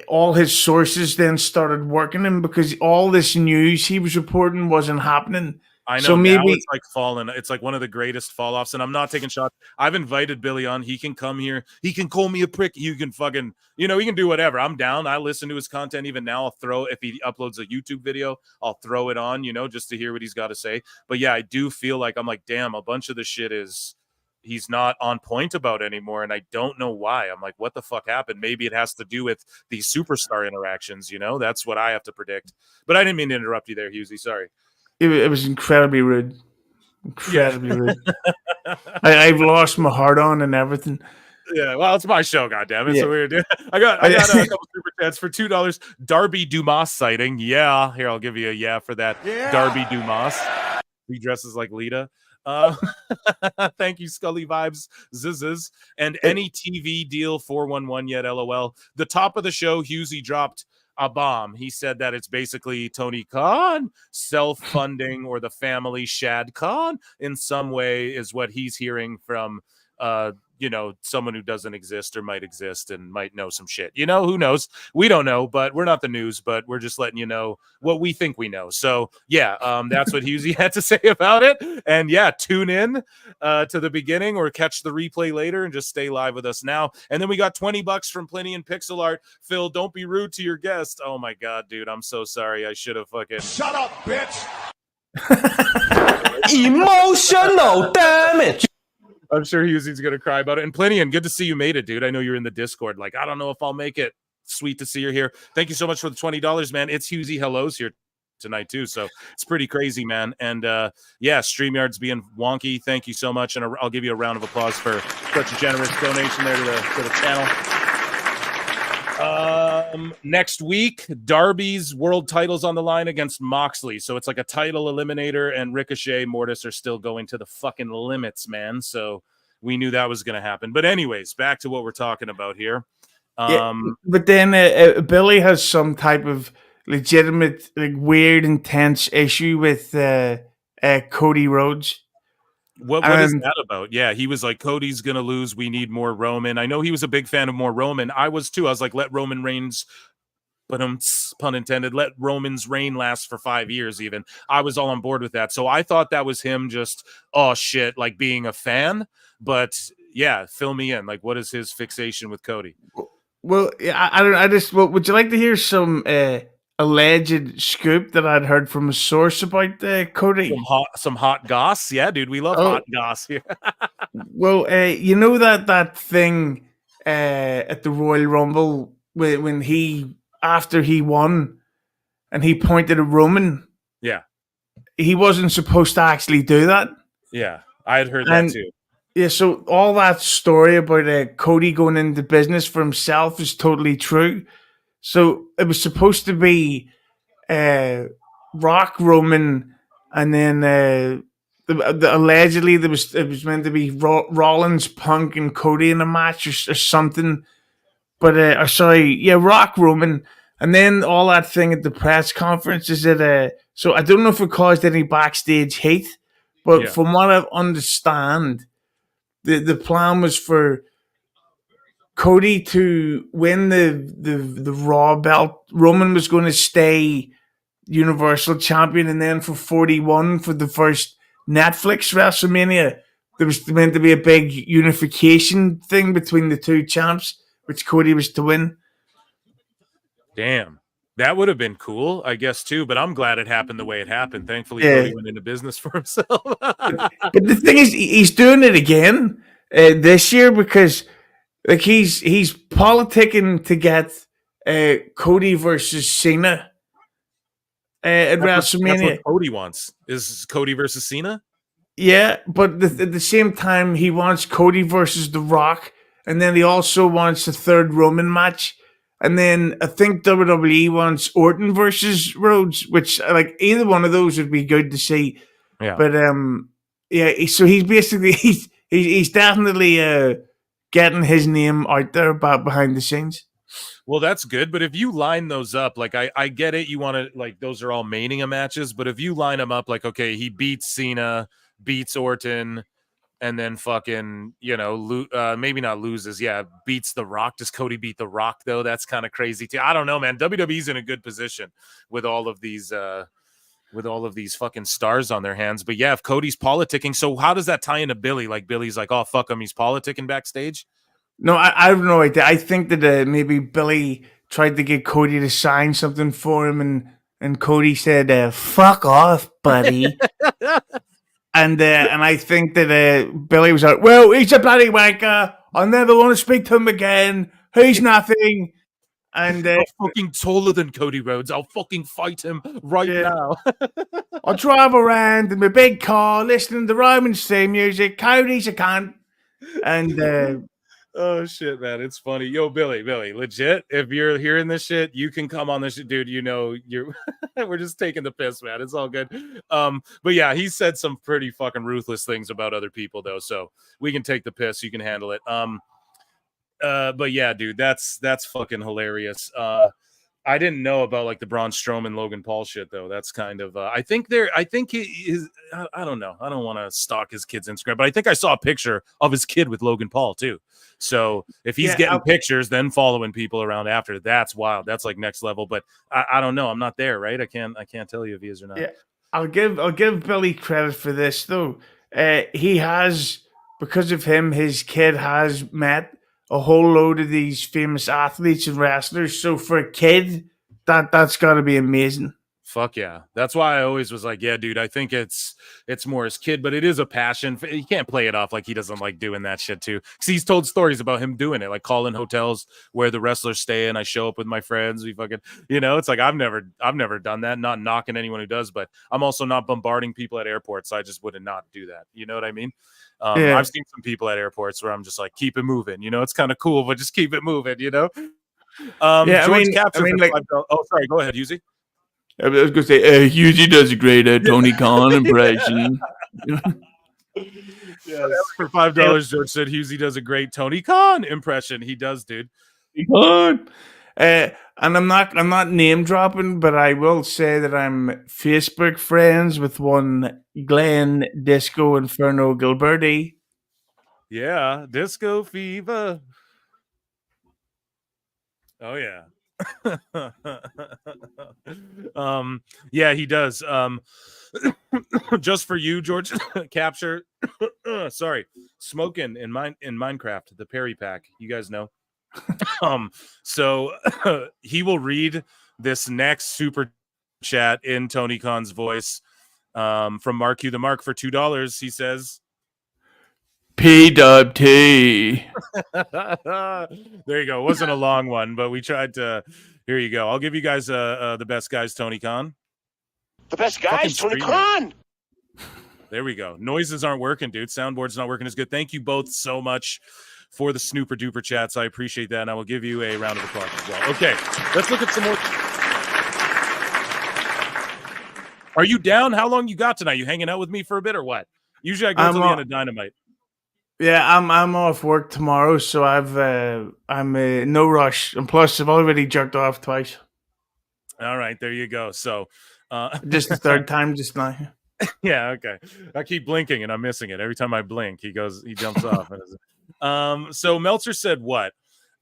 all his sources then started working him, because all this news he was reporting wasn't happening. I know, so now maybe it's like fallen. It's like one of the greatest fall offs, and I'm not taking shots. I've invited Billy on. He can come here. He can call me a prick. You can fucking, he can do whatever. I'm down. I listen to his content even now. I'll throw, if he uploads a YouTube video, I'll throw it on, just to hear what he's got to say. But yeah, I do feel like I'm like, damn, a bunch of the shit he's not on point about anymore, and I don't know why. I'm like, what the fuck happened? Maybe it has to do with these superstar interactions. That's what I have to predict. But I didn't mean to interrupt you there, Husey. Sorry. It was incredibly rude. Incredibly rude. I've lost my heart on and everything. Yeah, well, it's my show, goddammit. Yeah. So weird. I got a couple super chats for $2. Darby Dumas sighting. Yeah, here, I'll give you a yeah for that. Yeah. Darby Dumas. He dresses like Lita. Thank you, Scully Vibes, Zizzes. And any TV deal 411 yet, LOL. The top of the show, Husey dropped a bomb. He said that it's basically Tony Khan self-funding, or the family Shad Khan in some way, is what he's hearing from someone who doesn't exist or might exist and might know some shit. Who knows? We don't know, but we're not the news, but we're just letting you know what we think we know. So yeah, that's what Husey had to say about it. And yeah, tune in to the beginning or catch the replay later and just stay live with us now. And then we got $20 from Plenty and Pixel Art. Phil, don't be rude to your guest. Oh my God, dude, I'm so sorry. I should have fucking... Shut up, bitch! Emotional damage! I'm sure Husey's going to cry about it. And Plenty, and good to see you made it, dude. I know you're in the Discord. Like, I don't know if I'll make it. Sweet to see you're here. Thank you so much for the $20, man. It's Husey Hellos here tonight, too. So it's pretty crazy, man. And yeah, StreamYard's being wonky. Thank you so much. And I'll give you a round of applause for such a generous donation there to the channel. Next week, Darby's world title's on the line against Moxley. So it's like a title eliminator, and Ricochet, Mortis are still going to the fucking limits, man. So we knew that was going to happen. But anyways, back to what we're talking about here. But then Billy has some type of legitimate, like, weird, intense issue with Cody Rhodes. What is that about? Yeah, he was like, Cody's going to lose. We need more Roman. I know he was a big fan of more Roman. I was too. I was like, let Roman Reigns, but pun intended, let Roman's reign last for 5 years even. I was all on board with that. So I thought that was him just, oh shit, like being a fan. But yeah, fill me in. Like, what is his fixation with Cody? Well, would you like to hear some alleged scoop that I'd heard from a source about Cody? Some hot goss? Yeah, dude, we love hot goss here. Well, you know that thing at the Royal Rumble when after he won and he pointed at Roman? Yeah. He wasn't supposed to actually do that. Yeah, I had heard that too. Yeah, so all that story about Cody going into business for himself is totally true. So it was supposed to be Rock, Roman, and then allegedly it was meant to be Rollins, Punk, and Cody in a match or something. But Rock, Roman, and then all that thing at the press conference is that. So I don't know if it caused any backstage hate, but from what I understand, the plan was for Cody to win the Raw belt. Roman was going to stay Universal Champion, and then for 41, for the first Netflix WrestleMania, there was meant to be a big unification thing between the two champs, which Cody was to win. Damn. That would have been cool, I guess, too. But I'm glad it happened the way it happened. Thankfully, Yeah. Cody went into business for himself. But the thing is, he's doing it again this year because like he's politicking to get Cody versus Cena at That's WrestleMania. what Cody wants. Is Cody versus Cena? Yeah, but at the same time, he wants Cody versus The Rock, and then he also wants a third Roman match. And then I think WWE wants Orton versus Rhodes, which like either one of those would be good to see. Yeah. But yeah. So he's basically he's definitely getting his name out there behind the scenes. Well, that's good. But if you line those up, like I get it, you want to like those are all Mania matches. But if you line them up, like okay, he beats Cena, beats Orton, and then fucking, you know, maybe not loses. Yeah, beats The Rock. Does Cody beat The Rock, though? That's kind of crazy, too. I don't know, man. WWE's in a good position with all of these fucking stars on their hands. But yeah, if Cody's politicking, so how does that tie into Billy? Like, Billy's like, oh, fuck him. He's politicking backstage? No, I have no idea. I think that maybe Billy tried to get Cody to sign something for him, and Cody said, fuck off, buddy. And I think that Billy was like, well, he's a bloody wanker. I'll never want to speak to him again. He's nothing. And I'm fucking taller than Cody Rhodes. I'll fucking fight him right now. I'll drive around in my big car listening to Roman's theme music. Cody's a cunt. And oh shit, man, it's funny. Yo, Billy, legit. If you're hearing this shit, you can come on this shit, dude. You know, you're we're just taking the piss, man. It's all good. But yeah, he said some pretty fucking ruthless things about other people, though. So we can take the piss. You can handle it. But yeah, dude, that's fucking hilarious. I didn't know about like the Braun Strowman Logan Paul shit though. That's kind of I think he is. I don't know. I don't want to stalk his kid's Instagram, but I think I saw a picture of his kid with Logan Paul too. So if he's getting pictures, then following people around after, that's wild. That's like next level. But I don't know. I'm not there, right? I can't tell you if he is or not. yeah, I'll give Billy credit for this though. He has, because of him, his kid has met a whole load of these famous athletes and wrestlers. So for a kid, that's got to be amazing. Fuck yeah. That's why I always was like, yeah, dude, I think it's more his kid, but it is a passion. He can't play it off like he doesn't like doing that shit too. Because he's told stories about him doing it, like calling hotels where the wrestlers stay and I show up with my friends. We fucking, you know, it's like I've never done that. Not knocking anyone who does, but I'm also not bombarding people at airports. So I just would not do that. You know what I mean? Yeah. I've seen some people at airports where I'm just like, keep it moving. You know, it's kind of cool, but just keep it moving, you know? Yeah, George I mean, like, oh, sorry, go ahead, Husey. I was going to say, Hughes does a great Tony Khan impression. Yes, for $5, George said Husey does a great Tony Khan impression. He does, dude. Khan. And I'm not name dropping, but I will say that I'm Facebook friends with one Glenn Disco Inferno Gilberti. Yeah, Disco Fever. Oh yeah. Yeah, he does. Just for you, George. Capture. Sorry, smoking in Minecraft, the Perry pack. You guys know. So he will read this next super chat in Tony Khan's voice. From Mark Q the Mark for $2. He says, PWT. There you go. It wasn't a long one, but we tried to. Here you go. I'll give you guys the best guys, Tony Khan. The best guys, Tony Fucking Khan. There we go. Noises aren't working, dude. Soundboard's not working as good. Thank you both so much for the snooper duper chats. I appreciate that, and I will give you a round of applause as well. Okay, let's look at some more. Are you down? How long you got tonight? You hanging out with me for a bit or what? Usually I go to the end of Dynamite. Yeah, I'm off work tomorrow, so I'm no rush, and plus I've already jerked off twice. All right, there you go. So, just the third time just now. Yeah, okay. I keep blinking and I'm missing it every time I blink. He jumps off. So Meltzer said what?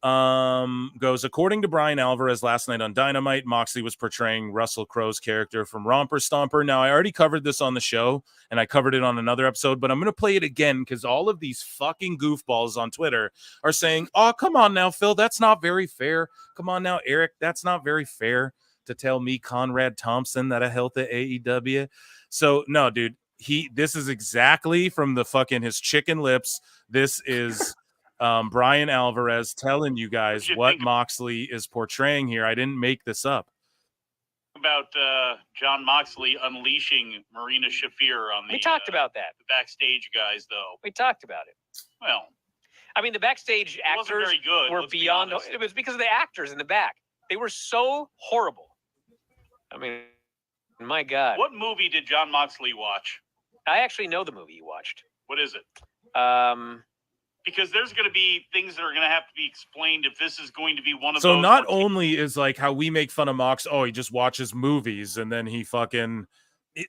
Goes, according to Brian Alvarez last night on Dynamite, Moxley was portraying Russell Crowe's character from Romper Stomper. Now, I already covered this on the show, and I covered it on another episode, but I'm going to play it again because all of these fucking goofballs on Twitter are saying, oh, come on now, Phil, that's not very fair. Come on now, Eric, that's not very fair to tell me, Conrad Thompson, that I helped at AEW. So no, dude, this is exactly from the fucking his chicken lips. This is Brian Alvarez telling you guys what Moxley is portraying here. I didn't make this up. About John Moxley unleashing Marina Shafir on the. We talked about that. The backstage guys, though. We talked about it. Well, I mean, the backstage actors very good, were let's be beyond. honest. It was because of the actors in the back. They were so horrible. I mean, my God. What movie did John Moxley watch? I actually know the movie you watched. What is it? Because there's going to be things that are going to have to be explained if this is going to be one of those. So not only is like how we make fun of Mox, oh, he just watches movies and then he fucking.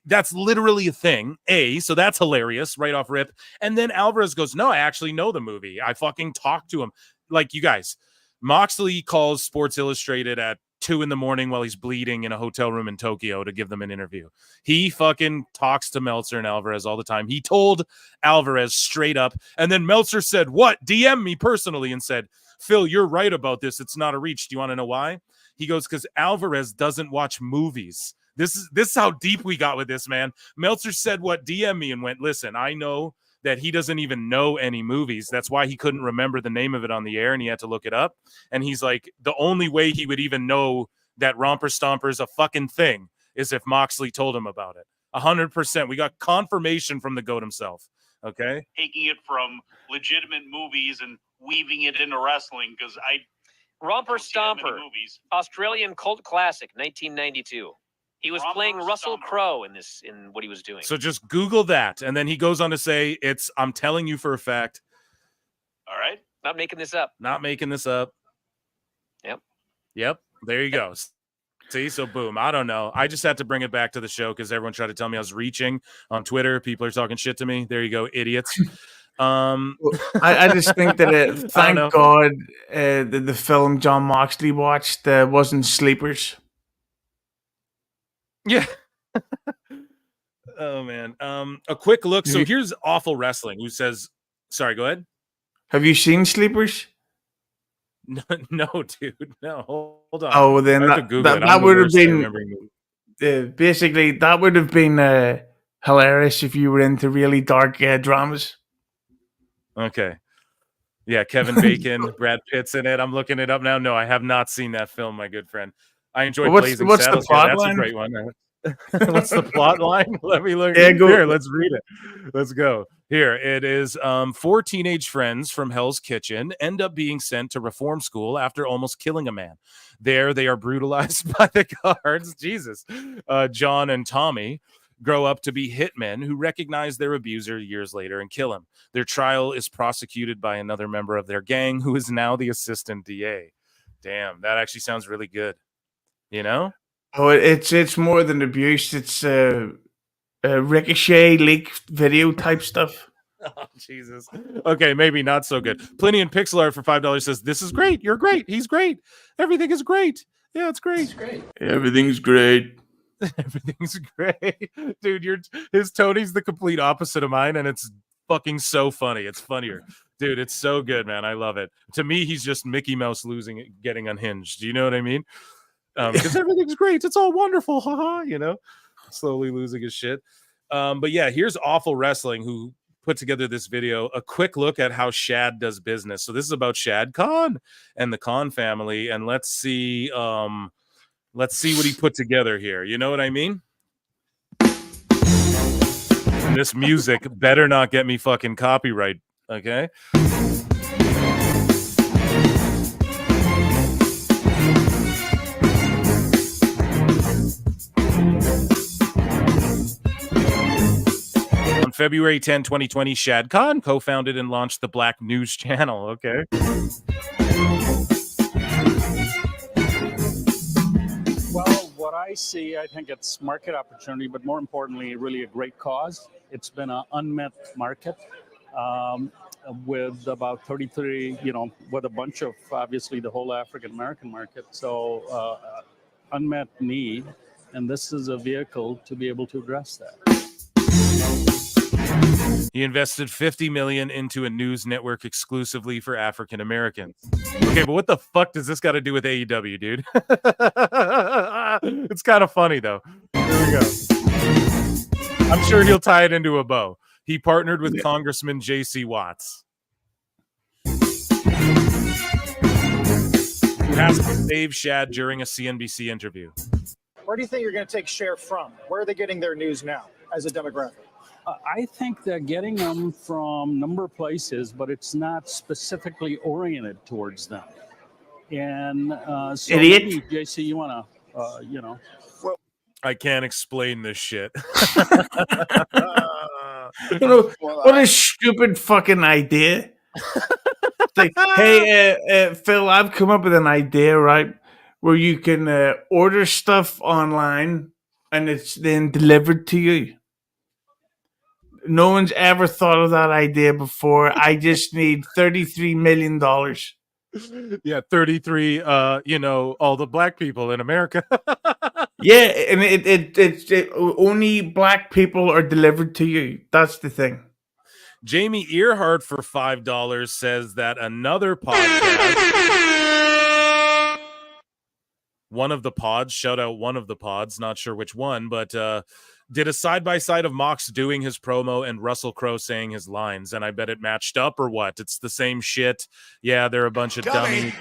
That's literally a thing. So that's hilarious right off rip. And then Alvarez goes, no, I actually know the movie. I fucking talked to him. Like, you guys, Moxley calls Sports Illustrated at 2 a.m. while he's bleeding in a hotel room in Tokyo to give them an interview. He fucking talks to Meltzer and Alvarez all the time. He told Alvarez straight up. And then Meltzer said, what? DM me personally and said, Phil, you're right about this. It's not a reach. Do you want to know why? He goes, because Alvarez doesn't watch movies. This is how deep we got with this, man. Meltzer said, what? DM me, and went, listen, I know that he doesn't even know any movies. That's why he couldn't remember the name of it on the air, and he had to look it up. And he's like, the only way he would even know that Romper Stomper is a fucking thing is if Moxley told him about it. 100%. We got confirmation from the GOAT himself. Okay? Taking it from legitimate movies and weaving it into wrestling, because Romper Stomper, Australian cult classic, 1992. He was playing Russell Crowe in what he was doing. So just Google that. And then he goes on to say, I'm telling you for a fact. All right. Not making this up. Not making this up. Yep. There you go. See, so boom. I don't know. I just had to bring it back to the show because everyone tried to tell me I was reaching on Twitter. People are talking shit to me. There you go, idiots. I just think that thank God the film John Moxley watched wasn't Sleepers. Yeah. Oh man. A quick look. So here's Awful Wrestling, who says, sorry, go ahead. Have you seen Sleepers? No, dude. No, hold on. Oh, well, then that would have been basically that would have been hilarious if you were into really dark dramas. Okay. Yeah, Kevin Bacon, Brad Pitt's in it. I'm looking it up now. No, I have not seen that film, my good friend. I enjoyed Blazing Saddles. That's a great one. What's the plot line? Let me look. Yeah, go. Here, let's read it. Let's go. Here it is. 4 teenage friends from Hell's Kitchen end up being sent to reform school after almost killing a man. There, they are brutalized by the guards. Jesus. John and Tommy grow up to be hitmen who recognize their abuser years later and kill him. Their trial is prosecuted by another member of their gang who is now the assistant DA. Damn, that actually sounds really good. You know? Oh, it's more than abuse. It's ricochet leak video type stuff. Oh, Jesus. Okay, maybe not so good. Plenty in Pixel Art for $5 says, this is great. You're great. He's great. Everything is great. Yeah, it's great. It's great. Everything's great. Everything's great. Dude, his Tony's the complete opposite of mine, and it's fucking so funny. It's funnier. Dude, it's so good, man. I love it. To me, he's just Mickey Mouse getting unhinged. Do you know what I mean? Because everything's great. It's all wonderful. Haha, you know, slowly losing his shit. But yeah, here's Awful Wrestling, who put together this video, a quick look at how Shad does business. So this is about Shad Khan and the Khan family. And let's see what he put together here. You know what I mean? And this music better not get me fucking copyright. Okay. On February 10, 2020, Shad Khan co-founded and launched the Black News Channel. Okay. Well, what I see, I think it's market opportunity, but more importantly, really a great cause. It's been an unmet market with about 33, with a bunch of, obviously, the whole African-American market. So unmet need, and this is a vehicle to be able to address that. He invested $50 million into a news network exclusively for African Americans. Okay, but what the fuck does this got to do with AEW, dude? It's kind of funny though. Here we go. I'm sure he'll tie it into a bow. He partnered with Congressman J.C. Watts, who has to save Shad during a CNBC interview. Where do you think you're going to take share from? Where are they getting their news now as a demographic? I think they're getting them from a number of places, but it's not specifically oriented towards them. And so Idiot. maybe, JC, you want to, I can't explain this shit. What a stupid fucking idea. It's like, hey, Phil, I've come up with an idea, right? Where you can order stuff online and it's then delivered to you. No one's ever thought of that idea before. I just need $33 million. Yeah, 33, all the black people in America. Yeah, and it only black people are delivered to you. That's the thing. Jamie Earhart for $5 says that another podcast, one of the pods, shout out one of the pods, not sure which one, but did a side-by-side of Mox doing his promo and Russell Crowe saying his lines, and I bet it matched up or what? It's the same shit. Yeah, they're a bunch of dummies.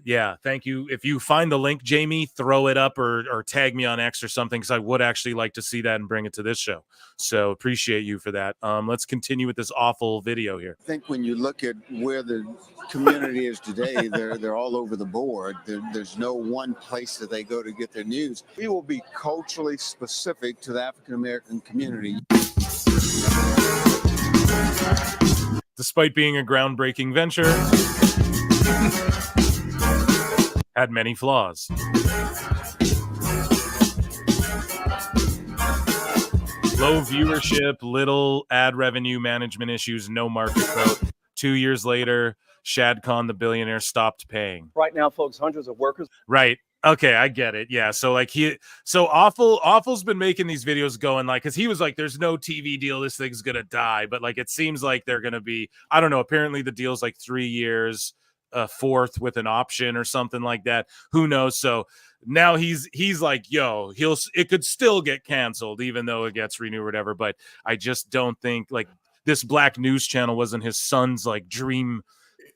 Yeah, thank you. If you find the link, Jamie, throw it up or tag me on X or something, because I would actually like to see that and bring it to this show. So appreciate you for that. Let's continue with this awful video here. I think when you look at where the community is today, they're all over the board. There's no one place that they go to get their news. We will be culturally specific to the African American community. Despite being a groundbreaking venture, had many flaws. Low viewership, little ad revenue, management issues, no market growth. 2 years later, Shad Khan, the billionaire, stopped paying. Right now, folks, hundreds of workers. Right. Okay, I get it. Yeah. So like Awful's been making these videos going like, because he was like, there's no TV deal, this thing's gonna die. But like it seems like they're gonna be, I don't know, apparently the deal's like 3 years, fourth with an option or something like that. Who knows? So now he's like, yo, it could still get canceled even though it gets renewed or whatever. But I just don't think like this black news channel wasn't his son's like dream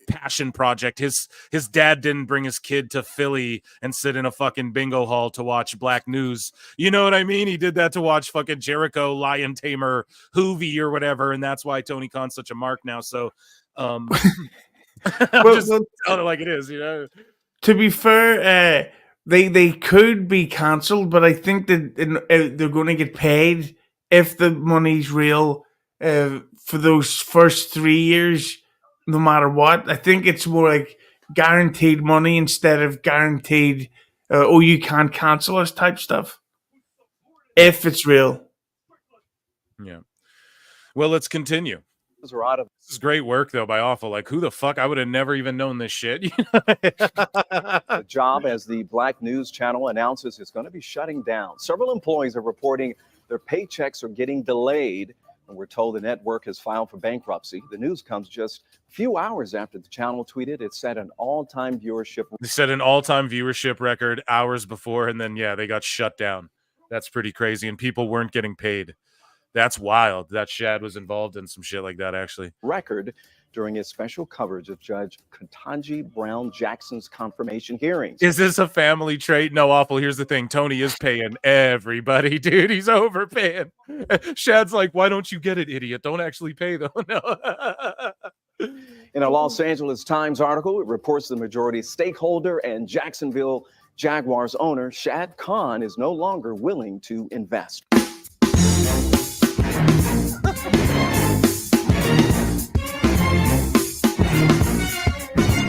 passion project. His dad didn't bring his kid to Philly and sit in a fucking bingo hall to watch black news. You know what I mean? He did that to watch fucking Jericho, Lion Tamer, Hoovy or whatever. And that's why Tony Khan's such a mark now. So, just tell it like it is, you know. To be fair, they could be cancelled, but I think that they're going to get paid if the money's real for those first 3 years, no matter what. I think it's more like guaranteed money instead of guaranteed, you can't cancel us type stuff. If it's real. Yeah. Well, let's continue. This is great work, though, by Awful. Like, who the fuck? I would have never even known this shit. The job as the Black News Channel announces it's going to be shutting down. Several employees are reporting their paychecks are getting delayed, and we're told the network has filed for bankruptcy. The news comes just a few hours after the channel tweeted it set an all-time viewership. They set an all-time viewership record hours before, and then, yeah, they got shut down. That's pretty crazy, and people weren't getting paid. That's wild. That Shad was involved in some shit like that, actually. Record during his special coverage of Judge Ketanji Brown Jackson's confirmation hearings. Is this a family trait? No, Awful. Here's the thing. Tony is paying everybody, dude. He's overpaying. Shad's like, why don't you get it, idiot? Don't actually pay, though. No. In a Los Angeles Times article, it reports the majority stakeholder and Jacksonville Jaguars owner, Shad Khan, is no longer willing to invest.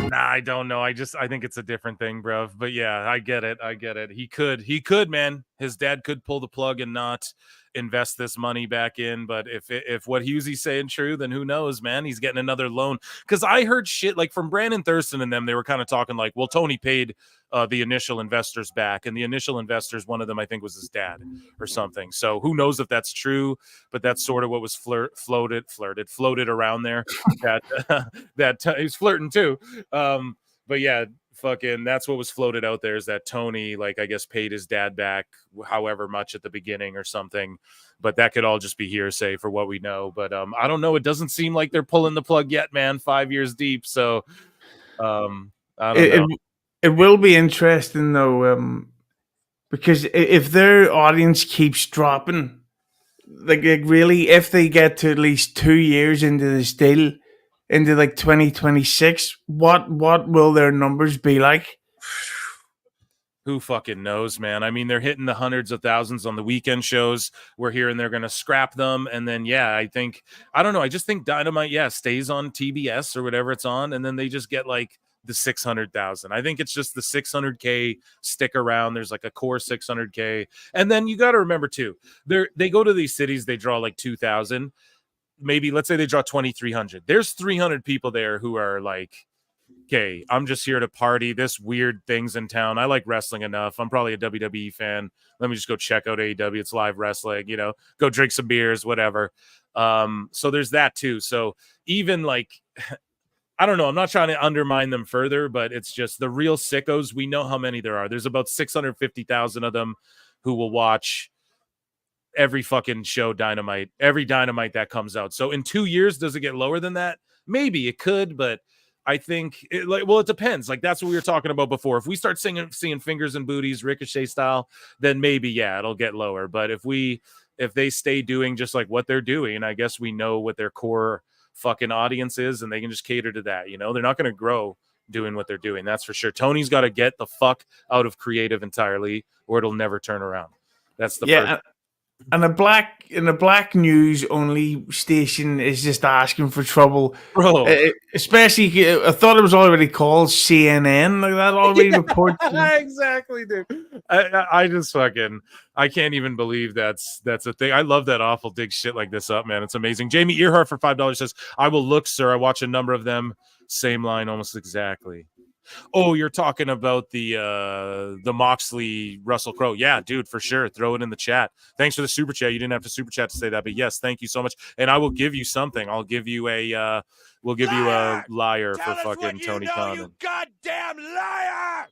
Nah, I don't know. I think it's a different thing, bro. But yeah, I get it. He could, man. His dad could pull the plug and not invest this money back in. But if what Hughesy's saying true, then who knows, man? He's getting another loan. Because I heard shit like from Brandon Thurston and them. They were kind of talking like, well, Tony paid the initial investors back, and the initial investors, one of them I think was his dad or something. So who knows if that's true? But that's sort of what was floated around there. That he's flirting too. But yeah, fucking that's what was floated out there, is that Tony, like, I guess paid his dad back however much at the beginning or something, but that could all just be hearsay for what we know. But I don't know, it doesn't seem like they're pulling the plug yet, man. 5 years deep, so I don't know. It will be interesting though, because if their audience keeps dropping, like really, if they get to at least 2 years into this deal, into like 2026, what will their numbers be like? Who fucking knows, man? I mean, they're hitting the hundreds of thousands on the weekend shows. We're hearing they're going to scrap them. And then, I don't know. I just think Dynamite, stays on TBS or whatever it's on. And then they just get like the 600,000. I think it's just the 600K stick around. There's like a core 600K. And then you got to remember too, they go to these cities, they draw like 2,000. Maybe let's say they draw 2,300. There's 300 people there who are like, okay, I'm just here to party. This weird thing's in town. I like wrestling enough. I'm probably a WWE fan. Let me just go check out AEW. It's live wrestling, go drink some beers, whatever. So there's that too. So even like, I don't know. I'm not trying to undermine them further, but it's just the real sickos. We know how many there are. There's about 650,000 of them who will watch every fucking show Dynamite, every Dynamite that comes out. So in 2 years, does it get lower than that? Maybe it could, but I think it depends. Like that's what we were talking about before. If we start seeing fingers and booties, Ricochet style, then maybe, it'll get lower. But if they stay doing just like what they're doing, I guess we know what their core fucking audience is and they can just cater to that. They're not going to grow doing what they're doing. That's for sure. Tony's got to get the fuck out of creative entirely or it'll never turn around. That's the first. And a black news only station is just asking for trouble, bro. Especially, I thought it was already called CNN. Like that already reports. Exactly, dude. I just fucking I can't even believe that's a thing. I love that awful dig shit like this up, man. It's amazing. Jamie Earhart for $5 says, "I will look, sir. I watch a number of them. Same line, almost exactly." Oh, you're talking about the Moxley Russell Crowe. Yeah, dude, for sure. Throw it in the chat. Thanks for the super chat. You didn't have to super chat to say that, but yes, thank you so much. And I will give you something. I'll give you a we'll give you a liar for fucking Tony Khan. You goddamn liar.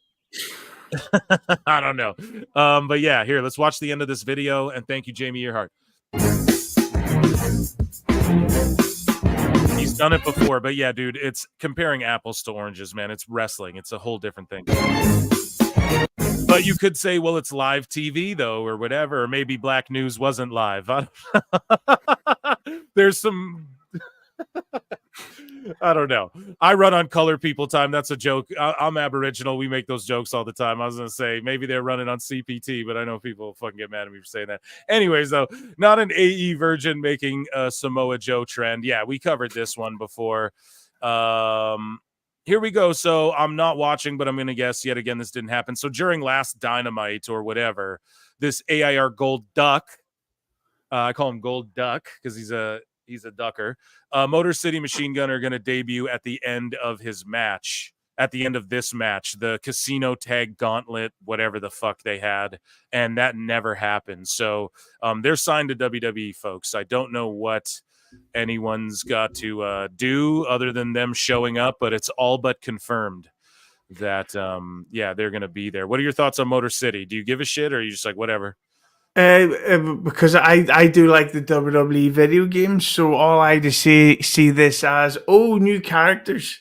I don't know. But yeah, here, let's watch the end of this video and thank you, Jamie Earhart. He's done it before, but yeah, dude, it's comparing apples to oranges, man. It's wrestling. It's a whole different thing. But you could say, well, it's live TV, though, or whatever. Or maybe Black News wasn't live. There's some... I don't know. I run on color people time. That's a joke. I'm Aboriginal. We make those jokes all the time. I was going to say, maybe they're running on CPT, but I know people fucking get mad at me for saying that. Anyways, though, not an AE virgin making a Samoa Joe trend. Yeah, we covered this one before. Here we go. So I'm not watching, but I'm going to guess yet again this didn't happen. So during last Dynamite or whatever, this AIR Gold Duck, I call him Gold Duck because he's a ducker. Motor City Machine Gun are going to debut at the end of his match. At the end of this match, the casino tag gauntlet, whatever the fuck they had, and that never happened. So they're signed to WWE, folks. I don't know what anyone's got to do other than them showing up, but it's all but confirmed that they're going to be there. What are your thoughts on Motor City? Do you give a shit, or are you just like whatever? Because I do like the WWE video games, so all I just see this as new characters.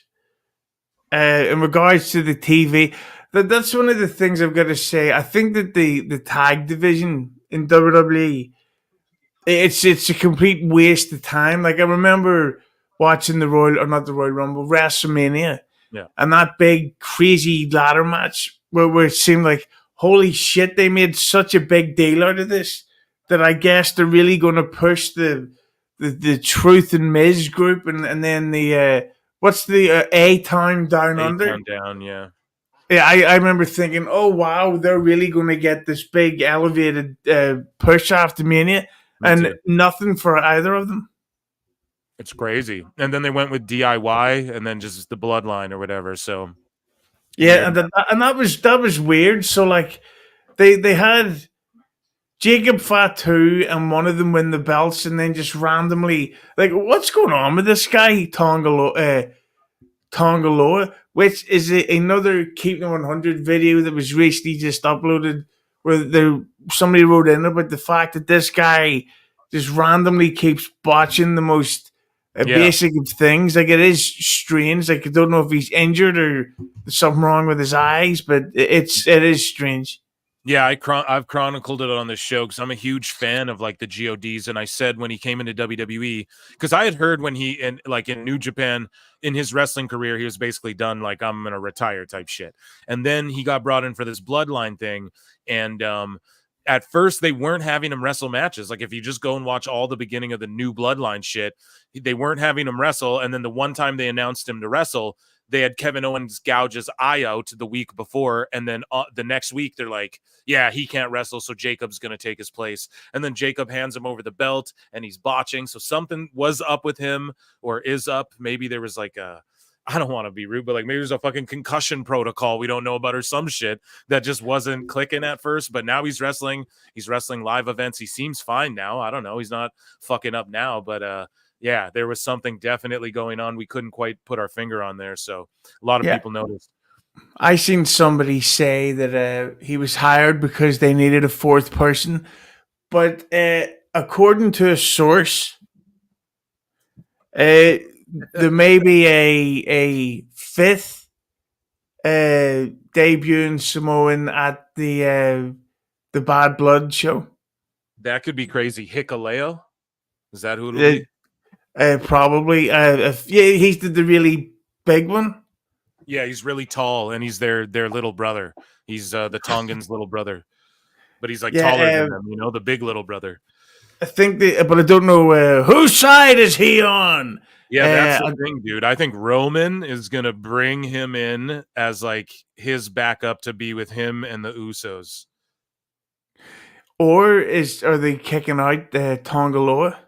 In regards to the TV, that's one of the things I've got to say. I think that the tag division in WWE, it's a complete waste of time. Like I remember watching WrestleMania, and that big crazy ladder match where it seemed like, holy shit, they made such a big deal out of this that I guess they're really going to push the Truth and Miz group and then the what's the A-Town Down Under? A-Town Down, yeah. Yeah, I remember thinking, oh wow, they're really going to get this big elevated push after Mania, and nothing for either of them. It's crazy. And then they went with DIY and then just the Bloodline or whatever. So yeah, and that was weird. So like they had Jacob Fatu and one of them win the belts, and then just randomly, like, what's going on with this guy Tonga Tongaloa, which is another Keeping It 100 video that was recently just uploaded, where somebody wrote in about the fact that this guy just randomly keeps botching the most basic of things. Like, it is strange. Like, I don't know if he's injured or there's something wrong with his eyes, but it is strange. Yeah, I've chronicled it on this show because I'm a huge fan of like the GODs, and I said when he came into WWE, because I had heard when he in New Japan in his wrestling career, he was basically done, like, I'm gonna retire type shit, and then he got brought in for this bloodline thing, and at first they weren't having him wrestle matches. Like, if you just go and watch all the beginning of the new bloodline shit, they weren't having him wrestle, and then the one time they announced him to wrestle, they had Kevin Owens gouge his eye out the week before, and then the next week they're like, yeah, he can't wrestle, so Jacob's going to take his place. And then Jacob hands him over the belt, and he's botching. So something was up with him, or is up. Maybe there was like I don't want to be rude, but like maybe there's a fucking concussion protocol we don't know about, or some shit that just wasn't clicking at first. But now he's wrestling. He's wrestling live events. He seems fine now. I don't know. He's not fucking up now, but yeah, there was something definitely going on. We couldn't quite put our finger on there. So a lot of people noticed. I seen somebody say that he was hired because they needed a fourth person, but according to a source, there may be a fifth debuting Samoan at the Bad Blood show. That could be crazy. Hikuleo? Is that who it'll be? Probably. He's the really big one. Yeah, he's really tall, and he's their little brother. He's the Tongans' little brother, but he's like taller than them, you know, the big little brother. I think, but I don't know whose side is he on. Yeah, that's the thing, dude. I think Roman is gonna bring him in as like his backup to be with him and the Usos. Or are they kicking out Tongaloa?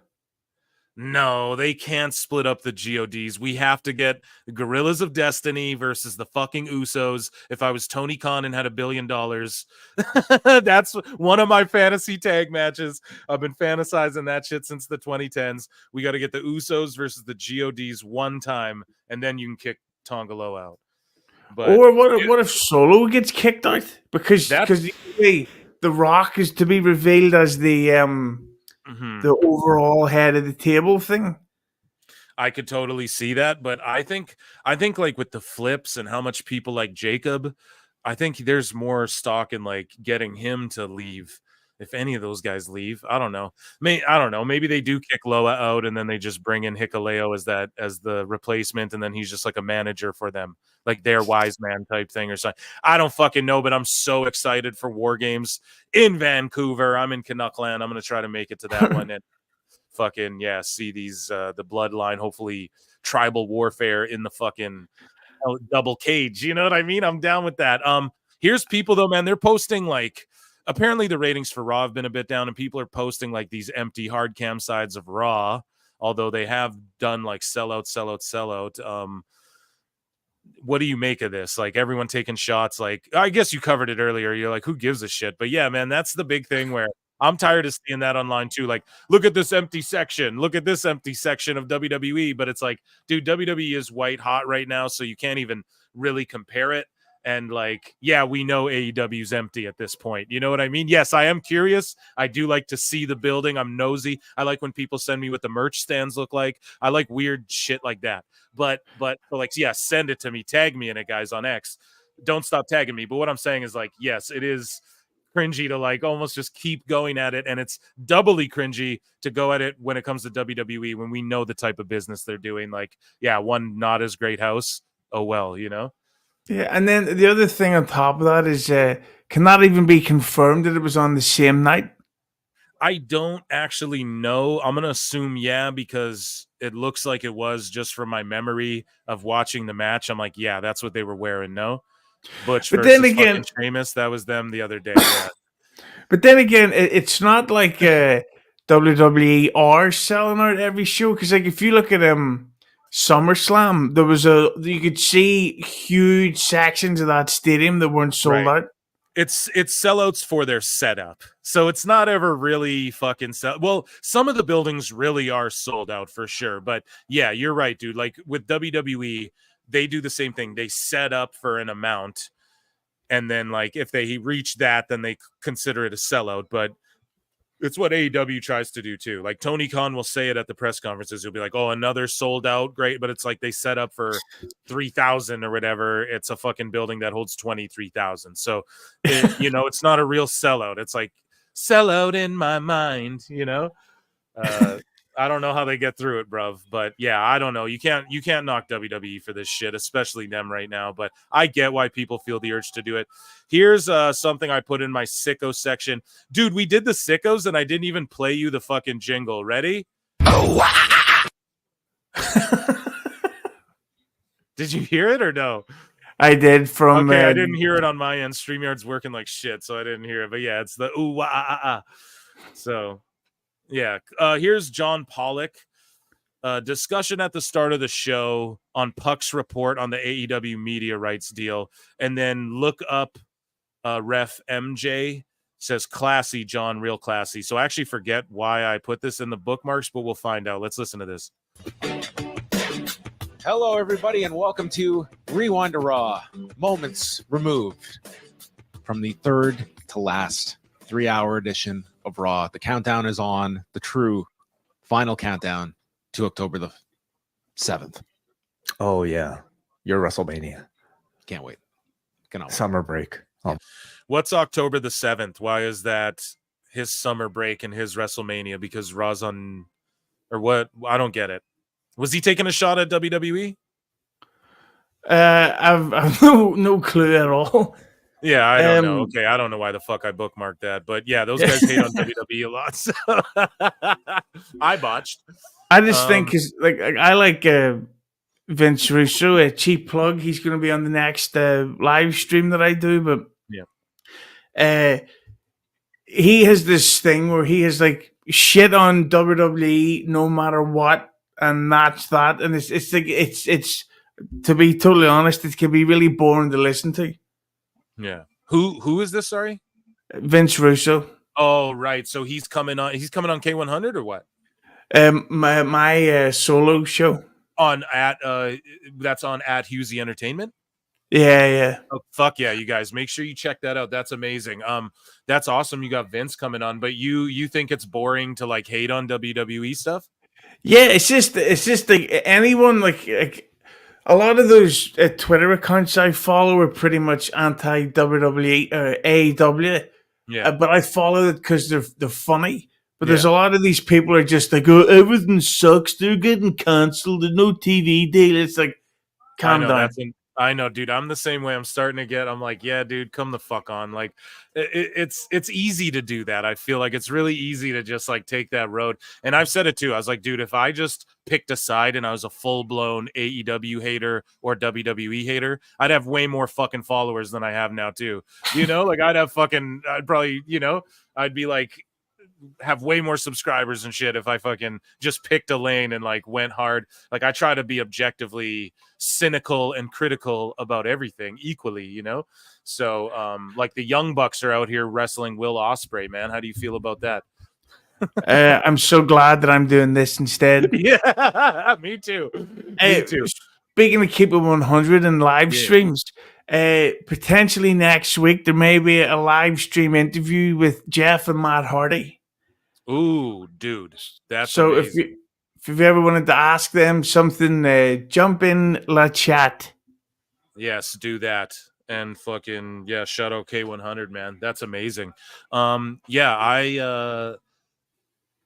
No, they can't split up the GODs. We have to get the Gorillas of Destiny versus the fucking Usos. If I was Tony Khan and had $1 billion, that's one of my fantasy tag matches. I've been fantasizing that shit since the 2010s. We got to get the Usos versus the GODs one time, and then you can kick Tongaloa out. But, or what if Solo gets kicked out? Because the Rock is to be revealed as the overall head of the table thing. I could totally see that, but I think like with the flips and how much people like Jacob, I think there's more stock in like getting him to leave. If any of those guys leave, I don't know. I don't know. Maybe they do kick Loa out and then they just bring in Hikuleo as the replacement, and then he's just like a manager for them, like their wise man type thing or something. I don't fucking know, but I'm so excited for War Games in Vancouver. I'm in Canuckland. I'm gonna try to make it to that one and fucking see these the bloodline, hopefully tribal warfare in the fucking double cage. You know what I mean? I'm down with that. Here's people though, man. They're posting like. Apparently the ratings for Raw have been a bit down, and people are posting like these empty hard cam sides of Raw, although they have done like sellout. What do you make of this? Like everyone taking shots. Like, I guess you covered it earlier. You're like, who gives a shit? But yeah, man, that's the big thing where I'm tired of seeing that online too. Like, look at this empty section. Look at this empty section of WWE. But it's like, dude, WWE is white hot right now, so you can't even really compare it. And like, yeah, we know AEW's empty at this point. You know what I mean? Yes, I am curious. I do like to see the building. I'm nosy. I like when people send me what the merch stands look like. I like weird shit like that. But like, yeah, send it to me. Tag me in it, guys, on X. Don't stop tagging me. But what I'm saying is like, yes, it is cringy to like almost just keep going at it. And it's doubly cringy to go at it when it comes to WWE, when we know the type of business they're doing. Like, yeah, one not as great house. Oh, well, you know? Yeah, and then the other thing on top of that is, can that even be confirmed that it was on the same night? I don't actually know. I'm going to assume yeah, because it looks like it was just from my memory of watching the match. I'm like, yeah, that's what they were wearing, no? Butch but versus then again, Sheamus, that was them the other day. Yeah. But then again, it's not like WWE are selling out every show, because like if you look at SummerSlam, you could see huge sections of that stadium that weren't sold out. It's sellouts for their setup, so it's not ever really fucking sell. Well, some of the buildings really are sold out for sure, but yeah, you're right, dude. Like with WWE, they do the same thing. They set up for an amount, and then like if they reach that, then they consider it a sellout. But it's what AEW tries to do too. Like Tony Khan will say it at the press conferences. He'll be like, "Oh, another sold out, great." But it's like they set up for 3,000 or whatever. It's a fucking building that holds 23,000. So, it's not a real sellout. It's like sellout in my mind. I don't know how they get through it, bruv. But yeah, I don't know. You can't knock WWE for this shit, especially them right now. But I get why people feel the urge to do it. Here's something I put in my sicko section. Dude, we did the sickos and I didn't even play you the fucking jingle. Ready? Did you hear it or no? I did from. Okay, I didn't hear it on my end. StreamYard's working like shit, so I didn't hear it. But yeah, it's the ooh wah ah ah. So. Yeah, here's John Pollock. Discussion at the start of the show on Puck's report on the AEW media rights deal. And then look up Ref MJ. Says, classy, John, real classy. So I actually forget why I put this in the bookmarks, but we'll find out. Let's listen to this. Hello, everybody, and welcome to Rewind to Raw. Moments removed from the third to last 3-hour edition of Raw. The countdown is on, the true final countdown to October the 7th. Oh, yeah. Your WrestleMania. Can't wait. Cannot wait. Summer break. Oh. What's October the 7th? Why is that his summer break and his WrestleMania? Because Raw's on, or what? I don't get it. Was he taking a shot at WWE? I've no clue at all. Yeah, I don't know. Okay, I don't know why the fuck I bookmarked that, but yeah, those guys hate on WWE a lot. So I botched. I just think I like Vince Russo, a cheap plug. He's going to be on the next live stream that I do, but he has this thing where he has like shit on WWE no matter what, and that's that. And it's like it's to be totally honest, it can be really boring to listen to. Yeah. Who is this? Sorry, Vince Russo. Oh, right. So he's coming on. He's coming on K100 or what? My solo show that's on at Husey Entertainment. Yeah. Oh, fuck yeah, you guys, make sure you check that out. That's amazing. That's awesome. You got Vince coming on, but you think it's boring to like hate on WWE stuff? Yeah, it's just like anyone like. A lot of those Twitter accounts I follow are pretty much anti WWE or AEW. Yeah, but I follow it because they're funny. But there's a lot of these people are just like, oh, everything sucks. They're getting cancelled. There's no TV deal. It's like, calm down. I know, dude. I'm the same way. I'm like, yeah, dude, come the fuck on. Like, it's easy to do that. I feel like it's really easy to just like take that road. And I've said it too. I was like, dude, if I just picked a side and I was a full blown AEW hater or WWE hater, I'd have way more fucking followers than I have now too. Like I'd probably, I'd be like, have way more subscribers and shit if I fucking just picked a lane and like went hard. Like I try to be objectively cynical and critical about everything equally, So like the Young Bucks are out here wrestling Will Ospreay, man. How do you feel about that? I'm so glad that I'm doing this instead. Yeah, me too. Me too. Speaking of Keep It 100 and live streams, potentially next week there may be a live stream interview with Jeff and Matt Hardy. Ooh, dude, that's so amazing. If you've ever wanted to ask them something, jump in la chat. Yes, do that. And fucking shout out K100, man. That's amazing. I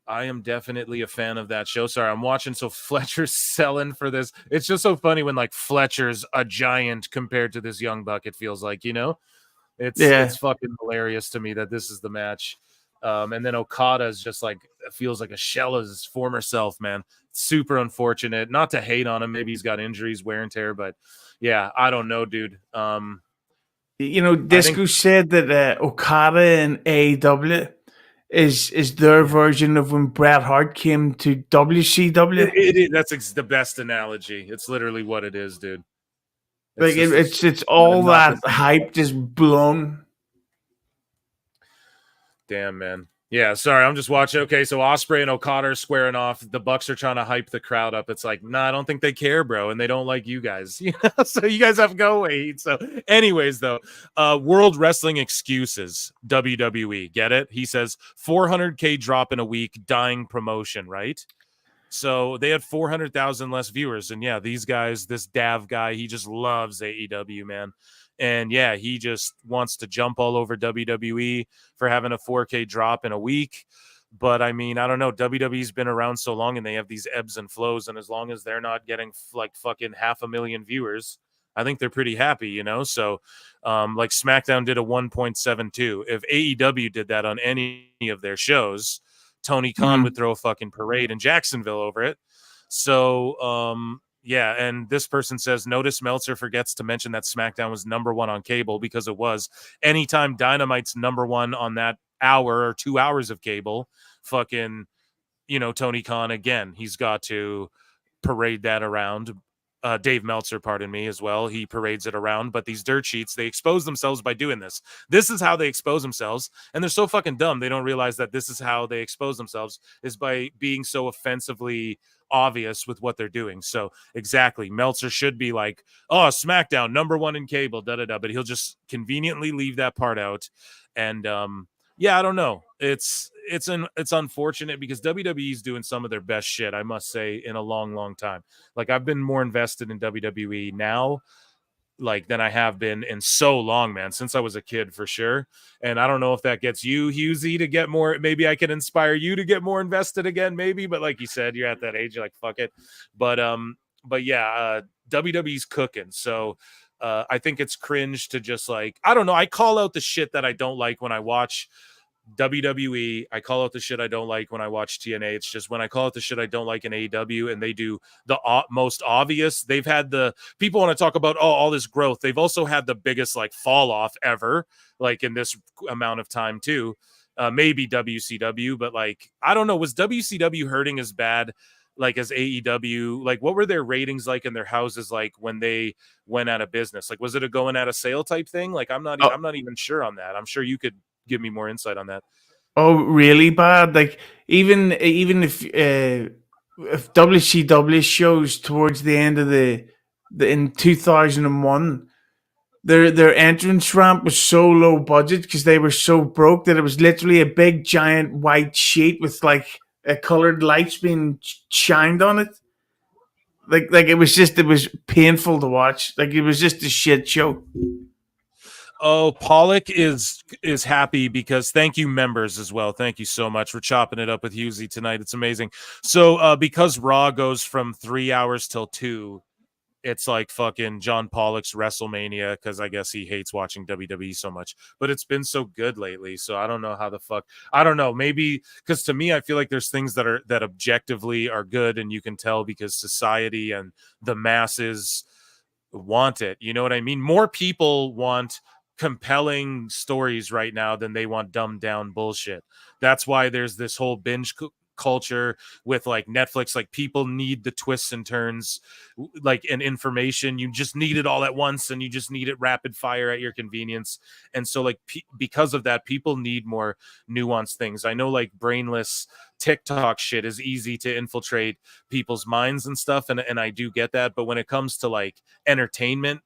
am definitely a fan of that show. Sorry, I'm watching. So Fletcher's selling for this. It's just so funny when like Fletcher's a giant compared to this young buck. It feels like, it's fucking hilarious to me that this is the match. And then Okada is just like, feels like a shell of his former self, man. Super unfortunate. Not to hate on him. Maybe he's got injuries, wear and tear, but yeah, I don't know, dude. Disco said that Okada and AEW is their version of when Bret Hart came to WCW. That's the best analogy. It's literally what it is, dude. It's all that hype just blown. Damn, man. Yeah, sorry, I'm just watching. Okay, so Osprey and Okada are squaring off. The Bucks are trying to hype the crowd up. It's like, nah, I don't think they care, bro, and they don't like you guys. So you guys have to go away. So, anyways, though, World Wrestling excuses, WWE, get it? He says 400K drop in a week, dying promotion, right? So they had 400,000 less viewers, and yeah, these guys, this Dav guy, he just loves AEW, man. And yeah, he just wants to jump all over WWE for having a 4K drop in a week. But I mean, I don't know. WWE's been around so long and they have these ebbs and flows. And as long as they're not getting like fucking 500,000 viewers, I think they're pretty happy, you know? So like SmackDown did a 1.72. If AEW did that on any of their shows, Tony Khan would throw a fucking parade in Jacksonville over it. So, yeah, and this person says, notice Meltzer forgets to mention that SmackDown was number one on cable because it was. Anytime Dynamite's number one on that hour or 2 hours of cable, fucking, Tony Khan, again, he's got to parade that around. Dave Meltzer, pardon me, as well. He parades it around, but these dirt sheets, they expose themselves by doing this. This is how they expose themselves, and they're so fucking dumb. They don't realize that this is how they expose themselves is by being so offensively obvious with what they're doing. So exactly, Meltzer should be like, oh, SmackDown number one in cable, but he'll just conveniently leave that part out. And yeah, I don't know. It's unfortunate because WWE's doing some of their best shit, I must say, in a long, long time. Like, I've been more invested in WWE now, like, than I have been in so long, man, since I was a kid, for sure. And I don't know if that gets you, Husey, to get more. Maybe I can inspire you to get more invested again, maybe. But like you said, you're at that age, you're like, fuck it. But yeah, WWE's cooking. So I think it's cringe to just like, I don't know. I call out the shit that I don't like when I watch WWE. I call out the shit I don't like when I watch TNA. It's just when I call out the shit I don't like in AEW and they do the most obvious. They've had the people want to talk about all this growth. They've also had the biggest like fall off ever, like in this amount of time too. Maybe WCW, but like I don't know. Was WCW hurting as bad like as AEW? Like what were their ratings like in their houses like when they went out of business? Like was it a going out of sale type thing? Like I'm not even sure on that. I'm sure you could give me more insight on that. Oh, really bad? Like even if WCW shows towards the end of the in 2001, their entrance ramp was so low budget because they were so broke that it was literally a big giant white sheet with like colored lights being shined on it. Like it was painful to watch. Like it was just a shit show. Oh, Pollock is happy because thank you, members, as well. Thank you so much for chopping it up with Husey tonight. It's amazing. So because Raw goes from 3 hours till 2, it's like fucking John Pollock's WrestleMania because I guess he hates watching WWE so much. But it's been so good lately, so I don't know how the fuck. I don't know. Maybe because to me, I feel like there's things that objectively are good, and you can tell because society and the masses want it. You know what I mean? More people want compelling stories right now than they want dumbed down bullshit. That's why there's this whole binge culture with like Netflix. Like people need the twists and turns, like and information. You just need it all at once, and you just need it rapid fire at your convenience. And so like because of that, people need more nuanced things. I know like brainless TikTok shit is easy to infiltrate people's minds and stuff, and I do get that. But when it comes to like entertainment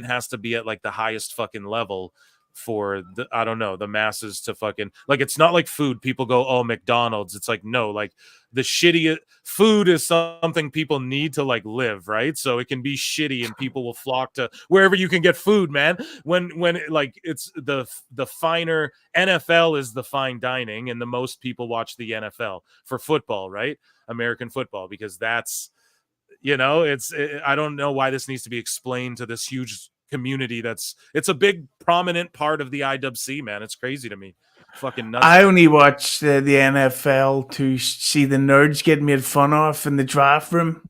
has to be at like the highest fucking level for the, I don't know, the masses to fucking like, it's not like food. People go, oh, McDonald's. It's like, no, like the shitty food is something people need to like live, right? So it can be shitty and people will flock to wherever you can get food, man. When like it's the finer NFL is the fine dining, and the most people watch the NFL for football, right? American football, because that's, I don't know why this needs to be explained to this huge community. It's a big prominent part of the IWC, man. It's crazy to me. Fucking nuts. I only watch the NFL to see the nerds get made fun of in the draft room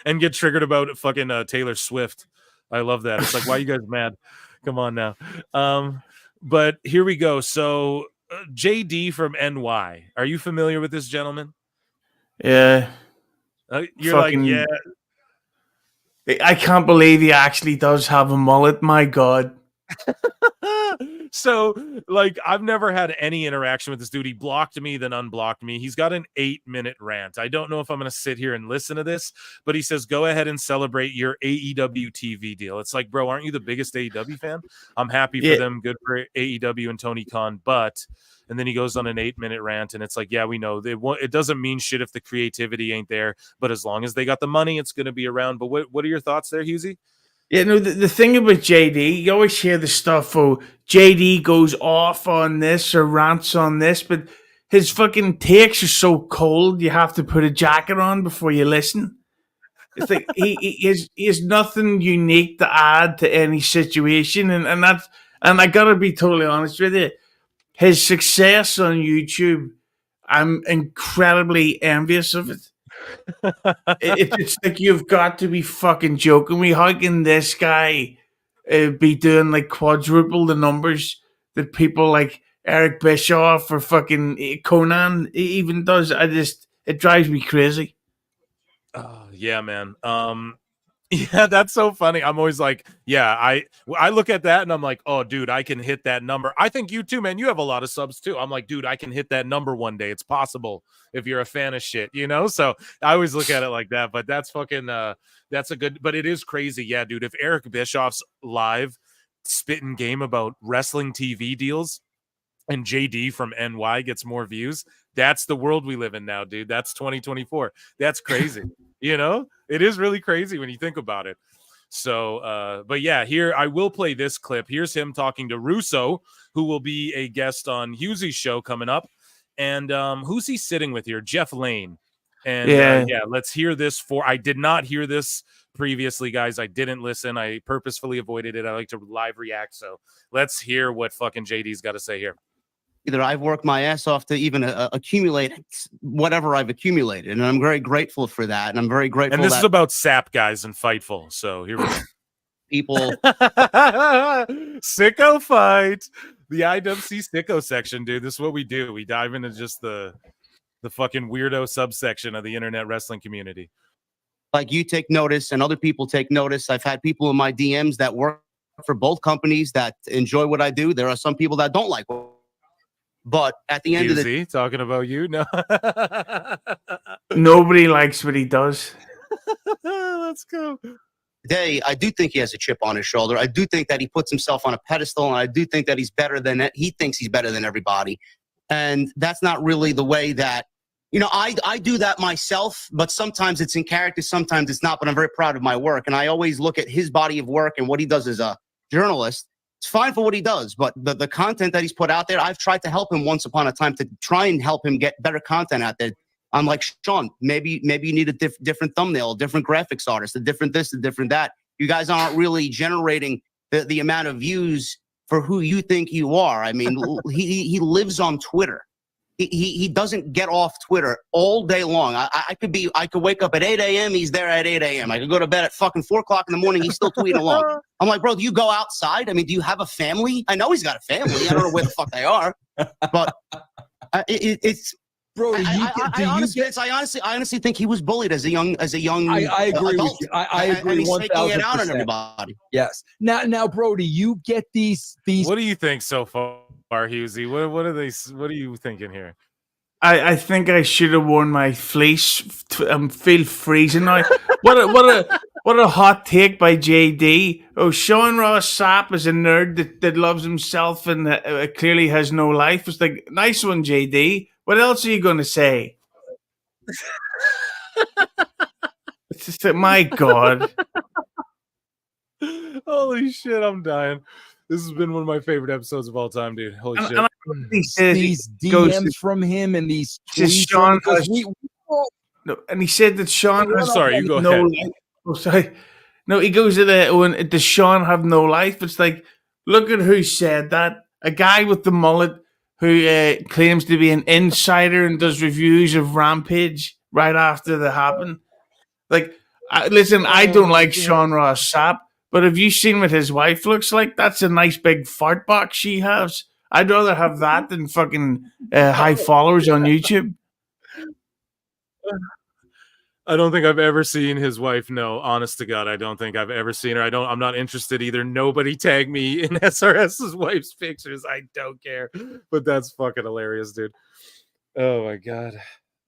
and get triggered about fucking Taylor Swift. I love that. It's like, why are you guys mad? Come on now. But here we go. So JD from NY. Are you familiar with this gentleman? Yeah. You're fucking, like, yeah. I can't believe he actually does have a mullet. My God. So, like, I've never had any interaction with this dude. He blocked me, then unblocked me. He's got an 8-minute rant. I don't know if I'm going to sit here and listen to this, but he says, go ahead and celebrate your AEW TV deal. It's like, bro, aren't you the biggest AEW fan? I'm happy for them. Good for AEW and Tony Khan. But, and then he goes on an 8-minute rant, and it's like, yeah, we know. It doesn't mean shit if the creativity ain't there, but as long as they got the money, it's going to be around. But what are your thoughts there, Husey? Yeah, no, the thing about JD, you always hear the stuff, JD goes off on this or rants on this, but his fucking takes are so cold, you have to put a jacket on before you listen. It's like he has nothing unique to add to any situation, and I gotta be totally honest with you, his success on YouTube, I'm incredibly envious of it. It's like, you've got to be fucking joking me. How can this guy be doing like quadruple the numbers that people like Eric Bischoff or fucking Conan even does? It drives me crazy. Yeah, man. Yeah, that's so funny. I'm always like, yeah, I look at that and I'm like, oh, dude, I can hit that number. I think you too, man. You have a lot of subs too. I'm like, dude, I can hit that number one day. It's possible if you're a fan of shit, you know? So I always look at it like that, but that's fucking, that's a good, but it is crazy. Yeah, dude, if Eric Bischoff's live spitting game about wrestling TV deals and JD from NY gets more views, that's the world we live in now, dude. That's 2024. That's crazy. You know, it is really crazy when you think about it. So, but yeah, here I will play this clip. Here's him talking to Russo, who will be a guest on Hughesy's show coming up. And who's he sitting with here? Jeff Lane. And yeah, let's hear this. I did not hear this previously, guys. I didn't listen. I purposefully avoided it. I like to live react. So let's hear what fucking JD's got to say here. Either I've worked my ass off to even accumulate whatever I've accumulated, and I'm very grateful for that. And I'm very grateful. And this is about SAP, guys, and Fightful. So here we go. People, sicko fight, the IWC sicko section, dude. This is what we do. We dive into just the fucking weirdo subsection of the internet wrestling community. like you take notice, and other people take notice. I've had people in my DMs that work for both companies that enjoy what I do. There are some people that don't like what. But at the end of the day, talking about you, no, nobody likes what he does. Let's go. Day, I do think he has a chip on his shoulder. I do think that he puts himself on a pedestal, and I do think that he thinks he's better than everybody. And that's not really the way that, I do that myself, but sometimes it's in character, sometimes it's not, but I'm very proud of my work. And I always look at his body of work and what he does as a journalist. It's fine for what he does, but the content that he's put out there, I've tried to help him once upon a time to try and help him get better content out there. I'm like, Sean, maybe you need a different thumbnail, a different graphics artist, a different this, a different that. You guys aren't really generating the amount of views for who you think you are. I mean, he lives on Twitter. He doesn't get off Twitter all day long. I could wake up at 8 a.m. He's there at 8 a.m. I could go to bed at fucking 4 o'clock in the morning. He's still tweeting along. I'm like, bro, do you go outside? I mean, do you have a family? I know he's got a family. I don't know where the fuck they are, but it's. Bro, I honestly think he was bullied as a young. I agree adult. with you. I agree. And he's 1,000%. taking it out on everybody. Yes. Now, bro, do you get these? What do you think so far, Husey? What are they? What are you thinking here? I think I should have worn my fleece. Feel freezing now. What a hot take by JD. Oh, Sean Ross Sapp is a nerd that loves himself and clearly has no life. It's like, nice one, JD. What else are you going to say? It's just like, my God. Holy shit, I'm dying. This has been one of my favorite episodes of all time, dude. Holy shit. These DMs from him and these tweets. Sean and he said that Sean I'm sorry, you go no ahead. life. Oh, sorry. No, he goes to the does Sean have no life? It's like, look at who said that. A guy with the mullet who claims to be an insider and does reviews of Rampage right after they happen. Like, listen, I don't like Sean Ross Sapp, but have you seen what his wife looks like? That's a nice big fart box she has. I'd rather have that than fucking high followers on YouTube. I don't think I've ever seen his wife. No, honest to God, I don't think I've ever seen her. I'm not interested either. Nobody tag me in SRS's wife's pictures. I don't care. But that's fucking hilarious, dude. Oh my God.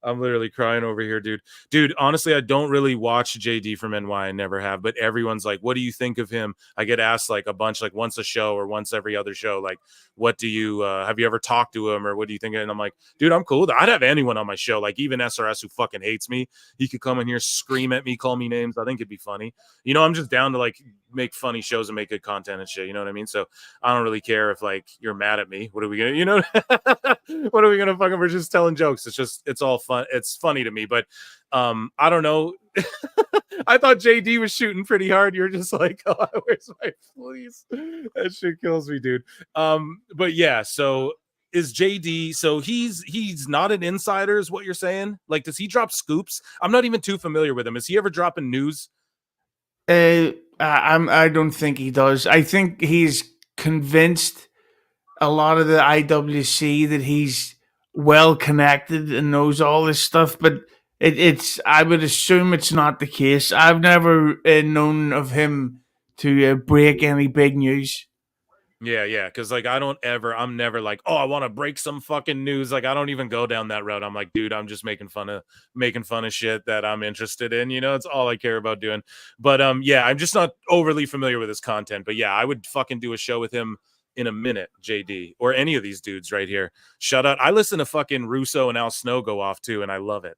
I'm literally crying over here, dude. Dude, honestly, I don't really watch JD from NY. I never have, but everyone's like, what do you think of him? I get asked like a bunch, like once a show or once every other show, like, what do you, have you ever talked to him or what do you think? And I'm like, dude, I'm cool. I'd have anyone on my show, like even SRS who fucking hates me. He could come in here, scream at me, call me names. I think it'd be funny. You know, I'm just down to like make funny shows and make good content and shit. You know what I mean? So I don't really care if like you're mad at me. What are we gonna, you know, what are we gonna fucking, we're just telling jokes. It's all fun. It's funny to me, but I don't know. I thought JD was shooting pretty hard. You're just like, oh, where's my fleece? That shit kills me, dude. But yeah, so is JD, so he's not an insider, is what you're saying? Like, does he drop scoops? I'm not even too familiar with him. Is he ever dropping news? I don't think he does. I think he's convinced a lot of the IWC that he's well connected and knows all this stuff, but it's I would assume it's not the case. I've never known of him to break any big news. Yeah, because like I'm never like, oh, I want to break some fucking news. Like I don't even go down that route. I'm like, dude, I'm just making fun of shit that I'm interested in. You know, it's all I care about doing. But yeah, I'm just not overly familiar with his content. But yeah, I would fucking do a show with him in a minute, JD, or any of these dudes right here. Shut up. I listen to fucking Russo and Al Snow go off too, and I love it.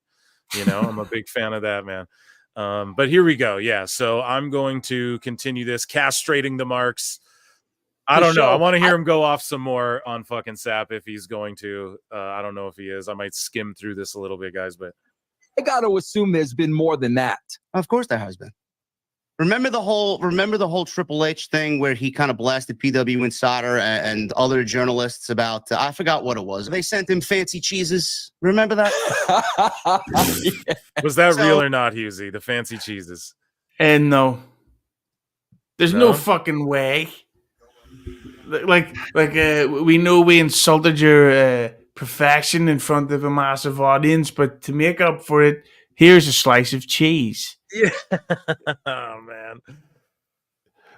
You know, I'm a big fan of that, man. But here we go. Yeah, so I'm going to continue this castrating the marks. I don't know. I want to hear him go off some more on fucking Sap if he's going to. I don't know if he is. I might skim through this a little bit, guys, but I got to assume there's been more than that. Of course there has been. Remember the whole Triple H thing where he kind of blasted PW Insider and other journalists about I forgot what it was. They sent him fancy cheeses. Remember that? Yeah. Was that real or not, Husey? The fancy cheeses? And no, there's no fucking way. Like we know we insulted your perfection in front of a massive audience, but to make up for it, here's a slice of cheese. Yeah. Oh man.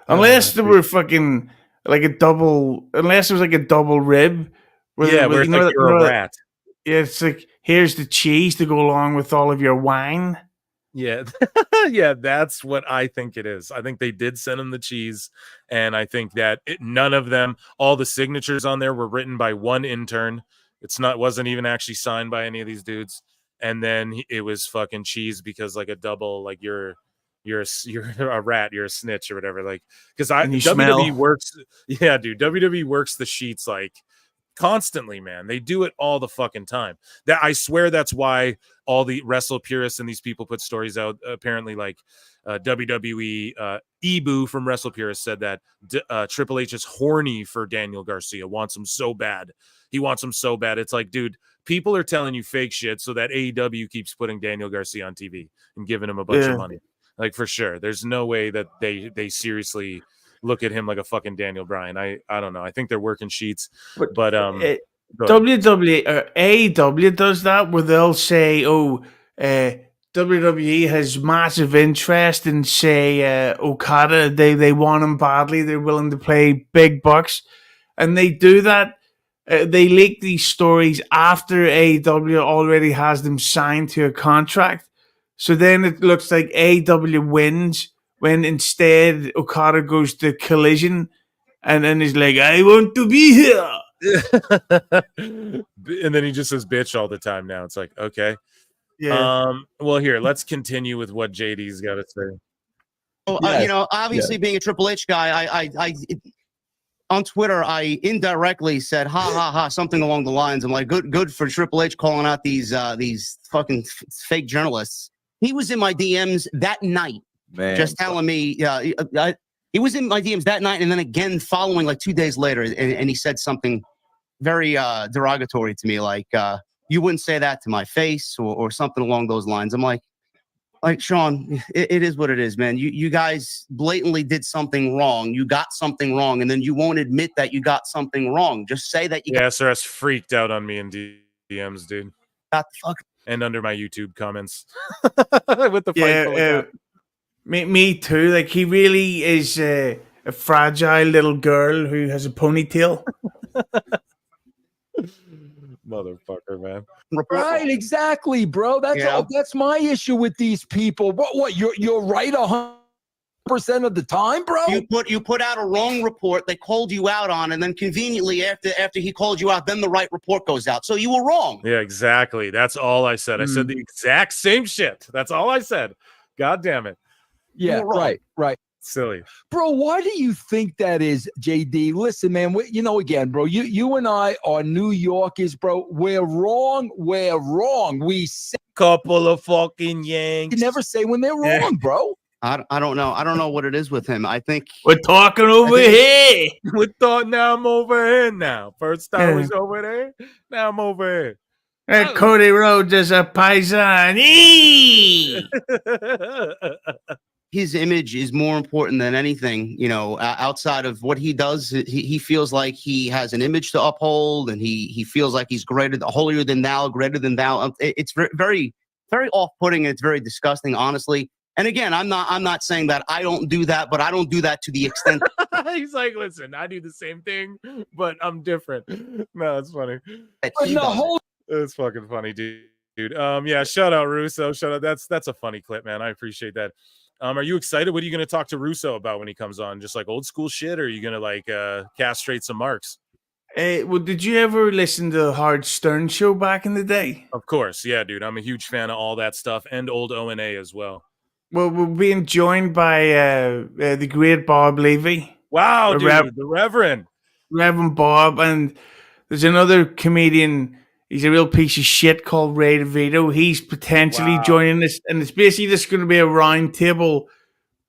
Unless there were fucking like a double, unless it was like a double rib. Where it's like you're a rat. Yeah, it's like here's the cheese to go along with all of your wine. Yeah. Yeah, that's what I think it is. I think they did send him the cheese, and I think that none of them, all the signatures on there were written by one intern. Wasn't even actually signed by any of these dudes. And then it was fucking cheese because like a double, like you're a rat, you're a snitch or whatever. Like because WWE works, yeah, dude. WWE works the sheets like constantly, man. They do it all the fucking time. That I swear that's why all the wrestle purists and these people put stories out. Apparently, like WWE Ebu from Wrestle Purist said that Triple H is horny for Daniel Garcia, wants him so bad. He wants him so bad. It's like, dude, people are telling you fake shit so that AEW keeps putting Daniel Garcia on TV and giving him a bunch of money. Like for sure. There's no way that they seriously look at him like a fucking Daniel Bryan. I don't know. I think they're working sheets, but WWE or AEW does that where they'll say, "Oh, WWE has massive interest in say Okada. They want him badly. They're willing to pay big bucks," and they do that. They leak these stories after AEW already has them signed to a contract. So then it looks like AEW wins when instead Okada goes to Collision and then he's like, I want to be here. And then he just says bitch all the time now. It's like, okay. Yeah. Well, here, let's continue with what JD's got to say. Well, you know, obviously being a Triple H guy, I on Twitter, I indirectly said, ha, ha, ha, something along the lines. I'm like, good for Triple H calling out these fucking fake journalists. He was in my DMs that night, just telling me, he was in my DMs that night and then again following like 2 days later. And he said something very derogatory to me, like, you wouldn't say that to my face or something along those lines. I'm like Sean, it is what it is, man. You guys blatantly did something wrong. You got something wrong, and then you won't admit that you got something wrong. Just say that you SRS freaked out on me in DMs, dude. got the fuck. And under my YouTube comments with the fight. Me too. Like, he really is a fragile little girl who has a ponytail. Motherfucker, man. Right, exactly, bro. That's my issue with these people. What you're right 100% of the time, bro. You put out a wrong report they called you out on, and then conveniently after he called you out, then the right report goes out. So you were wrong. Yeah, exactly. That's all I said. I said the exact same shit. That's all I said. God damn it. Yeah, right. Silly. Bro, why do you think that is, JD? Listen, man, again, bro, you and I are New Yorkers, bro. We're wrong. We say couple of fucking yanks. You never say when they're wrong, bro. I don't know. I don't know what it is with him. I think we're talking over here. Now I'm over here now. First I was over there. Now I'm over here. Cody Rhodes is a paisan. His image is more important than anything, outside of what he does. He feels like he has an image to uphold, and he feels like he's holier than thou, greater than thou. It's very, very off-putting, and it's very disgusting, honestly. And again, I'm not saying that I don't do that, but I don't do that to the extent. He's like, listen, I do the same thing, but I'm different. No, it's funny. It's fucking funny, dude. Yeah, shout out Russo. Shout out. That's a funny clip, man. I appreciate that. Are you excited? What are you going to talk to Russo about when he comes on? Just like old school shit, or are you going to castrate some marks? Well, did you ever listen to the Howard Stern show back in the day? Of course, yeah, dude. I'm a huge fan of all that stuff and old O&A as well. Well, we're being joined by the great Bob Levy. Wow, dude, the Reverend Bob, and there's another comedian. He's a real piece of shit called Ray DeVito. He's potentially joining us, and it's basically just going to be a round table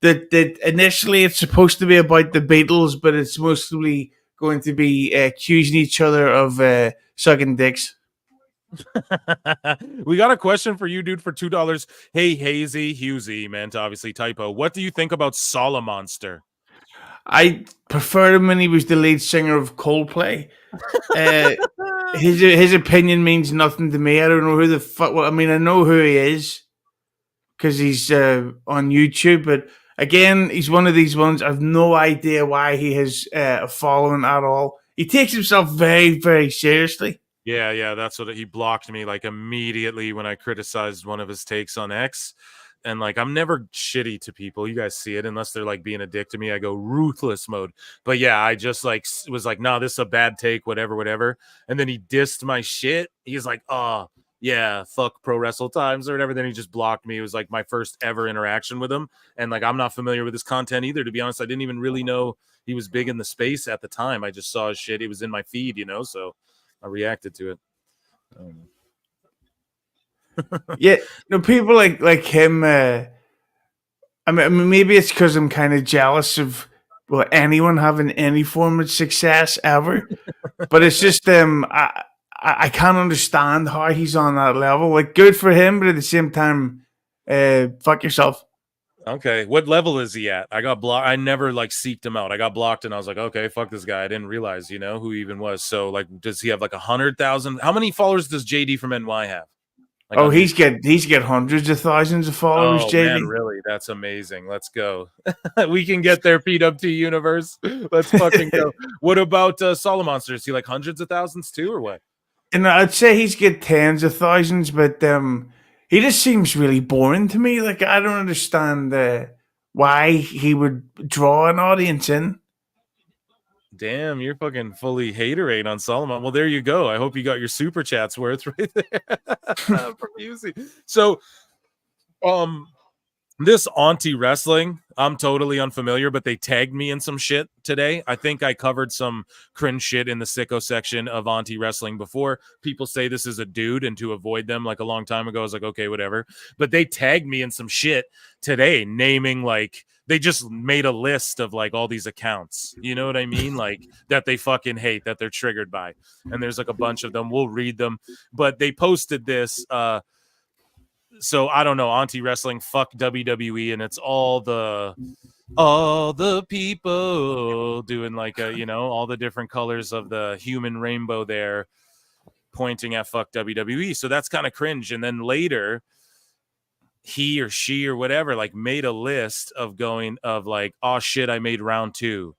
that initially it's supposed to be about the Beatles, but it's mostly going to be accusing each other of sucking dicks. We got a question for you, dude, for $2. Hey, Hazy Husey, meant obviously typo. What do you think about Solomonster? I preferred him when he was the lead singer of Coldplay. His opinion means nothing to me. I don't know who the fuck. Well, I mean, I know who he is because he's on YouTube, but again, he's one of these ones. I've no idea why he has a following at all. He takes himself very, very seriously. Yeah, that's what he blocked me like immediately when I criticized one of his takes on X. And like, I'm never shitty to people. You guys see it, unless they're like being a dick to me. I go ruthless mode. But yeah, I just like was like, no, this is a bad take, whatever. And then he dissed my shit. He's like, oh yeah, fuck Pro Wrestle Times or whatever. Then he just blocked me. It was like my first ever interaction with him. And like, I'm not familiar with his content either. To be honest, I didn't even really know he was big in the space at the time. I just saw his shit. It was in my feed, so I reacted to it. Yeah, people like him. I mean, maybe it's because I'm kind of jealous of anyone having any form of success ever. But it's just I can't understand how he's on that level. Like, good for him, but at the same time, fuck yourself. Okay, what level is he at? I got blocked. I never like seeked him out. I got blocked, and I was like, okay, fuck this guy. I didn't realize, who he even was. So, like, does he have like 100,000? How many followers does JD from NY have? Like, he's get hundreds of thousands of followers, JD. Man, really? That's amazing. Let's go. We can get there, PWT universe. Let's fucking go. What about Solomonster? Is he like hundreds of thousands too, or what? And I'd say he's get tens of thousands, but he just seems really boring to me. Like, I don't understand why he would draw an audience in. Damn, you're fucking fully haterade on Solomon. Well, there you go. I hope you got your super chats worth right there from Yuzi. So, this Auntie Wrestling, I'm totally unfamiliar, but they tagged me in some shit today. I think I covered some cringe shit in the sicko section of Auntie Wrestling before. People say this is a dude, and to avoid them like a long time ago, I was like, okay, whatever. But they tagged me in some shit today, naming like, they just made a list of like all these accounts, you know what I mean? Like, that they fucking hate, that they're triggered by. And there's like a bunch of them. We'll read them. But they posted this, so I don't know, Auntie Wrestling, fuck WWE, and it's all the people doing like all the different colors of the human rainbow there. pointing at fuck WWE. So that's kind of cringe. And then later, he or she or whatever like made a list of like, oh shit, I made round 2.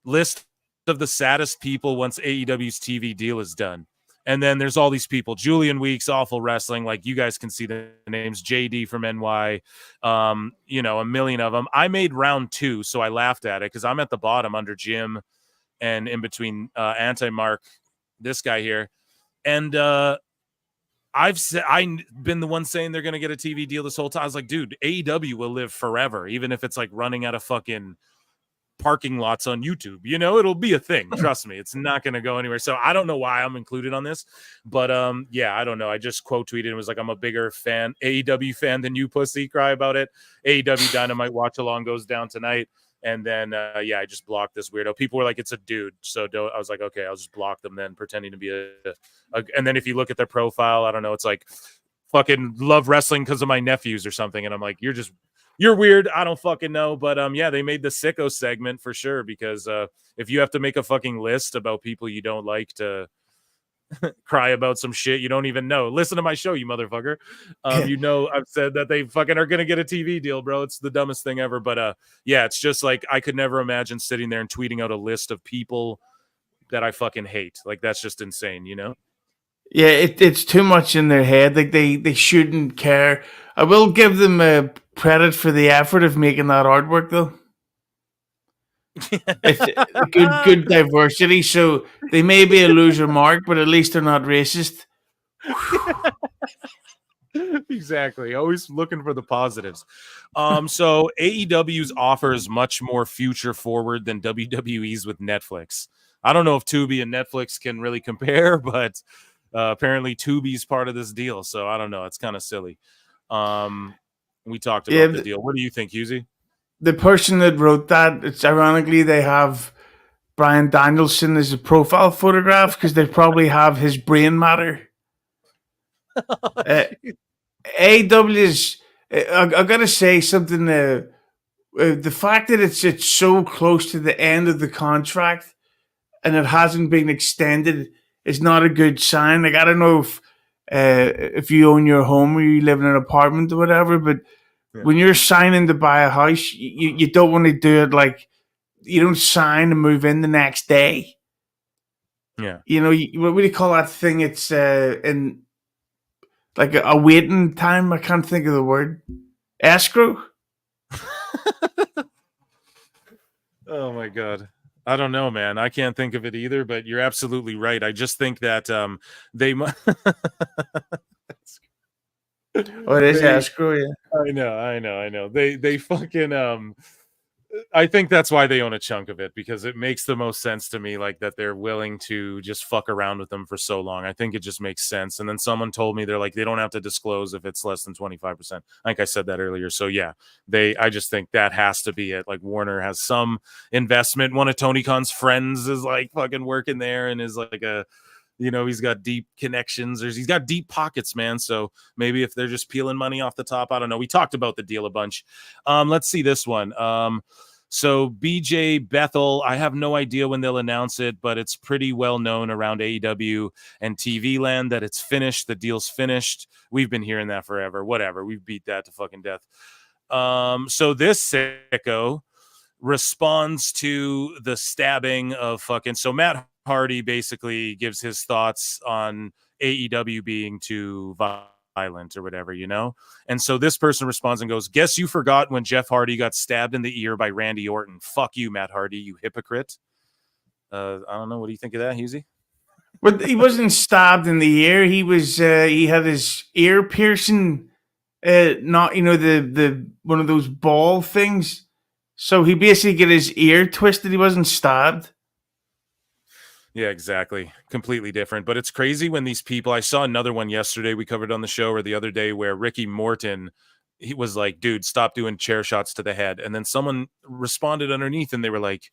List of the saddest people once AEW's TV deal is done. And then there's all these people: Julian Weeks, Awful Wrestling, like you guys can see the names, JD from NY, you know, a million of them. I made round 2, so I laughed at it because I'm at the bottom under Jim and in between Anti-Mark, this guy here. And I've been the one saying they're going to get a TV deal this whole time. I was like, dude, AEW will live forever, even if it's like running out of fucking parking lots on YouTube. You know, it'll be a thing. Trust me, it's not going to go anywhere. So I don't know why I'm included on this, but yeah, I don't know. I just quote tweeted and was like, I'm a bigger AEW fan than you, pussy. Cry about it. AEW Dynamite watch along goes down tonight. And then, yeah, I just blocked this weirdo. People were like, it's a dude. So I was like, okay, I'll just block them then, pretending to be and then if you look at their profile, I don't know, it's like fucking love wrestling because of my nephews or something. And I'm like, you're weird. I don't fucking know. But yeah, they made the sicko segment for sure, because if you have to make a fucking list about people you don't like to cry about some shit you don't even know, listen to my show, you motherfucker. You know, I've said that they fucking are gonna get a TV deal, bro. It's the dumbest thing ever. But yeah, it's just like I could never imagine sitting there and tweeting out a list of people that I fucking hate. Like, that's just insane, you know? Yeah, it's too much in their head. Like they shouldn't care. I will give them credit for the effort of making that artwork, though. It's good diversity. So they may be a loser mark, but at least they're not racist. Exactly. Always looking for the positives. So AEW's offer is much more future forward than WWE's with Netflix. I don't know if Tubi and Netflix can really compare, but apparently Tubi's part of this deal. So I don't know. It's kind of silly. We talked about the deal. What do you think, Husey? The person that wrote that, it's ironically they have Bryan Danielson as a profile photograph because they probably have his brain matter. AEW's, I gotta say something. The fact that it's so close to the end of the contract and it hasn't been extended is not a good sign. Like, I don't know if you own your home or you live in an apartment or whatever, but when you're signing to buy a house, you don't want to do it like you don't sign and move in the next day. Yeah. You know, what do you call that thing? It's in like a waiting time. I can't think of the word. Escrow? Oh, my God. I don't know, man. I can't think of it either, but you're absolutely right. I just think that they Oh, it is escrow, yeah. I know. They fucking I think that's why they own a chunk of it, because it makes the most sense to me, like that they're willing to just fuck around with them for so long. I think it just makes sense. And then someone told me they're like, they don't have to disclose if it's less than 25%. I think I said that earlier. So yeah, I just think that has to be it. Like, Warner has some investment. One of Tony Khan's friends is like fucking working there and is like he's got deep connections, or he's got deep pockets, man. So maybe if they're just peeling money off the top, I don't know. We talked about the deal a bunch. Let's see this one. So BJ Bethel, I have no idea when they'll announce it, but it's pretty well known around AEW and TV land that it's finished. The deal's finished. We've been hearing that forever. Whatever. We've beat that to fucking death. So this sicko responds to the stabbing of fucking... So Matt Hardy basically gives his thoughts on AEW being too violent or whatever, you know? And so this person responds and goes, guess you forgot when Jeff Hardy got stabbed in the ear by Randy Orton. Fuck you, Matt Hardy, you hypocrite. I don't know. What do you think of that, Husey? But he wasn't stabbed in the ear. He was, he had his ear piercing, not, the one of those ball things. So he basically get his ear twisted. He wasn't stabbed. Yeah, exactly. Completely different. But it's crazy when these people... I saw another one yesterday we covered on the show, or the other day, where Ricky Morton, he was like, dude, stop doing chair shots to the head. And then someone responded underneath and they were like,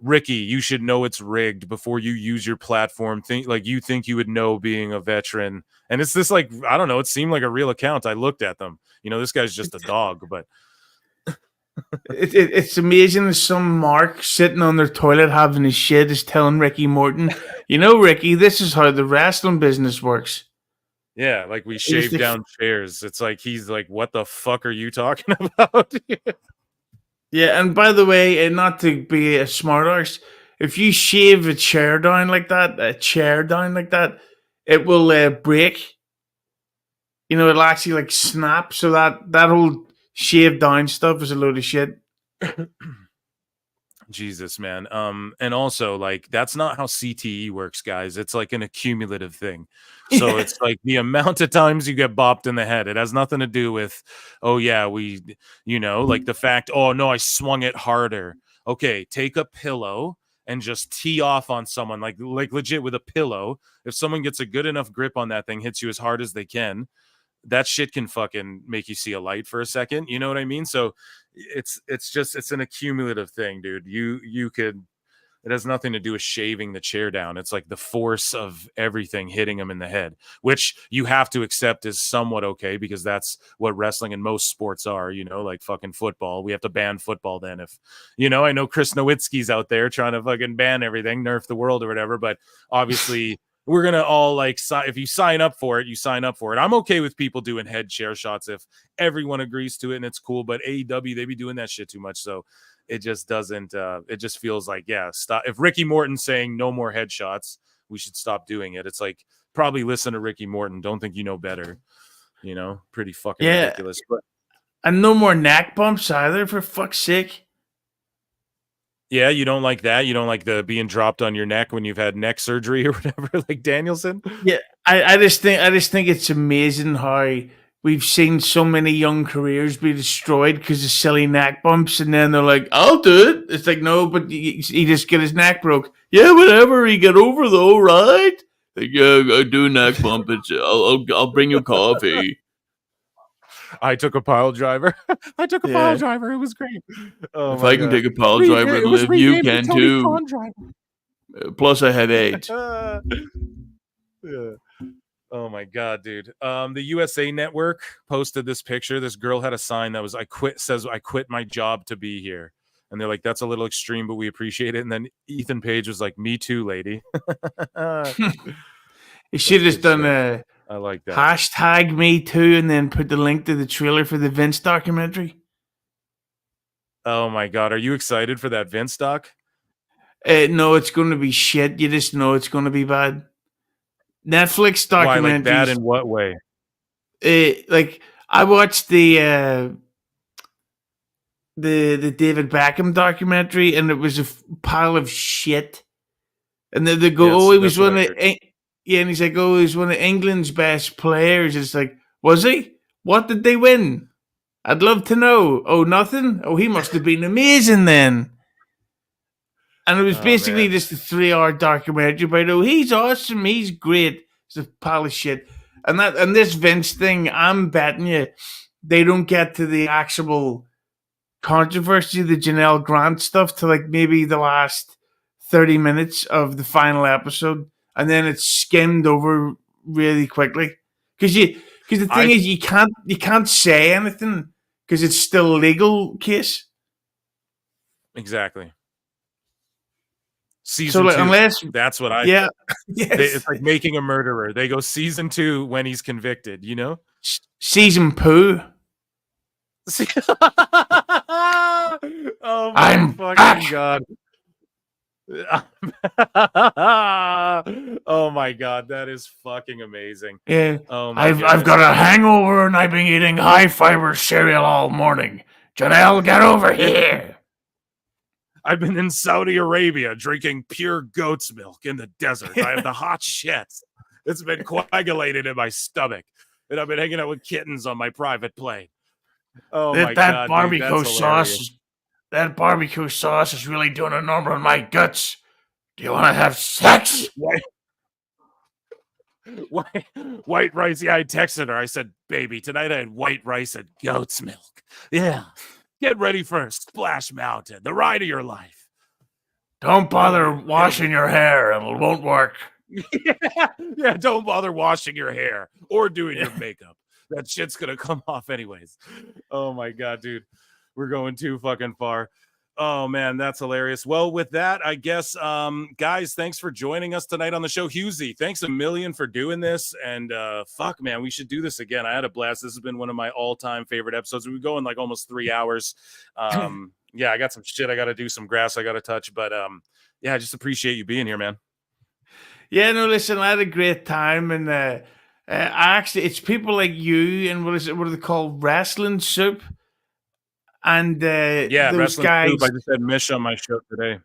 Ricky, you should know it's rigged before you use your platform. You think you would know, being a veteran. And it's this, like, I don't know, it seemed like a real account. I looked at them. This guy's just a dog, but... It's amazing that some mark sitting on their toilet having his shit is telling Ricky Morton, you know, Ricky, this is how the wrestling business works. Yeah, like we It's shave like- down chairs. It's like he's like, what the fuck are you talking about? Yeah, and by the way, not to be a smart arse, if you shave a chair down like that, it will break. You know, it'll actually like snap. So that whole shave down stuff is a load of shit. Jesus, man. And also, like, that's not how CTE works, guys. It's like an accumulative thing. So it's like the amount of times you get bopped in the head. It has nothing to do with, oh yeah, like the fact, oh no, I swung it harder. Okay, take a pillow and just tee off on someone, like legit with a pillow. If someone gets a good enough grip on that thing, hits you as hard as they can, that shit can fucking make you see a light for a second. You know what I mean? So it's an accumulative thing, dude. It has nothing to do with shaving the chair down. It's like the force of everything hitting him in the head, which you have to accept is somewhat okay, because that's what wrestling and most sports are, like fucking football. We have to ban football then if, I know Chris Nowitzki's out there trying to fucking ban everything, nerf the world or whatever, but obviously we're going to all like, if you sign up for it, you sign up for it. I'm okay with people doing head chair shots if everyone agrees to it and it's cool, but AEW, they be doing that shit too much. So it just doesn't, it just feels like, yeah, stop. If Ricky Morton's saying no more headshots, we should stop doing it. It's like, probably listen to Ricky Morton. Don't think you know better. Pretty fucking ridiculous. But and no more neck bumps either, for fuck's sake. yeah, you don't like that? You don't like the being dropped on your neck when you've had neck surgery or whatever, like Danielson? Yeah, I just think it's amazing how we've seen so many young careers be destroyed because of silly neck bumps, and then they're like, "I'll do it." It's like, no, but he just get his neck broke. Yeah, whatever. He get over though, right? Like, yeah, I do neck bump. I'll bring you coffee. I took a pile driver. Pile driver. It was great. Oh, if I can take a pile driver and live, you can too. Plus, I have 8. Yeah. Oh my god, dude. The USA Network posted this picture. This girl had a sign that was I quit my job to be here. And they're like, that's a little extreme, but we appreciate it. And then Ethan Page was like, me too, lady. You should have done a I like that. hashtag me too and then put the link to the trailer for the Vince documentary. Oh my god, are you excited for that Vince doc? No, it's going to be shit. You just know it's going to be bad. Netflix documentaries. Why, like bad in what way? Like I watched the David Beckham documentary, and it was a pile of shit. And they go, "Oh, he was one of and he's like, "Oh, he's one of England's best players." It's like, was he? What did they win? I'd love to know. Oh, nothing. Oh, he must have been amazing then. And it was basically just a 3-hour documentary about, oh, he's awesome, he's great. It's a pile of shit. And this Vince thing, I'm betting you, they don't get to the actual controversy, the Janelle Grant stuff, to like maybe the last 30 minutes of the final episode, and then it's skimmed over really quickly. Because the thing is, you can't say anything because it's still a legal case. Exactly. Season 2. That's what I. Yeah. Yes. It's like making a murderer. They go season 2 when he's convicted. Season poo. Oh my fucking god. Oh my god, that is fucking amazing. Yeah. Oh I've got a hangover and I've been eating high fiber cereal all morning. Janelle, get over here. I've been in Saudi Arabia drinking pure goat's milk in the desert. I have the hot shit. It's been coagulated in my stomach. And I've been hanging out with kittens on my private plane. Oh my god. Barbecue sauce. That barbecue sauce is really doing a number on my guts. Do you want to have sex? White rice. Yeah, I texted her. I said, baby, tonight I had white rice and goat's milk. Yeah. Get ready for Splash Mountain, the ride of your life. Don't bother washing your hair. It won't work. Yeah, don't bother washing your hair or doing your makeup. That shit's going to come off anyways. Oh, my God, dude. We're going too fucking far. Oh man, that's hilarious. Well, with that, I guess, guys, thanks for joining us tonight on the show. Husey, thanks a million for doing this. And fuck, man, we should do this again. I had a blast. This has been one of my all-time favorite episodes. We go in like almost 3 hours. Yeah, I got some shit I got to do, some grass I got to touch, but yeah, I just appreciate you being here, man. Yeah, no, listen, I had a great time, and I actually, it's people like you and what are they called, Wrestling Soup, and yeah, those Wrestling guys. Soup. I just had Mish on my show today.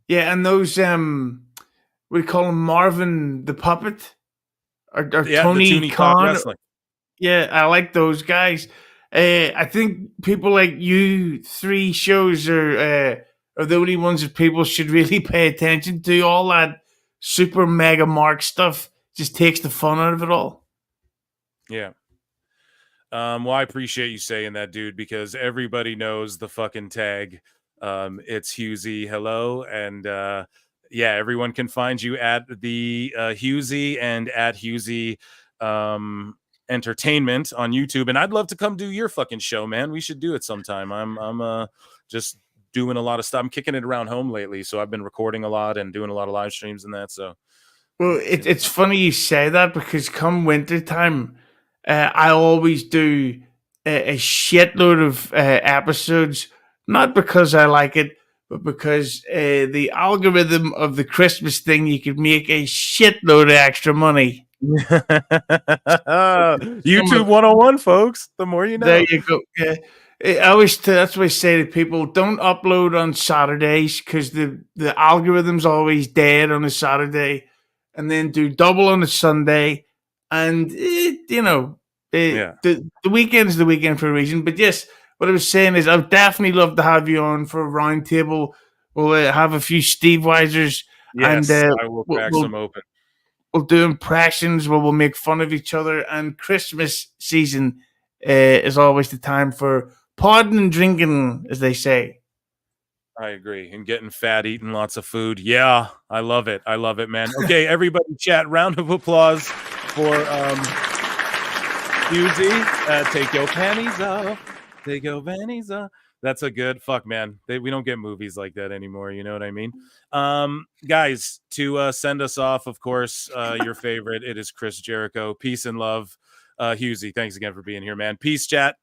Yeah, and those we call him Marvin the Puppet, or Yeah, Tony the Talk Khan. Wrestling. Yeah, I like those guys. I think people like you, 3 shows are the only ones that people should really pay attention to. All that super mega mark stuff just takes the fun out of it all. Yeah. Well, I appreciate you saying that, dude, because everybody knows the fucking tag. It's Husey. Hello. And yeah, everyone can find you at the Husey and at Husey Entertainment on YouTube. And I'd love to come do your fucking show, man. We should do it sometime. I'm just doing a lot of stuff. I'm kicking it around home lately, so I've been recording a lot and doing a lot of live streams and that. So, well, it's funny you say that, because come winter time, I always do a shitload of episodes, not because I like it, but because the algorithm of the Christmas thing, you could make a shitload of extra money. YouTube 101, folks. The more you know. There you go. Yeah. That's what I say to people: don't upload on Saturdays, because the algorithm's always dead on a Saturday, and then do double on a Sunday, and the weekend's the weekend for a reason. But yes, what I was saying is, I'd definitely love to have you on for a round table. We'll have a few Steve Weisers, Yes, and I will crack some open. We'll do impressions where we'll make fun of each other. And Christmas season is always the time for podding and drinking, as they say. I agree. And getting fat, eating lots of food. Yeah, I love it. I love it, man. Okay, everybody chat. Round of applause for Husey. Take your panties off. Take your panties off. That's a good fuck, man. We don't get movies like that anymore. You know what I mean? Guys, to send us off, of course, your favorite. It is Chris Jericho. Peace and love. Husey, thanks again for being here, man. Peace, chat.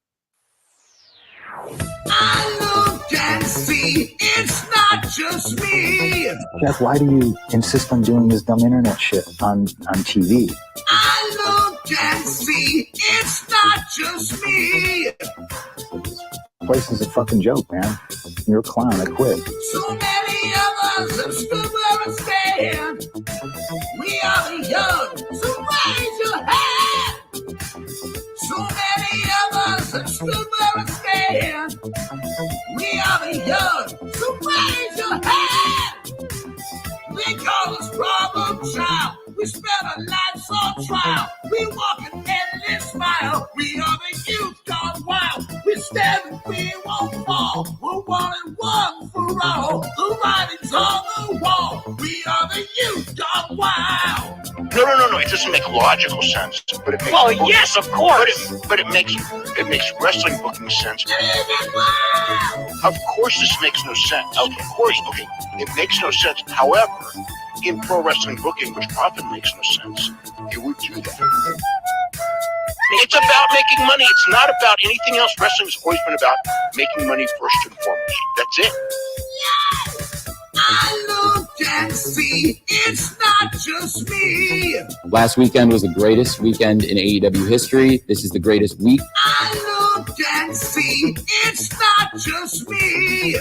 I look and see it's not just me. Jeff, why do you insist on doing this dumb internet shit on TV? I look and see it's not just me. This place is a fucking joke, man. You're a clown. I quit. So many of us have stood where we stand. We are the young, so raise your hand. So many of us have stood where we stand. We are the young, so raise your hand. We call us problem child. We spend our lives on trial. We walk an endless mile. We are the youth gone wild. We stand and we won't fall. We're one and one for all. The writing's on the wall. We are the youth gone wild. No. It doesn't make logical sense. But it makes yes, of course. But it makes wrestling booking sense. Of course, this makes no sense. Of course, okay, it makes no sense. However, in pro wrestling booking, which often makes no sense, it would do that. It's about making money. It's not about anything else. Wrestling's always been about making money first and foremost. That's it. Yes, I look and see it's not just me. Last weekend was the greatest weekend in AEW history. This is the greatest week. I look and see it's not just me.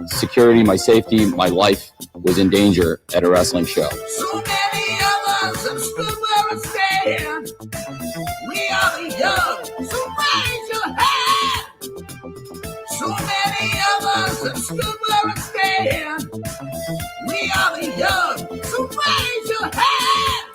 Security, my safety, my life was in danger at a wrestling show. So many of us have stood where we stand. We are the young, so raise your hand. So many of us have stood where we stand. We are the young, so raise your hand.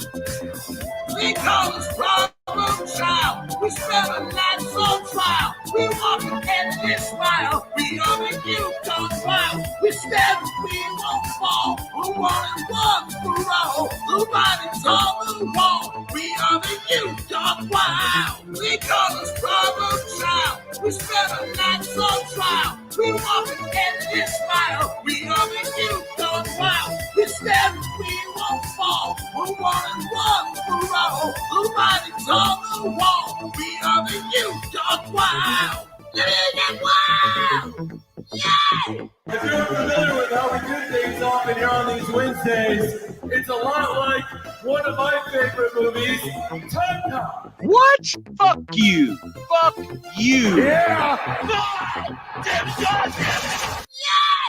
We call us problem child. We spend our lives on trial. We walk an endless mile. We are the youth gone wild. We stand and we won't fall. We're one and one for all. The writing's on the the wall. We are the youth gone wild. We call us problem child. We spend a night on trial. We walk an endless smile. We are the youth gone wild. We stand, we won't fall. We're 1-1 for all. The writing's on the wall. We are the youth gone wild. Get wild! Yeah! If you're familiar with how we do things often here on these Wednesdays, it's a lot like one of my favorite movies, Time Cop. What? Fuck you. Fuck you. Yeah! Damn it!